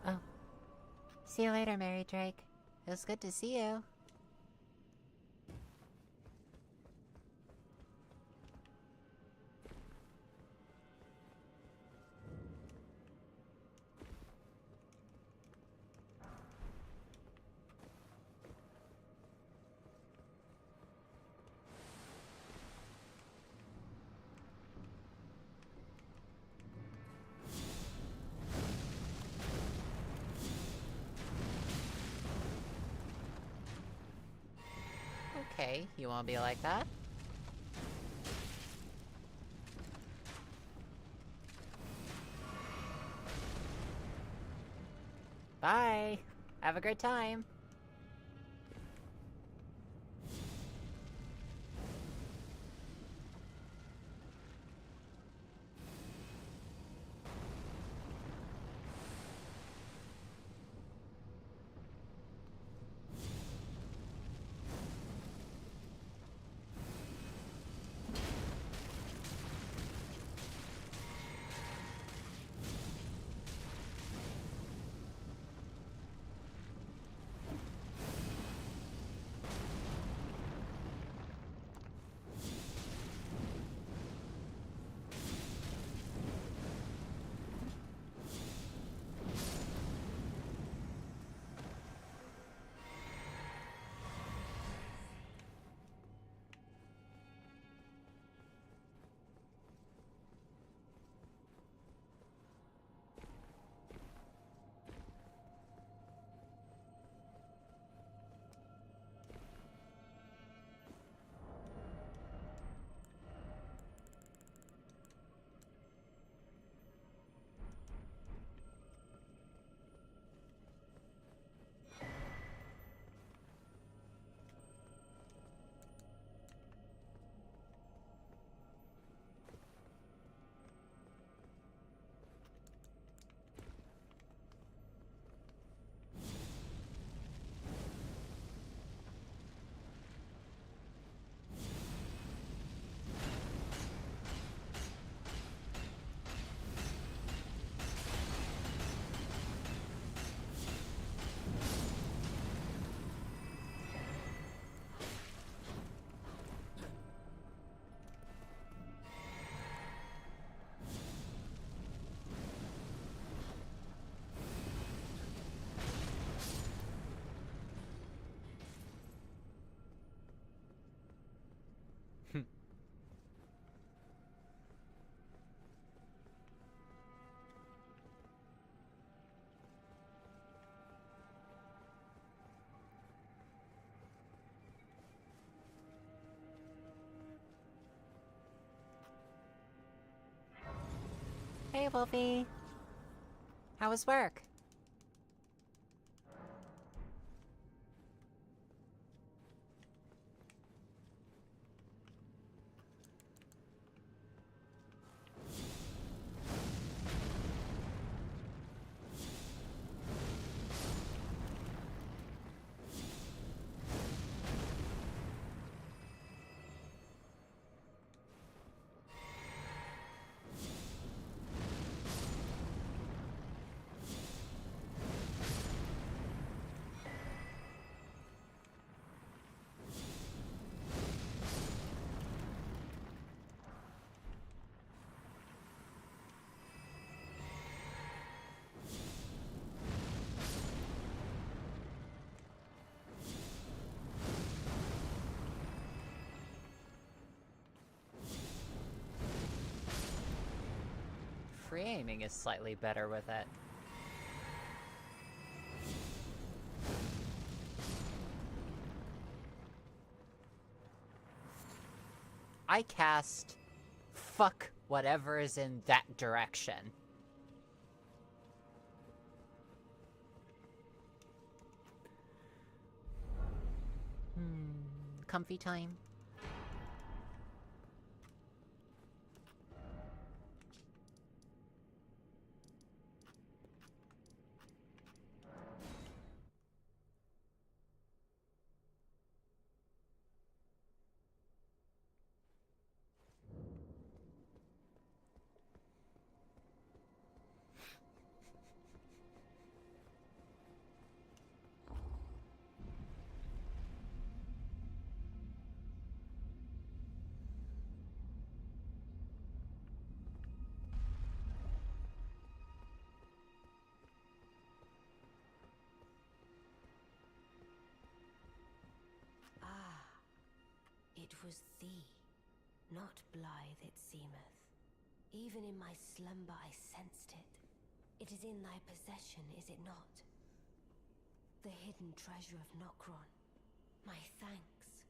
Oh. See you later, Mary Drake. It was good to see you. Okay, you wanna be like that? Bye! Have a great time! Hey, Wolfie! How was work? Free aiming is slightly better with it. I cast fuck whatever is in that direction. Comfy time. It was thee, not blithe it seemeth. Even in my slumber I sensed it. It is in thy possession, is it not? The hidden treasure of Nokron. My thanks.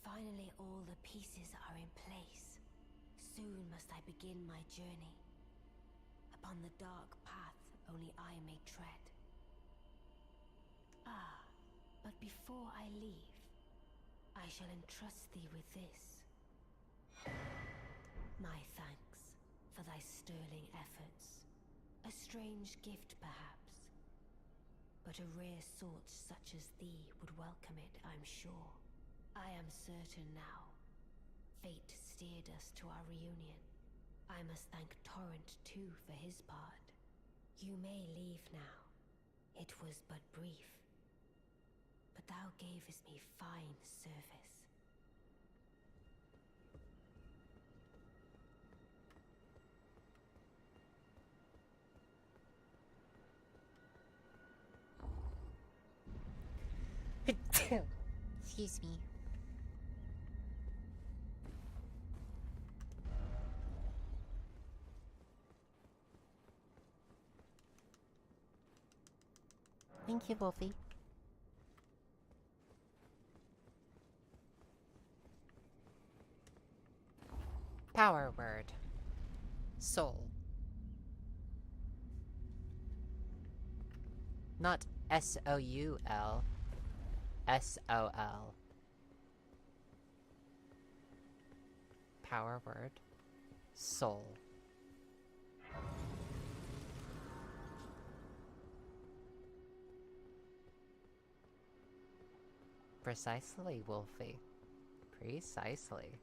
Finally, all the pieces are in place. Soon must I begin my journey upon the dark path only I may tread. Ah, but before I leave, I shall entrust thee with this. My thanks for thy sterling efforts. A strange gift, perhaps, but a rare sort such as thee would welcome it, I'm sure. I am certain now. Fate steered us to our reunion. I must thank Torrent, too, for his part. You may leave now. It was but brief. But thou gavest me fine service. Excuse me. Thank you, Wolfie. Power word. Soul. Not S-O-U-L. S-O-L. Power word. Soul. Precisely, Wolfie. Precisely.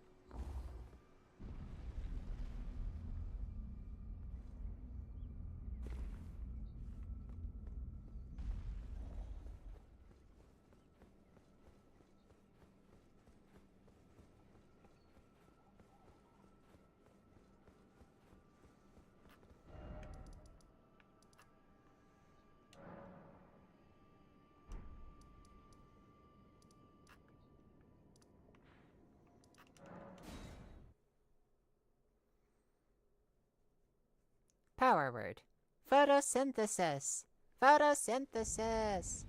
Power word. Photosynthesis. Photosynthesis.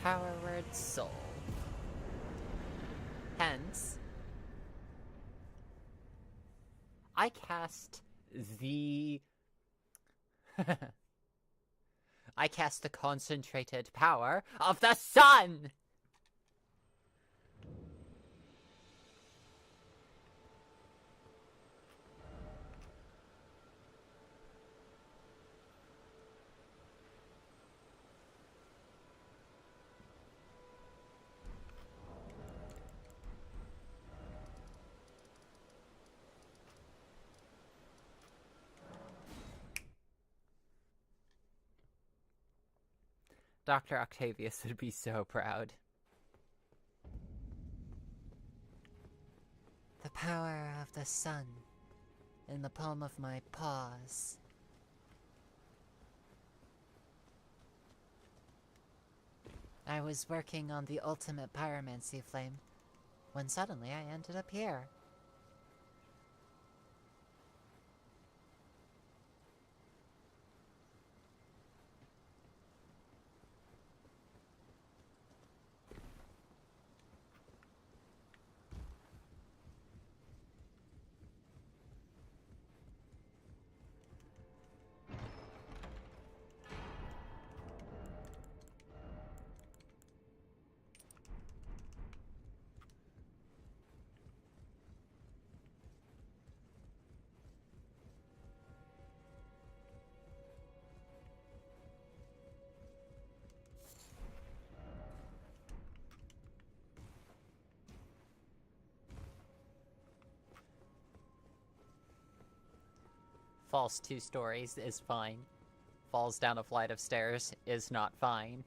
Power word soul. Hence, I cast the... I cast the concentrated power of the sun! Dr. Octavius would be so proud. The power of the sun in the palm of my paws. I was working on the ultimate pyromancy flame when suddenly I ended up here. Falls 2 stories is fine. Falls down a flight of stairs is not fine.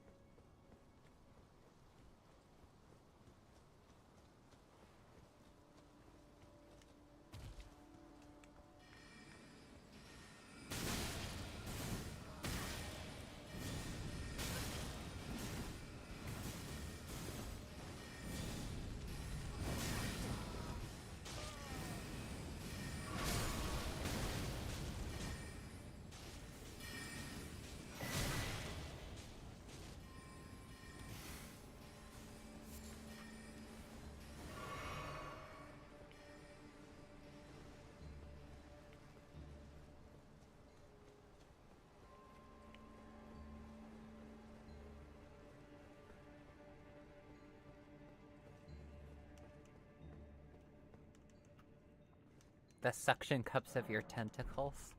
The suction cups of your tentacles?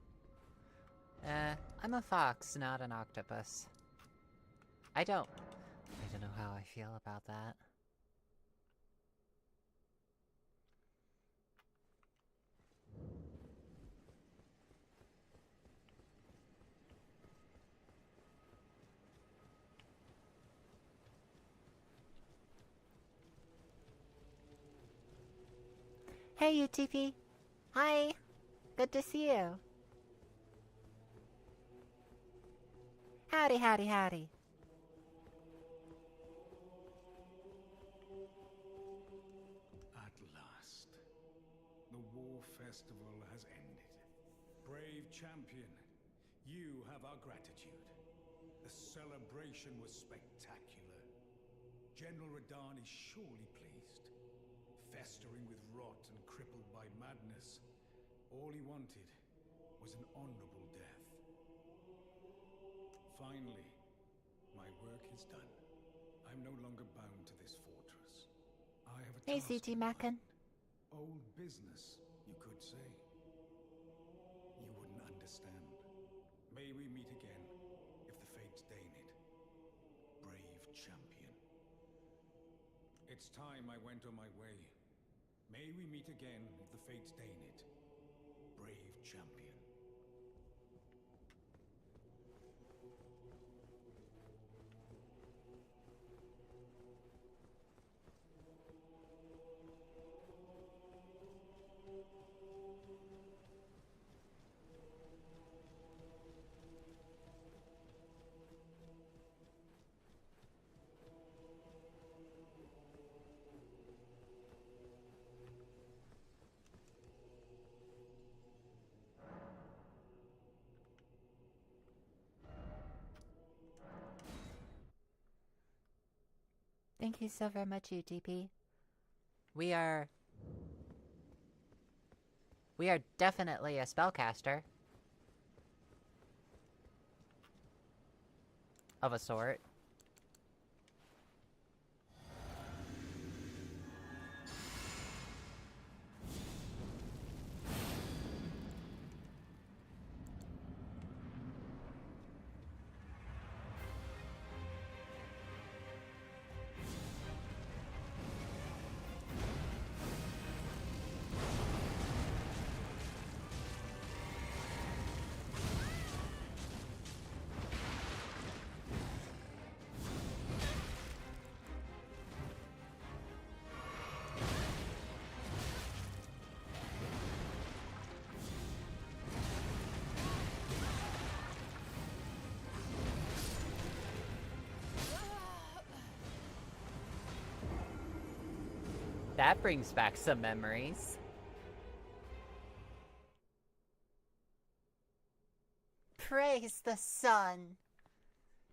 I'm a fox, not an octopus. I don't know how I feel about that. Hey, UTP. Hi. Good to see you. Howdy, howdy, howdy. At last, the war festival has ended. Brave champion, you have our gratitude. The celebration was spectacular. General Redragon is surely pleased. Festering with rot and crippled by madness, all he wanted was an honorable death. Finally, my work is done. I'm no longer bound to this fortress. I have a Hey, task CT in Mackin. mind. Old business, you could say. You wouldn't understand. May we meet again, if the fates deign it. Brave champion. It's time I went on my way. May we meet again, if the fates deign it. Brave champion. Thank you so very much, UTP. We are definitely a spellcaster. Of a sort. That brings back some memories. Praise the sun!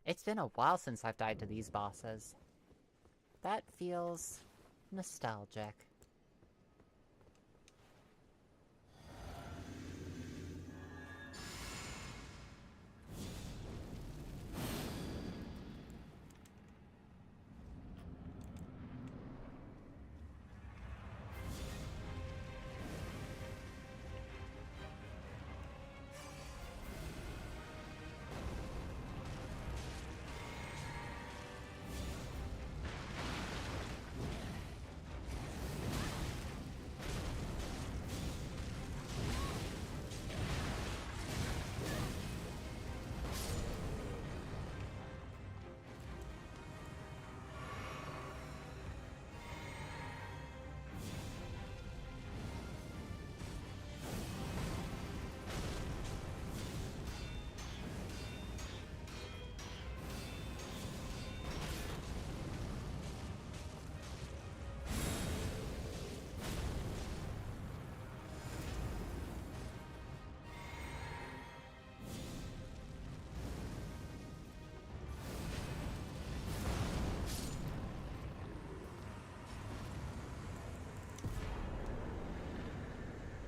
It's been a while since I've died to these bosses. That feels nostalgic.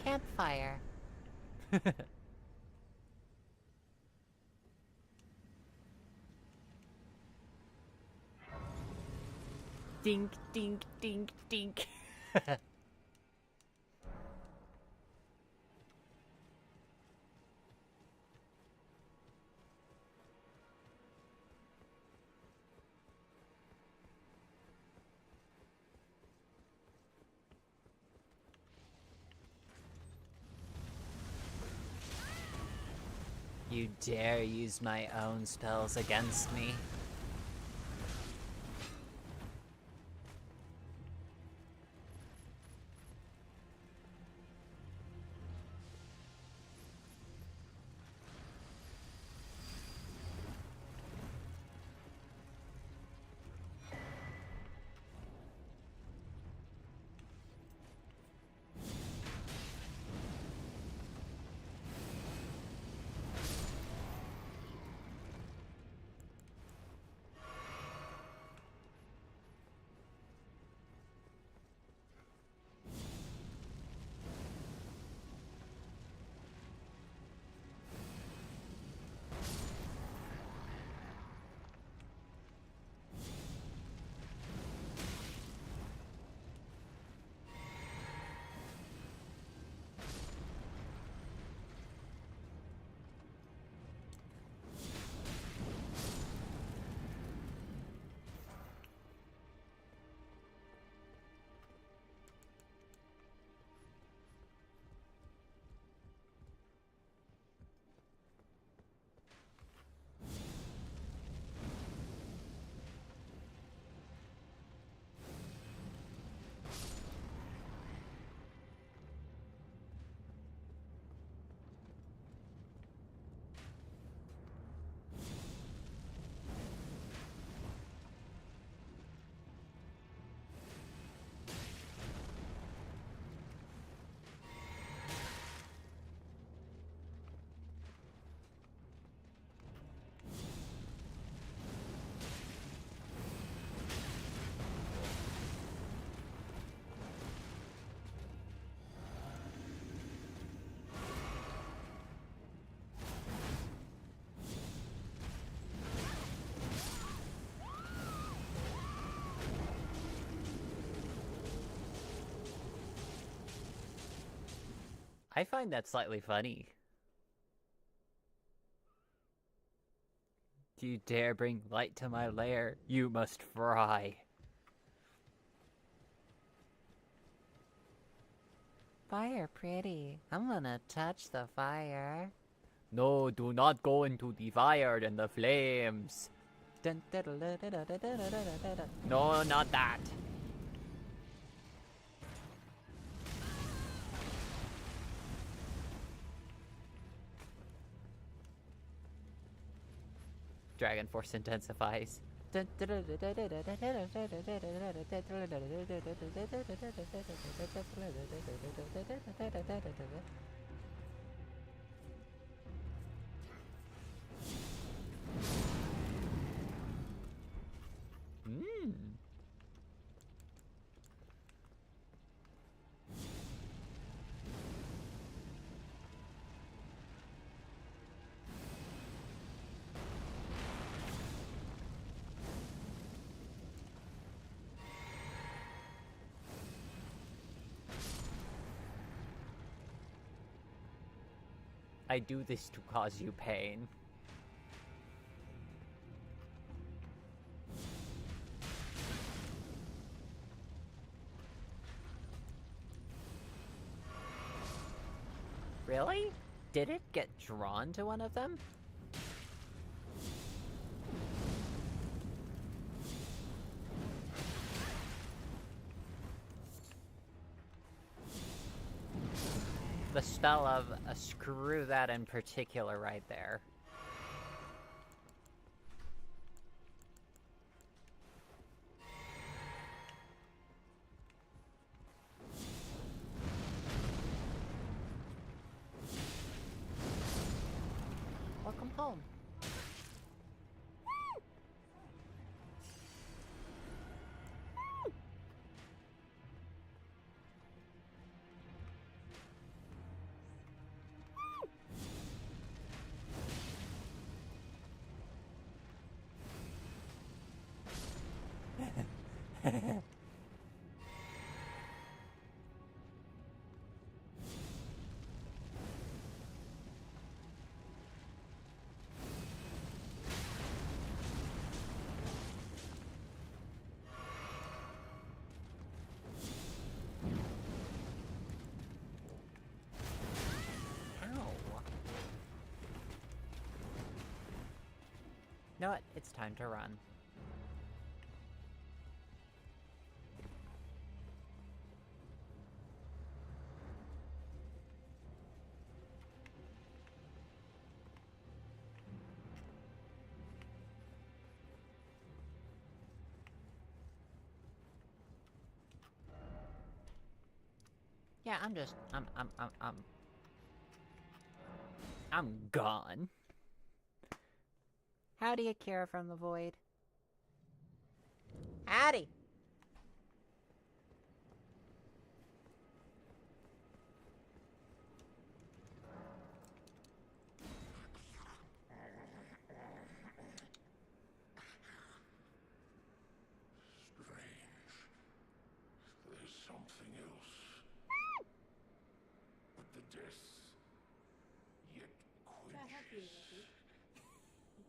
Campfire. Dink, dink, dink, dink. You dare use my own spells against me? I find that slightly funny. Do you dare bring light to my lair? You must fry. Fire pretty. I'm gonna touch the fire. No, do not go into the fire and the flames. No, not that. Dragon Force intensifies. I do this to cause you pain. Really? Did it get drawn to one of them? The spell of screw that in particular right there. Welcome home. You know what? It's time to run. Yeah, I'm gone. How do you cure from the void? Howdy! There's something else. But the death yet quenches. Bring more.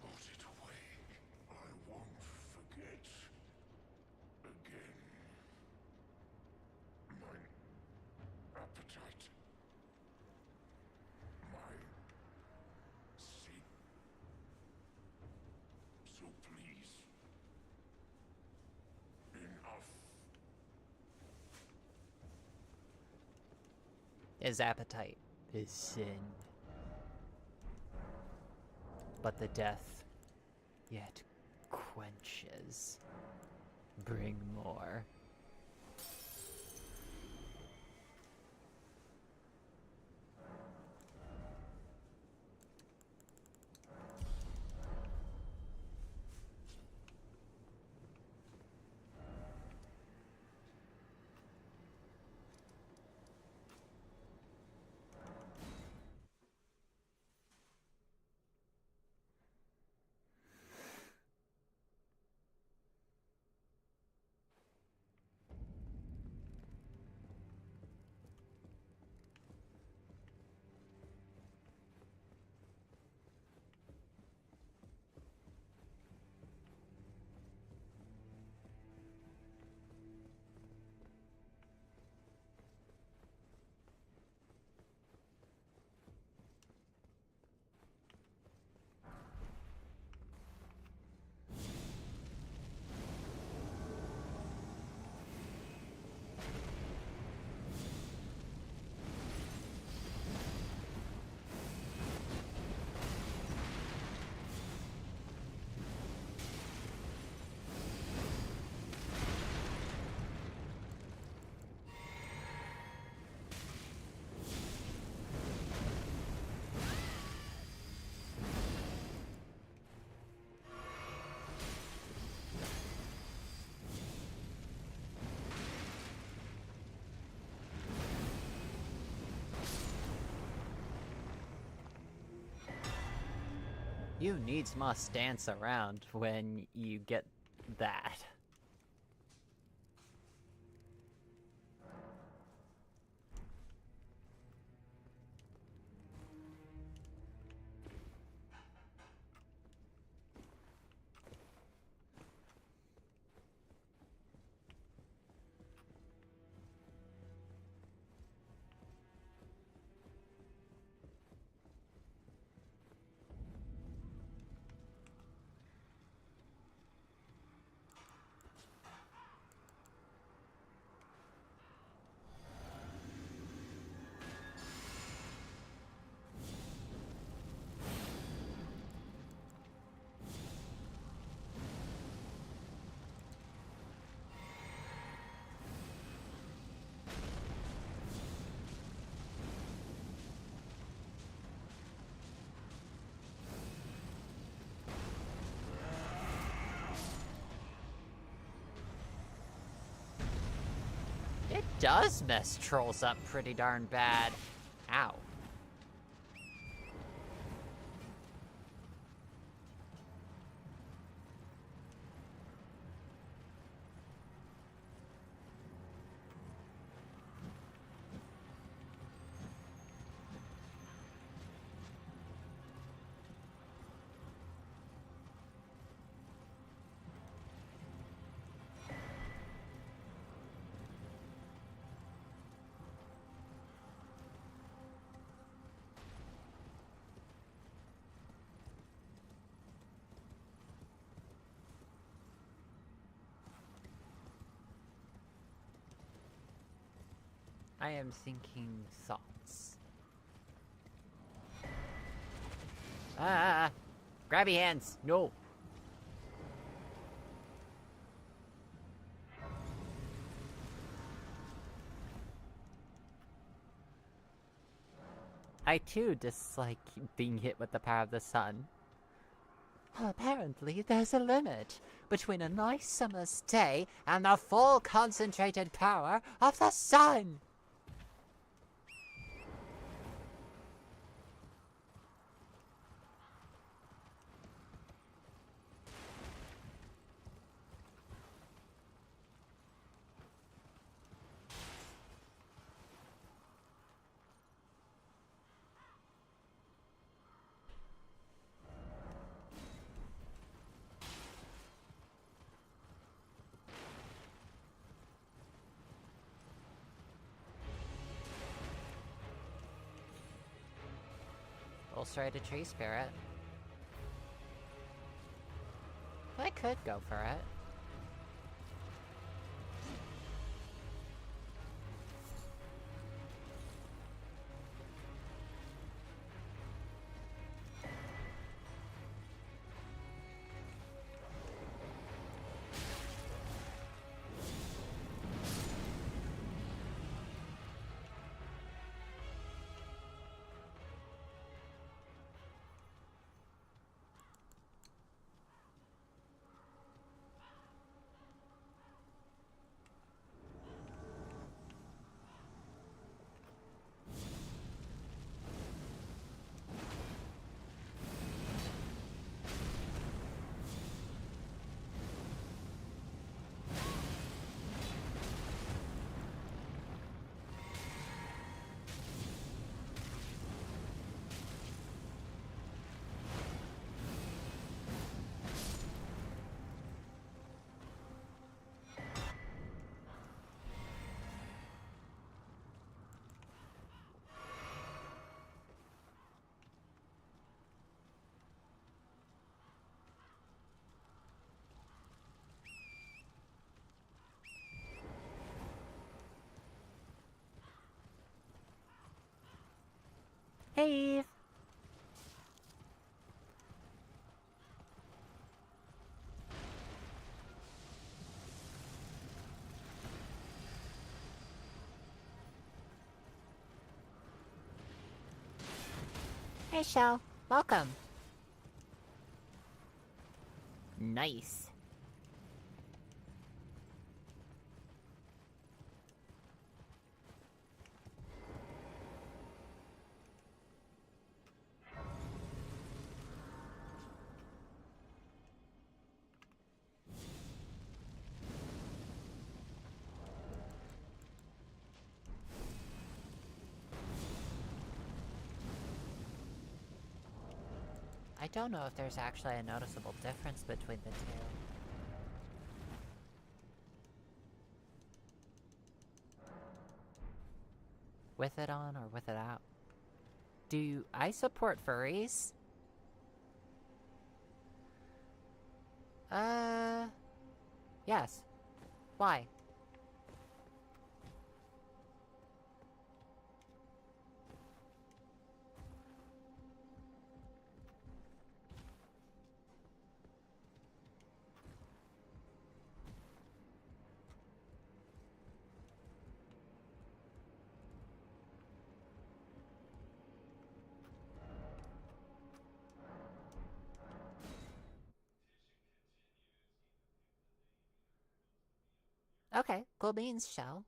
Put it away. I won't forget. Again. My appetite. My sin. So please. Enough. His appetite is sin. But the death yet quenches. Bring more. You needs must dance around when you get that. It does mess trolls up pretty darn bad. Ow. I am thinking thoughts. Ah! Grabby hands! No! I too dislike being hit with the power of the sun. Apparently, there's a limit between a nice summer's day and the full concentrated power of the sun! We'll straight a tree spirit. I could go for it. Hey, Eve. Hey, Shell. Welcome. Nice. I don't know if there's actually a noticeable difference between the two. With it on or with it out? Do I support furries? Yes. Why? Okay, cool beans, Shell.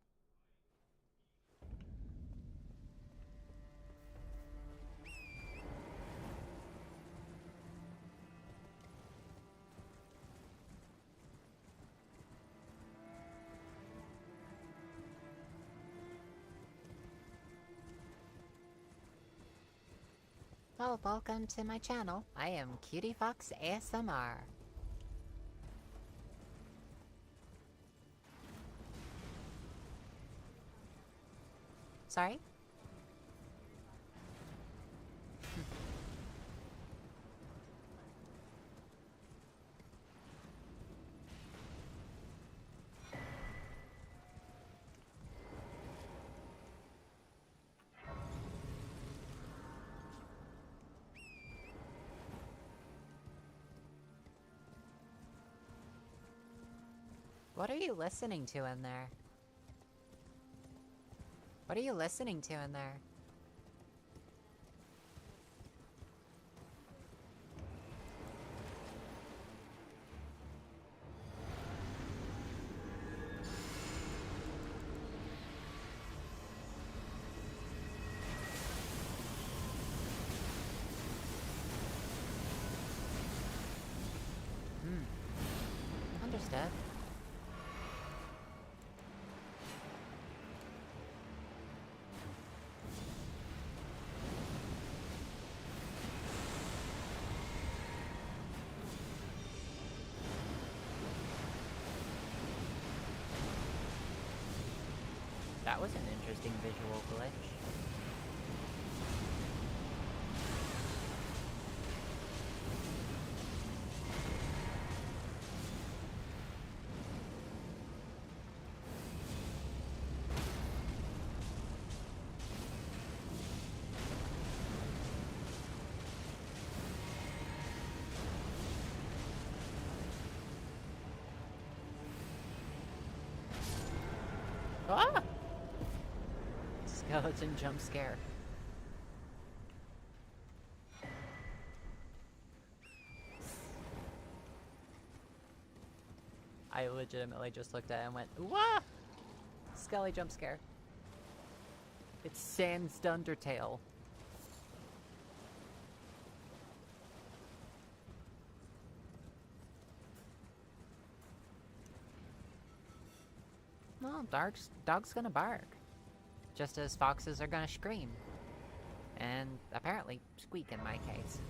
Well, welcome to my channel. I am Cutiefox ASMR. Sorry? What are you listening to in there? What are you listening to in there? Understood. That was an interesting visual glitch. Ah! Skeleton jump scare. I legitimately just looked at it and went, "Wah!" Skelly jump scare. It's Sans Undertale. Well, dog's gonna bark. Just as foxes are gonna scream. And apparently squeak in my case.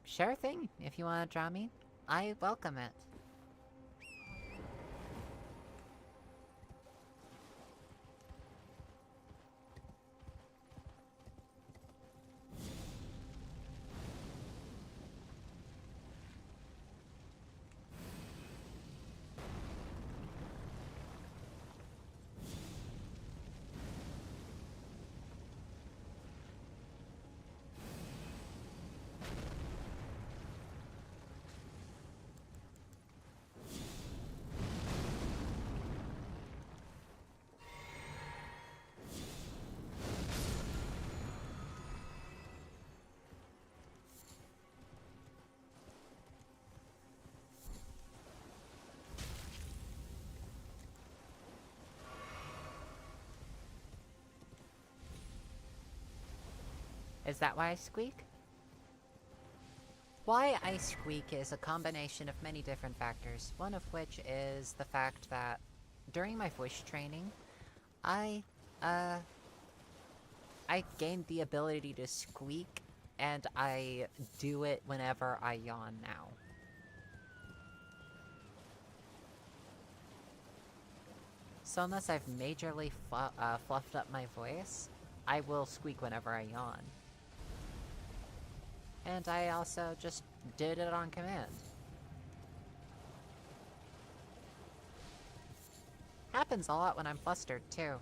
Sure thing, if you want to draw me. I welcome it. Is that why I squeak? Why I squeak is a combination of many different factors, one of which is the fact that during my voice training, I I gained the ability to squeak, and I do it whenever I yawn now. So unless I've majorly fluffed up my voice, I will squeak whenever I yawn. And I also just did it on command. Happens a lot when I'm flustered, too.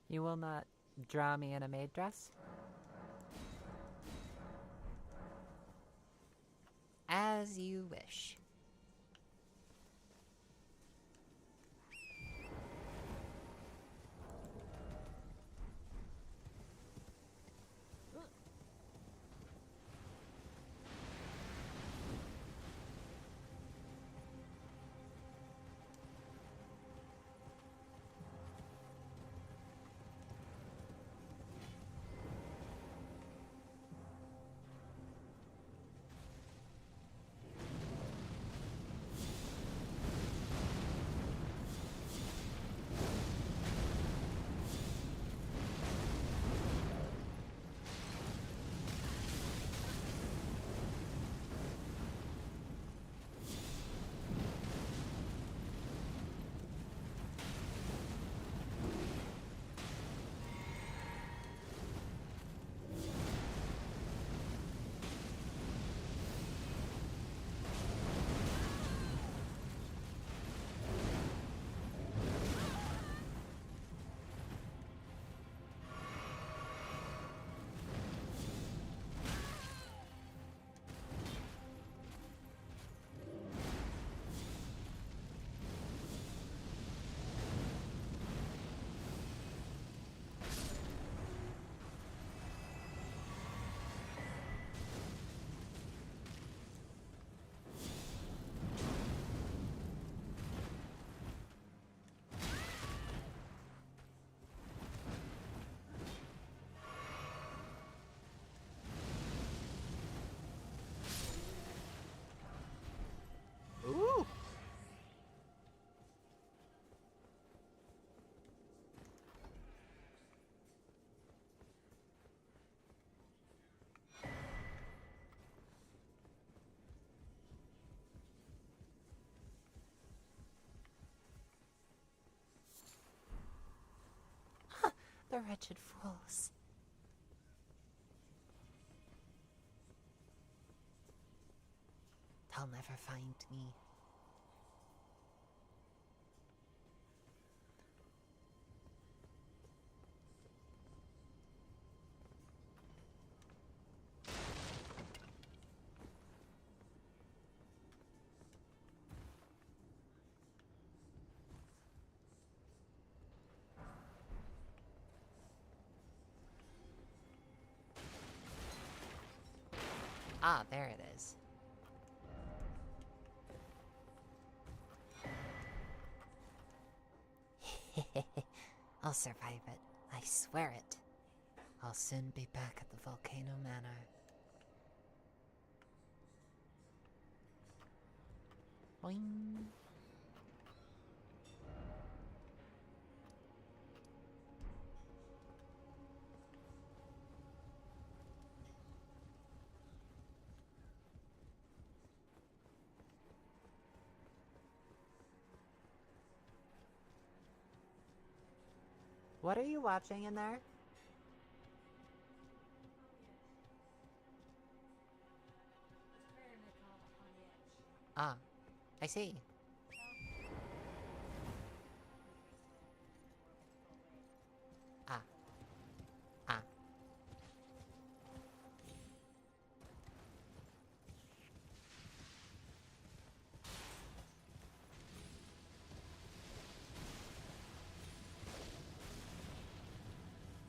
You will not draw me in a maid dress? As you wish. Ooh! The wretched fools. They'll never find me. Ah, there it is. I'll survive it. I swear it. I'll soon be back at the Volcano Manor. Boing. What are you watching in there? Ah, I see. Ah. Ah.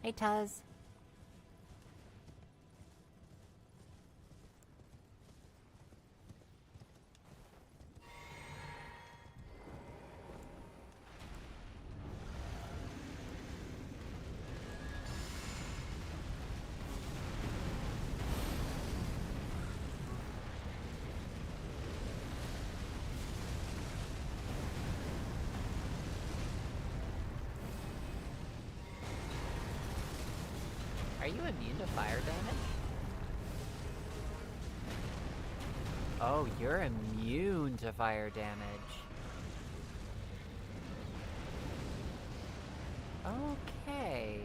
Hey, Tuz. Are you immune to fire damage? Oh, you're immune to fire damage. Okay.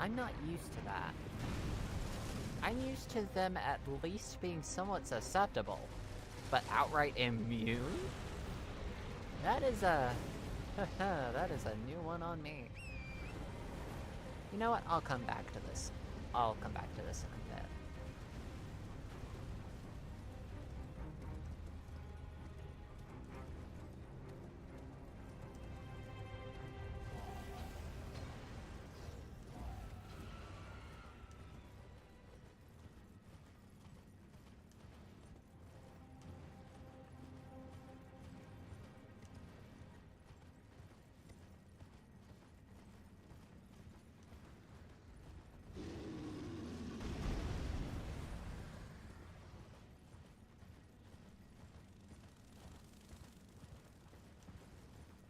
I'm not used to that. I'm used to them at least being somewhat susceptible. But outright immune? That is a... that is a new one on me. You know what? I'll come back to this. I'll come back to this in a bit.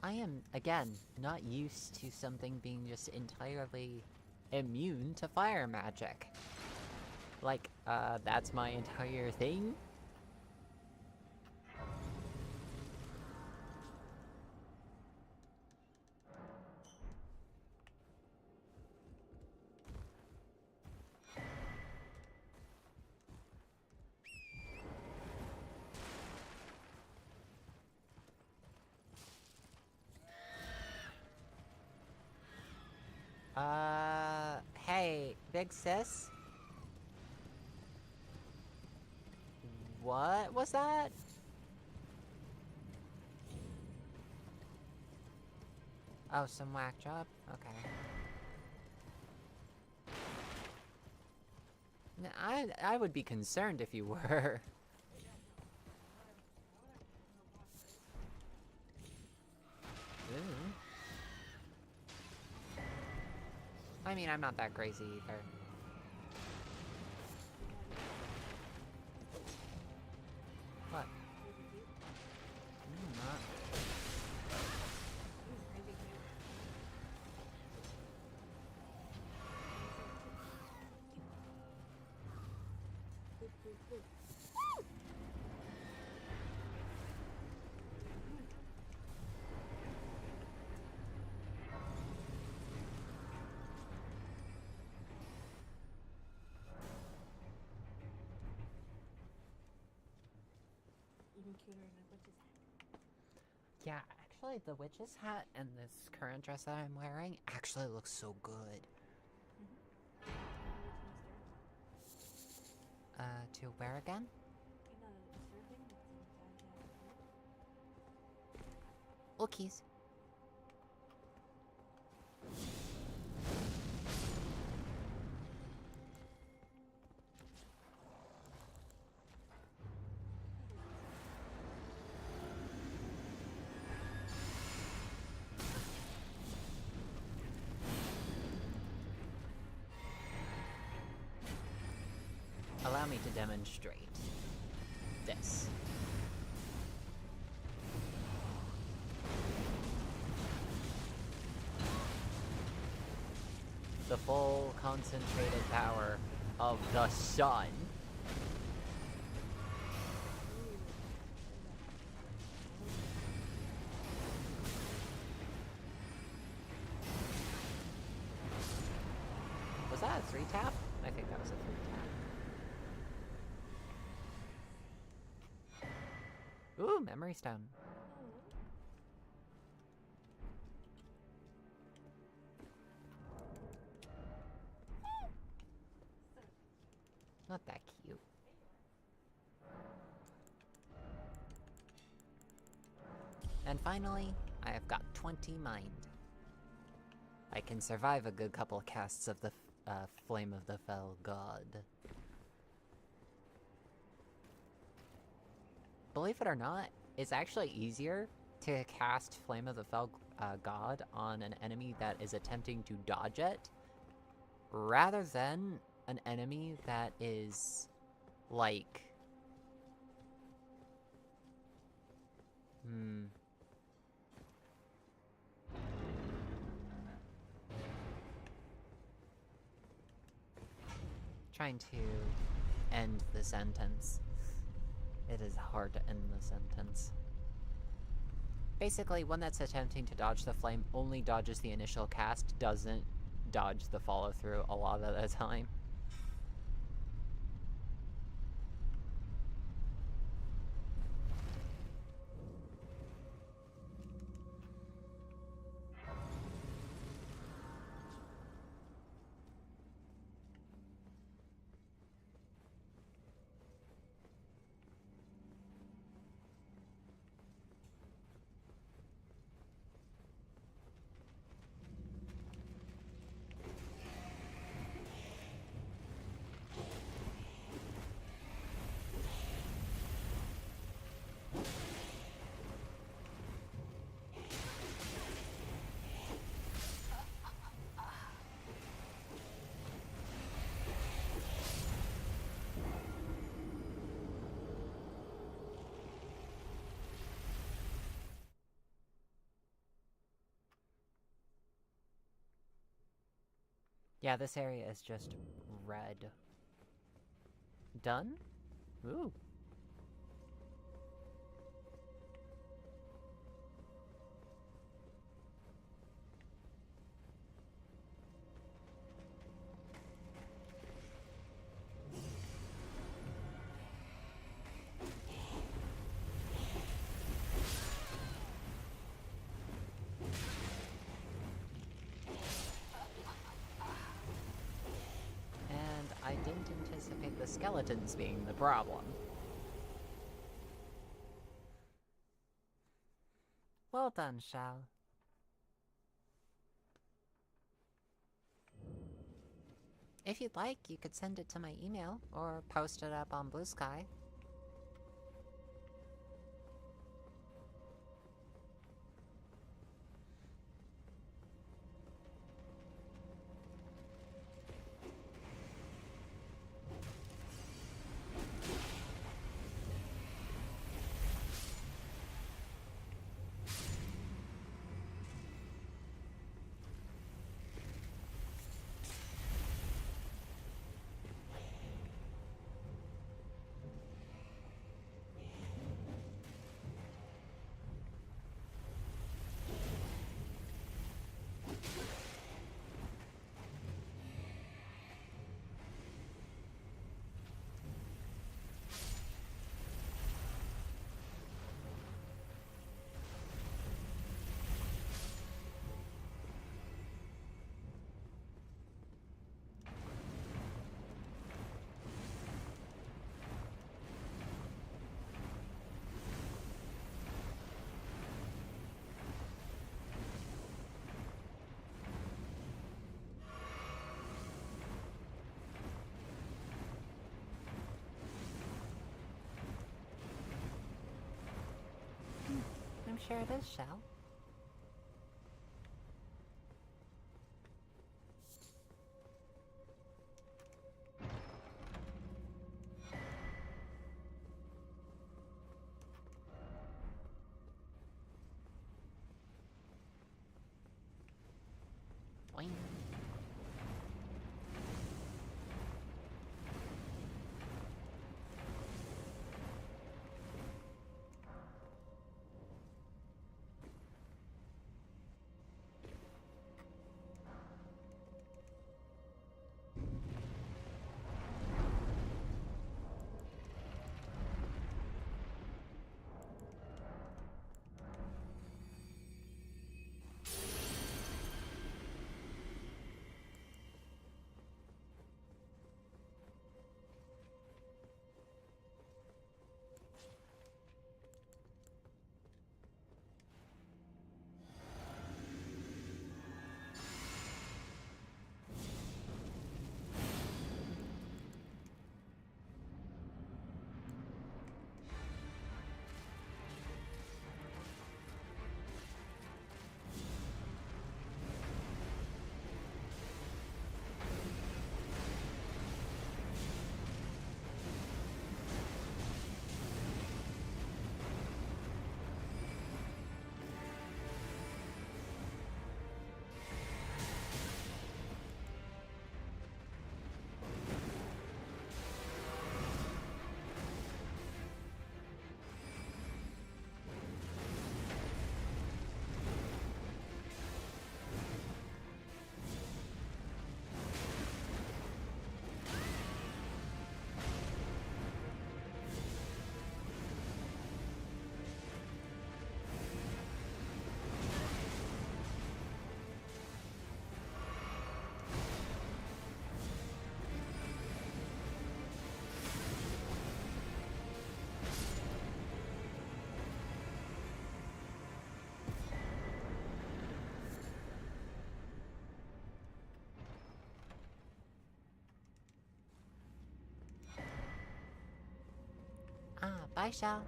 I am, again, not used to something being just entirely immune to fire magic. Like, that's my entire thing? Hey, big sis? What was that? Oh, some whack job? Okay. I would be concerned if you were. Ooh. I mean, I'm not that crazy either. What? Not. Even cuter in a witch's hat. Yeah, actually, the witch's hat and this current dress that I'm wearing actually looks so good. To where again? Ookies. Allow me to demonstrate this. The full concentrated power of the sun. Was that a 3-tap? I think that was a 3-tap. Ooh, memory stone. Not that cute. And finally, I have got 20 mind. I can survive a good couple of casts of the Flame of the Fell God. Believe it or not, it's actually easier to cast Flame of the Fell God on an enemy that is attempting to dodge it, rather than an enemy that is, like... trying to end the sentence. It is hard to end the sentence. Basically, one that's attempting to dodge the flame only dodges the initial cast, doesn't dodge the follow-through a lot of the time. Yeah, this area is just red. Done? Ooh. I didn't anticipate the skeletons being the problem. Well done, Shao. If you'd like, you could send it to my email, or post it up on Blue Sky. I'm sure it is, Shao. Boing. Bye, Shell.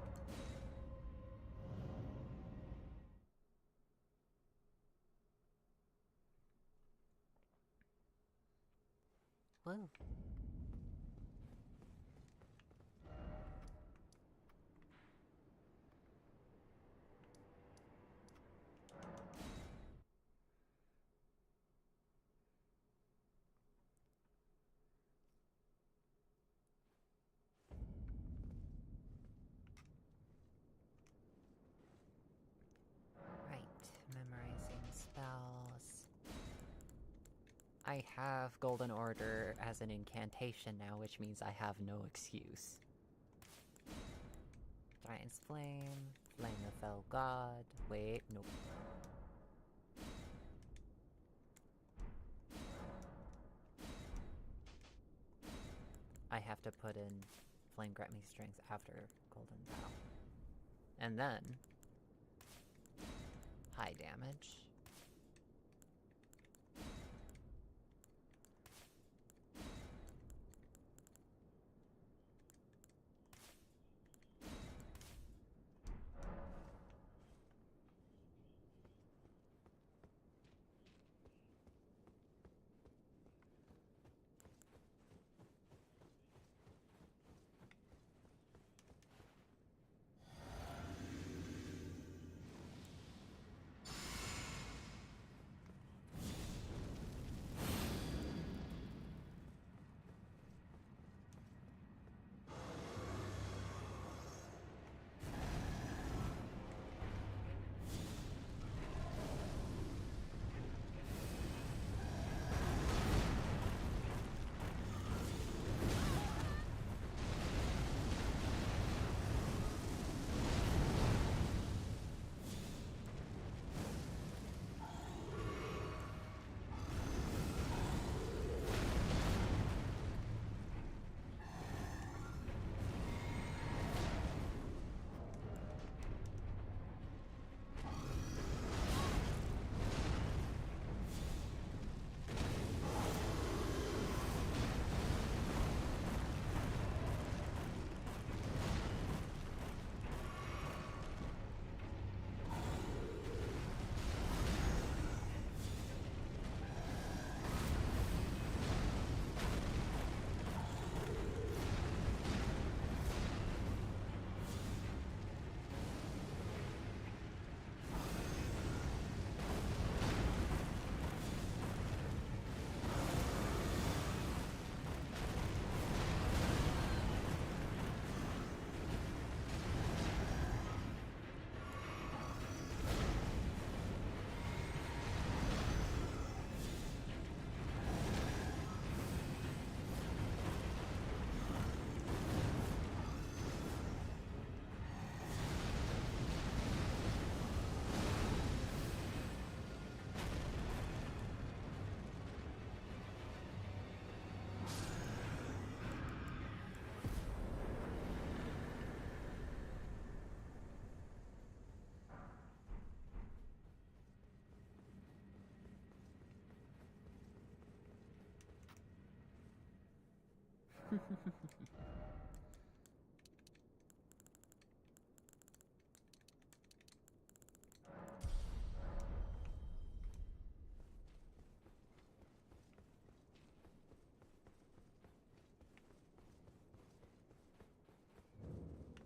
Woo. Right, memorizing spells. I have Golden Order as an incantation now, which means I have no excuse. Giant's Flame, Flame the Fell God. Wait, nope. I have to put in Flame Grant Me Strength after Golden Vow. And then high damage.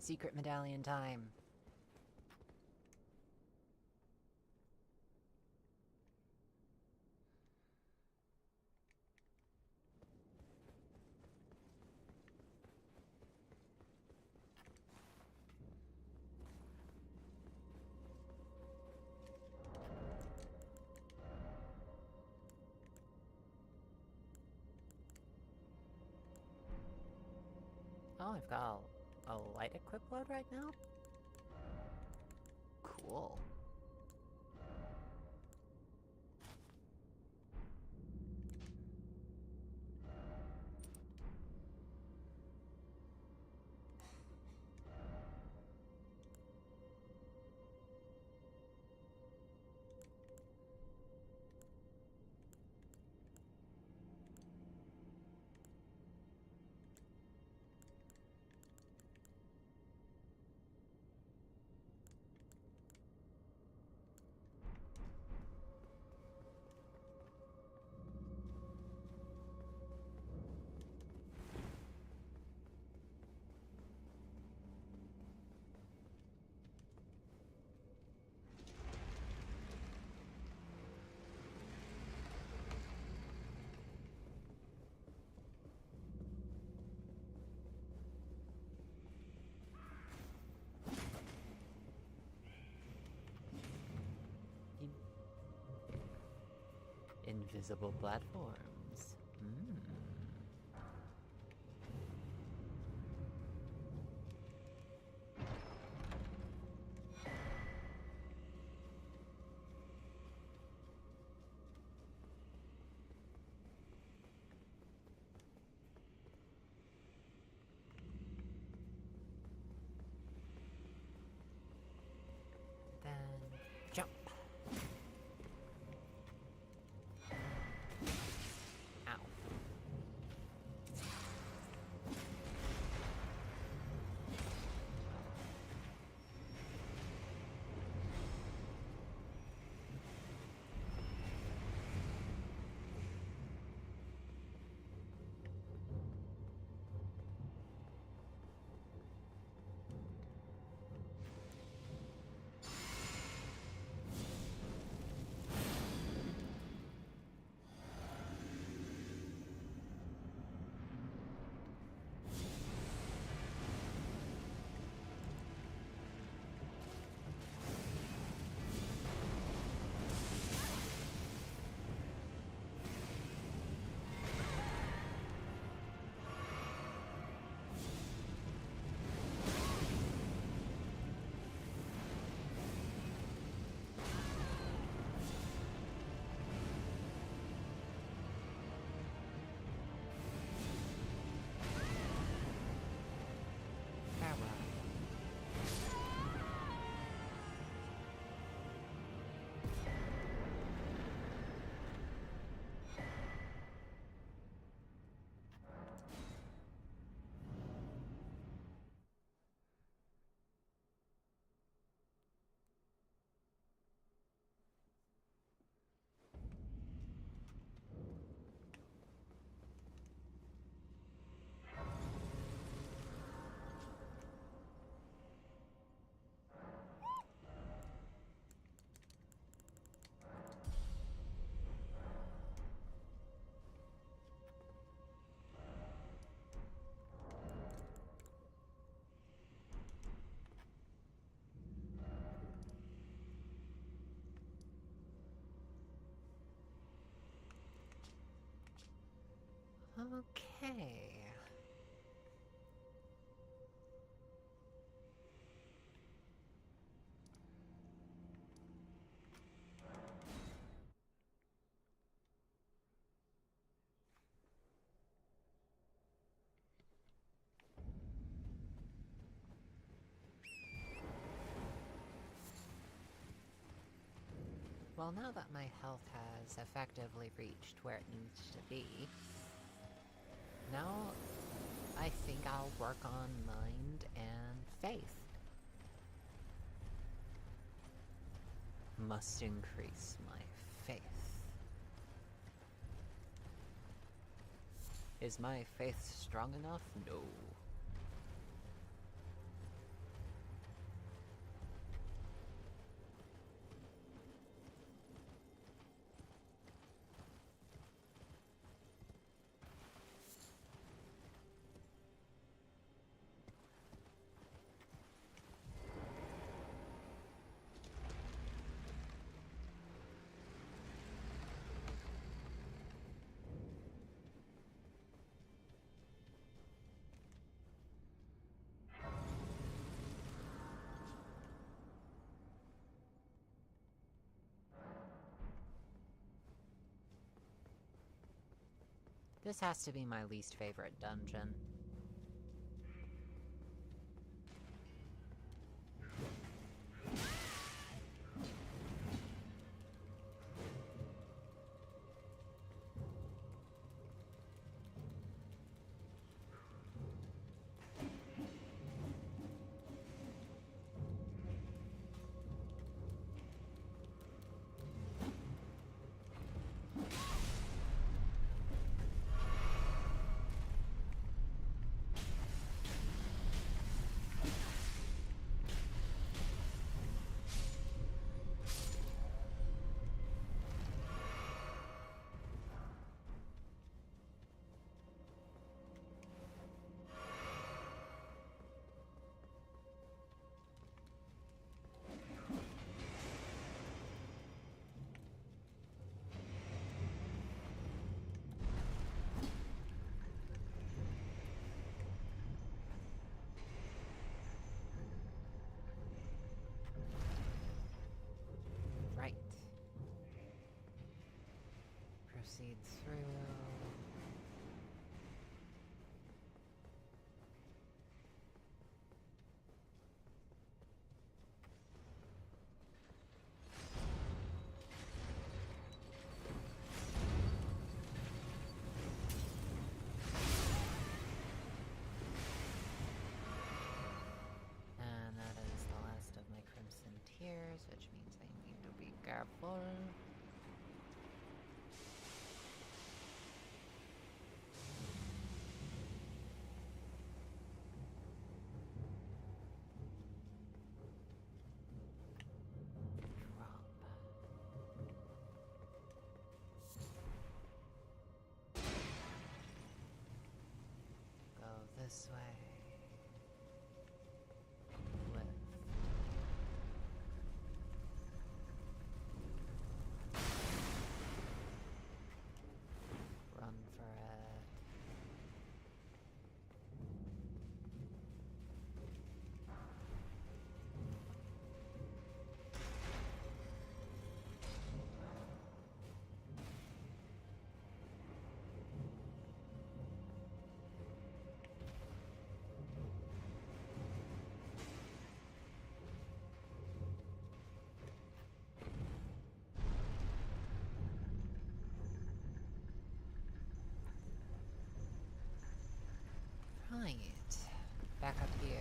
Secret medallion time. Oh, I've got a light equip load right now? Cool. Invisible platforms. Hmm. Then jump. Ow. Farewell. Okay. Well, now that my health has effectively reached where it needs to be, now I think I'll work on mind and faith. Must increase my faith. Is my faith strong enough? No. This has to be my least favorite dungeon. Speed through. And that is the last of my Crimson Tears, which means I need to be careful. Drop. Go this way. Lift. Run for it. Right. Back up here.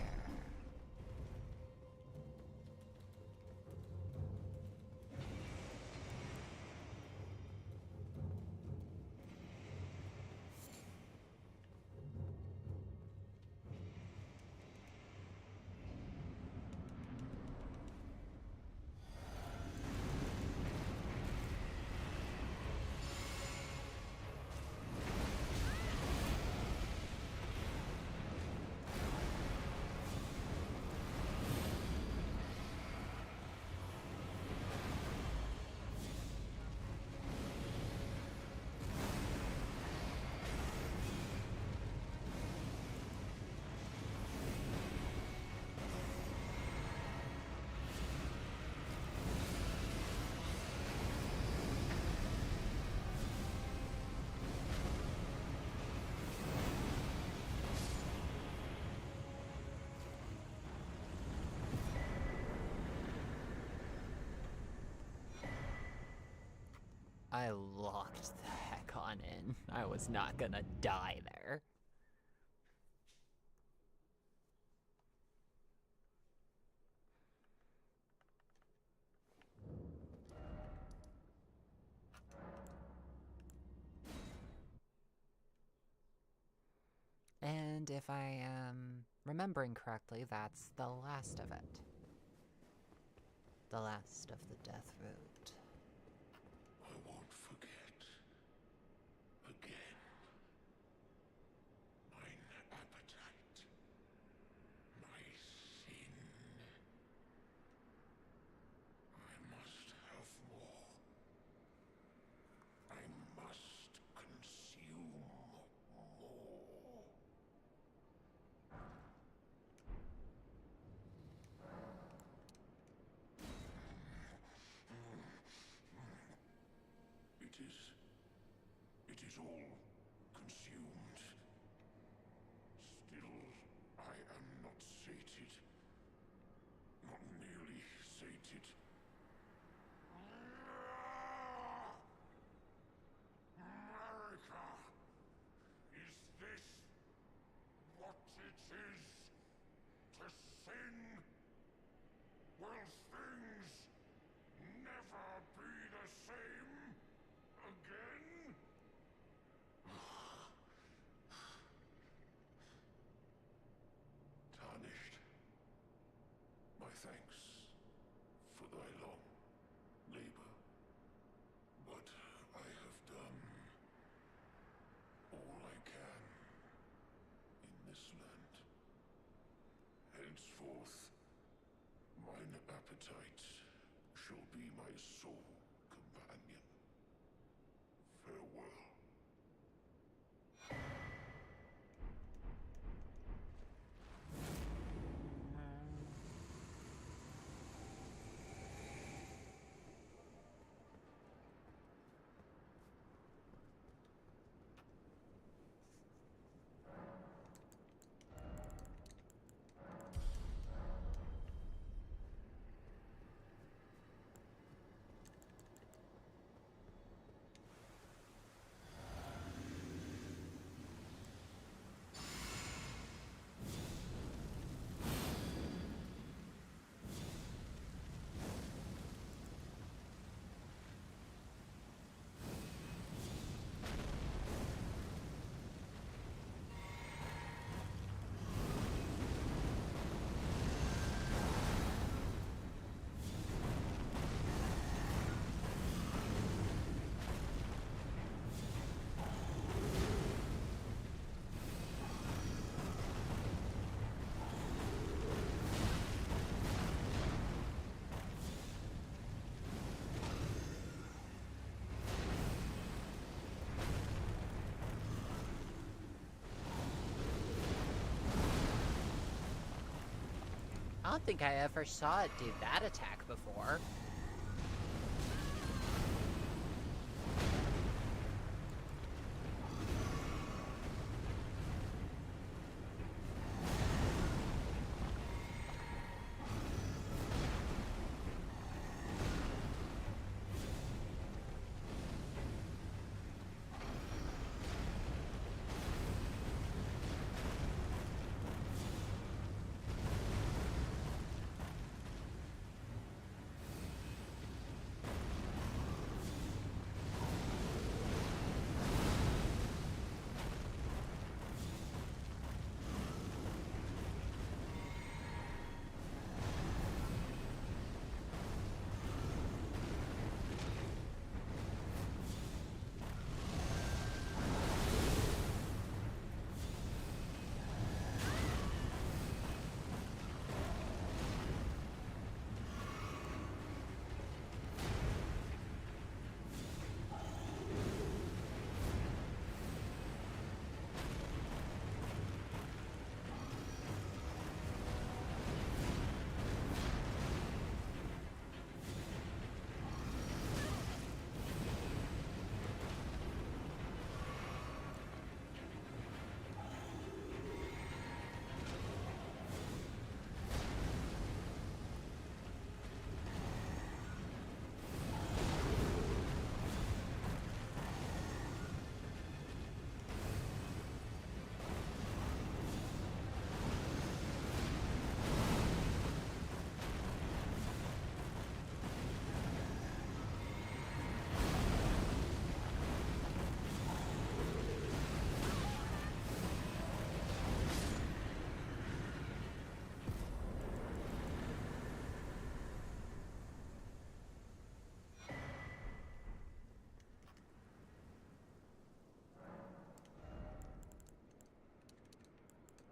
I locked the heck on in. I was not gonna die there. And if I am remembering correctly, that's the last of it. The last of the death route. I won't forget. Again. Mine appetite. My sin. I must have more. I must consume more. It is all consumed. Still, I am not sated. Not nearly sated. America! Is this what it is to sin? Will things never be the same again? Tarnished. My thanks for thy long labor. But I have done all I can in this land. Henceforth, mine appetite shall be my sole companion. Farewell. don't think I ever saw it do that attack before.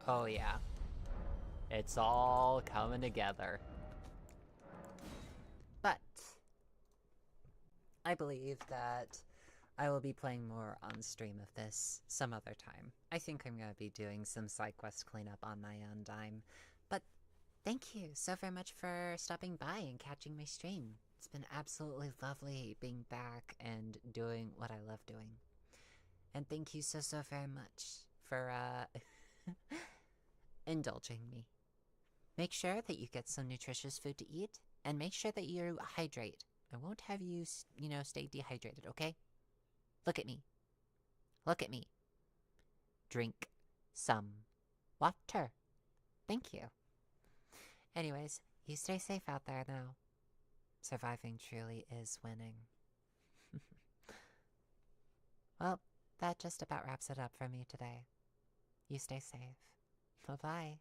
Oh yeah. It's all coming together. But I believe that I will be playing more on stream of this some other time. I think I'm going to be doing some side quest cleanup on my own dime. But thank you so very much for stopping by and catching my stream. It's been absolutely lovely being back and doing what I love doing. And thank you so very much for indulging me. Make sure that you get some nutritious food to eat, and make sure that you hydrate. I won't have you, stay dehydrated, okay? Look at me. Look at me. Drink some water. Thank you. Anyways, you stay safe out there now. Surviving truly is winning. Well, that just about wraps it up for me today. You stay safe. Bye-bye.